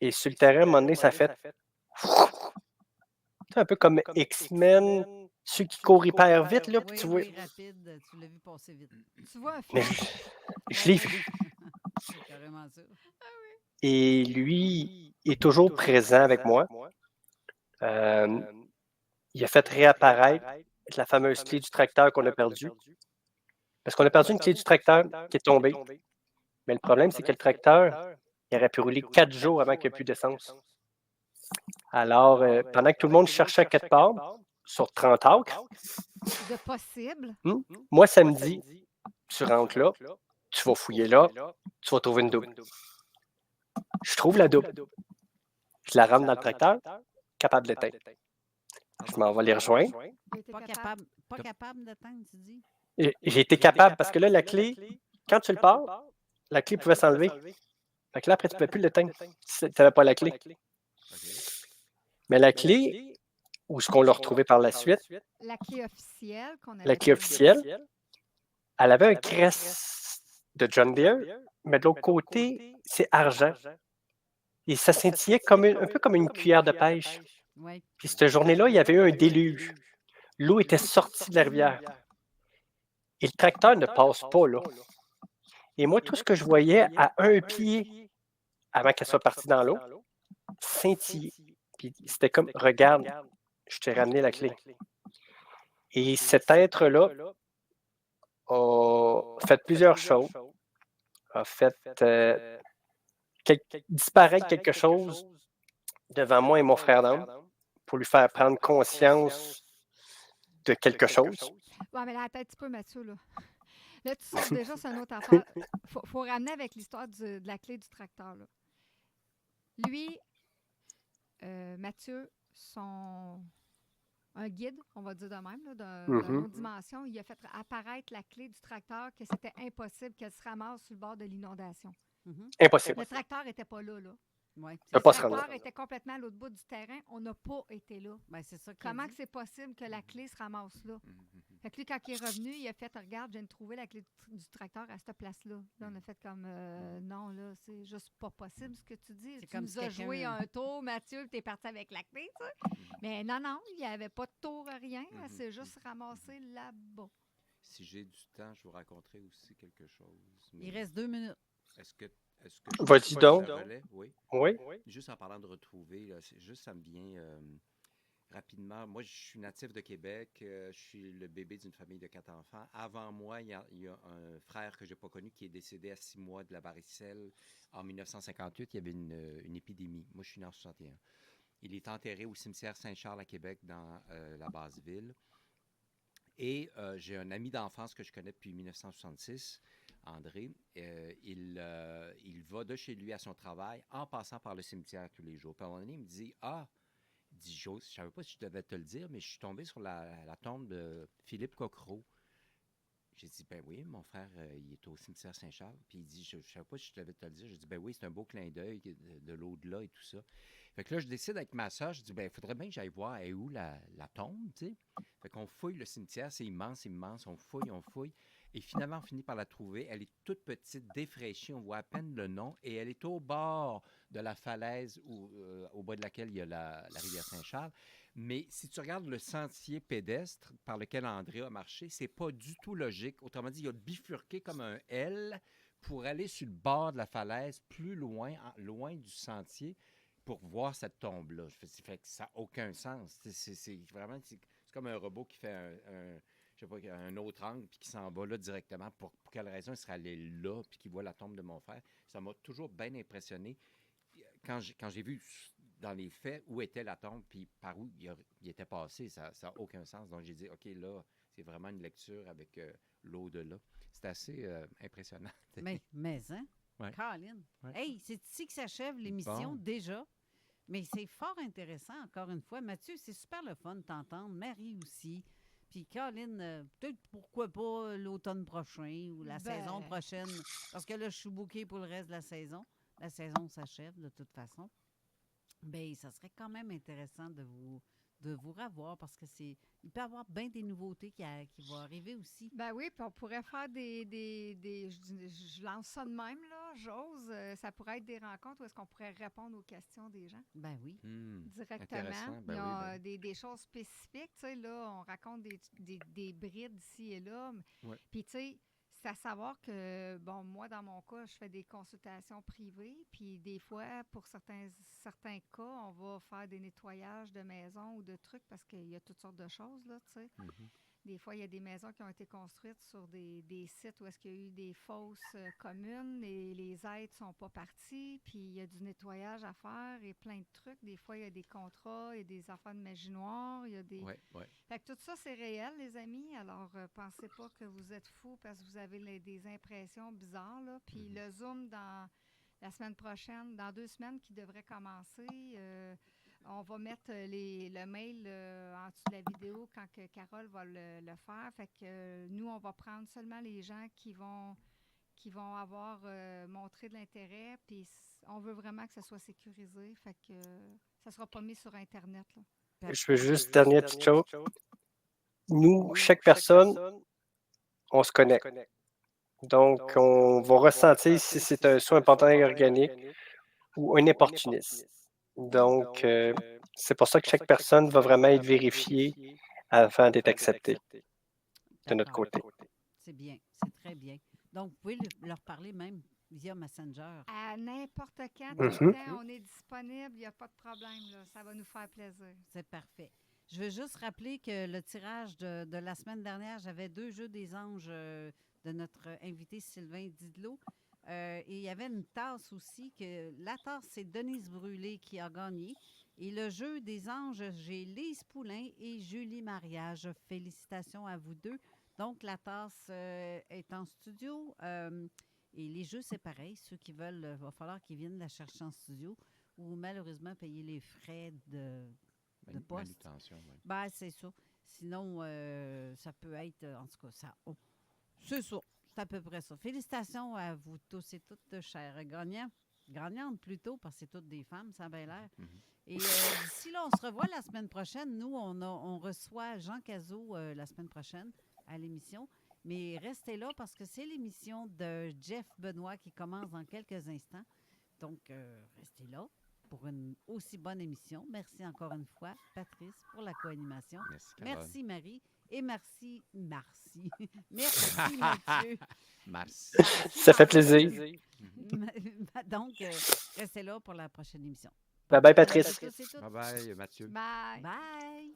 Et sur le terrain, à un moment donné, ça a fait... C'est un peu comme X-Men, ceux qui courent hyper vite, là, puis tu vois... Oui, rapide, tu l'as vu passer vite. Tu vois un Mais film. je l'ai vu. C'est carrément ça. Et lui est toujours présent avec moi. Il a fait réapparaître la fameuse clé du tracteur qu'on a perdue. Parce qu'on a perdu une clé du tracteur qui est tombée. Mais le problème, c'est que le tracteur, il aurait pu rouler 4 jours avant qu'il n'y ait plus d'essence. Alors, pendant que tout le monde cherchait quelque part, sur 30 acres, De possible. moi, samedi, tu rentres là, tu vas fouiller là, tu vas trouver une double. Je trouve la double. Je la rentre dans le tracteur, capable de l'éteindre. Je m'en vais les rejoindre. Pas capable d'atteindre, tu dis? J'ai été capable parce que là, la clé, quand tu le pars, la clé pouvait s'enlever. Fait que là, après, tu ne pouvais plus l'éteindre si tu n'avais pas la clé. Mais la clé, où est-ce qu'on l'a retrouvée par la suite? La clé officielle qu'on avait. La clé officielle, elle avait un crest de John Deere, mais de l'autre côté, c'est argent. Et ça scintillait un peu comme une cuillère de pêche. Puis cette journée-là, il y avait eu un déluge. L'eau était sortie de la rivière. Et le tracteur ne passe pas là. Et moi, tout ce que je voyais à un pied avant qu'elle soit partie dans l'eau, scintillait. Puis c'était comme, regarde, je t'ai ramené la clé. Et cet être-là a fait plusieurs choses. A fait disparaître quelque chose devant moi et mon frère d'homme pour lui faire prendre conscience de quelque chose. Ouais, mais là, attends un petit peu, Mathieu, là. Là, tu sors déjà, c'est une autre affaire. Faut ramener avec l'histoire de la clé du tracteur, là. Lui, Mathieu, un guide, on va dire de même, là, d'une autre dimension, il a fait apparaître la clé du tracteur que c'était impossible qu'elle se ramasse sur le bord de l'inondation. Impossible. Le tracteur n'était pas là. Ouais. Le tracteur était complètement à l'autre bout du terrain. On n'a pas été là. Ben, c'est ça Comment que c'est possible que la clé se ramasse là? Fait que lui, quand il est revenu, il a fait « Regarde, je viens de trouver la clé du tracteur à cette place-là. » Là, on a fait comme « Non, là, c'est juste pas possible ce que tu dis. Tu comme nous si as quelqu'un- joué un tour, Mathieu, tu es parti avec la clé, tu sais. » Mais non, il n'y avait pas de tour, rien. Elle s'est juste ramassée là-bas. Si j'ai du temps, je vous raconterai aussi quelque chose. Il reste 2 minutes. Est-ce que je Vas-y peux donc. le relais? Oui. Oui. Juste en parlant de retrouver, là, ça me vient rapidement. Moi, je suis natif de Québec. Je suis le bébé d'une famille de 4 enfants. Avant moi, il y a un frère que je n'ai pas connu qui est décédé à 6 mois de la varicelle en 1958. Il y avait une épidémie. Moi, je suis né en 61. Il est enterré au cimetière Saint-Charles à Québec, dans la Basse-Ville. Et j'ai un ami d'enfance que je connais depuis 1966, André. Il va de chez lui à son travail en passant par le cimetière tous les jours. Puis à un moment donné, il me dit « Ah, je ne savais pas si je devais te le dire, mais je suis tombé sur la tombe de Philippe Coctereau. » J'ai dit « Ben oui, mon frère, il est au cimetière Saint-Charles. » Puis il dit « Je ne savais pas si je devais te le dire. » J'ai dit « Ben oui, c'est un beau clin d'œil de l'au-delà et tout ça. » Fait que là, je décide avec ma soeur, je dis, ben, il faudrait bien que j'aille voir elle est où la tombe, tu sais. Fait qu'on fouille le cimetière, c'est immense, on fouille. Et finalement, on finit par la trouver. Elle est toute petite, défraîchie, on voit à peine le nom. Et elle est au bord de la falaise au bas de laquelle il y a la rivière Saint-Charles. Mais si tu regardes le sentier pédestre par lequel André a marché, c'est pas du tout logique. Autrement dit, il a bifurqué comme un L pour aller sur le bord de la falaise, plus loin du sentier, pour voir cette tombe-là. Fait que ça n'a aucun sens. C'est vraiment... C'est comme un robot qui fait un autre angle puis qui s'en va là directement. Pour quelle raison il serait allé là puis qu'il voit la tombe de mon frère? Ça m'a toujours bien impressionné. Quand j'ai vu dans les faits où était la tombe puis par où il était passé, ça n'a aucun sens. Donc j'ai dit, OK, là, c'est vraiment une lecture avec l'au-delà. C'est assez impressionnant. Mais hein? Ouais. Colin. Ouais. Hey, c'est ici que s'achève l'émission déjà. Mais c'est fort intéressant, encore une fois. Mathieu, c'est super le fun de t'entendre. Marie aussi. Puis Colin, peut-être pourquoi pas l'automne prochain ou la saison prochaine. Parce que là, je suis bookée pour le reste de la saison. La saison s'achève de toute façon. Bien, ça serait quand même intéressant de vous revoir parce que il peut y avoir bien des nouveautés qui vont arriver aussi. Ben oui, puis on pourrait faire je lance ça de même, là, j'ose. Ça pourrait être des rencontres où est-ce qu'on pourrait répondre aux questions des gens. Ben oui. Directement. Ben Il y a oui, des choses spécifiques, tu sais, là, on raconte des brides ici et là. Ouais. Puis, tu sais, c'est à savoir que, bon, moi, dans mon cas, je fais des consultations privées, puis des fois, pour certains cas, on va faire des nettoyages de maisons ou de trucs parce qu'il y a toutes sortes de choses, là, tu sais. Des fois, il y a des maisons qui ont été construites sur des sites où est-ce qu'il y a eu des fosses communes et les aides sont pas parties, puis il y a du nettoyage à faire et plein de trucs. Des fois, il y a des contrats, il y a des affaires de magie noire, il y a des... Ouais. Fait que tout ça, c'est réel, les amis. Alors, pensez pas que vous êtes fous parce que vous avez des impressions bizarres, là. Puis le Zoom dans la semaine prochaine, dans 2 semaines qui devrait commencer, on va mettre le mail en dessous de la vidéo quand que Carole va le faire. Fait que nous, on va prendre seulement les gens qui vont avoir montré de l'intérêt. Puis on veut vraiment que ça soit sécurisé. Fait que ça ne sera pas mis sur Internet, là. Je veux juste, dernière petite chose. Nous, chaque personne, on se connecte. Donc, on va ressentir si c'est soit un partenaire organique ou un opportuniste. Donc, c'est pour ça que chaque personne va vraiment être vérifiée avant d'être acceptée de notre côté. C'est bien, c'est très bien. Donc, vous pouvez leur parler même via Messenger. À n'importe quand, tout le temps, on est disponible, il n'y a pas de problème, là. Ça va nous faire plaisir. C'est parfait. Je veux juste rappeler que le tirage de la semaine dernière, j'avais 2 jeux des anges de notre invité Sylvain Didlot. Et il y avait une tasse aussi. La tasse, c'est Denise Brûlé qui a gagné. Et le jeu des anges, j'ai Lise Poulain et Julie Mariage. Félicitations à vous deux. Donc, la tasse est en studio. Et les jeux, c'est pareil. Ceux qui veulent, il va falloir qu'ils viennent la chercher en studio ou malheureusement payer les frais de poste. Manutention, oui. Ben, c'est ça. Sinon, ça peut être, en tout cas, ça. Oh, c'est ça. C'est à peu près ça. Félicitations à vous tous et toutes, chers gagnantes plutôt, parce que c'est toutes des femmes, ça a bien l'air. Et d'ici là, on se revoit la semaine prochaine. Nous, on reçoit Jean Cazot la semaine prochaine à l'émission. Mais restez là parce que c'est l'émission de Jeff Benoît qui commence dans quelques instants. Donc, restez là pour une aussi bonne émission. Merci encore une fois, Patrice, pour la co-animation. Merci Marie. Et merci. Merci, Mathieu. Merci. Ça fait plaisir. Donc, restez là pour la prochaine émission. Bye-bye, Patrice. Bye-bye, Mathieu. Bye. Bye.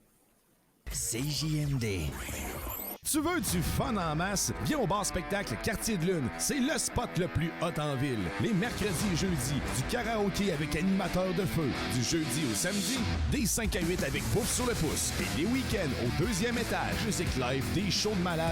CJMD. Tu veux du fun en masse? Viens au bar spectacle Quartier de Lune. C'est le spot le plus hot en ville. Les mercredis et jeudis, du karaoké avec animateur de feu. Du jeudi au samedi, des 5 à 8 avec bouffe sur le pouce. Et les week-ends au 2e étage, musique live, des shows de malades.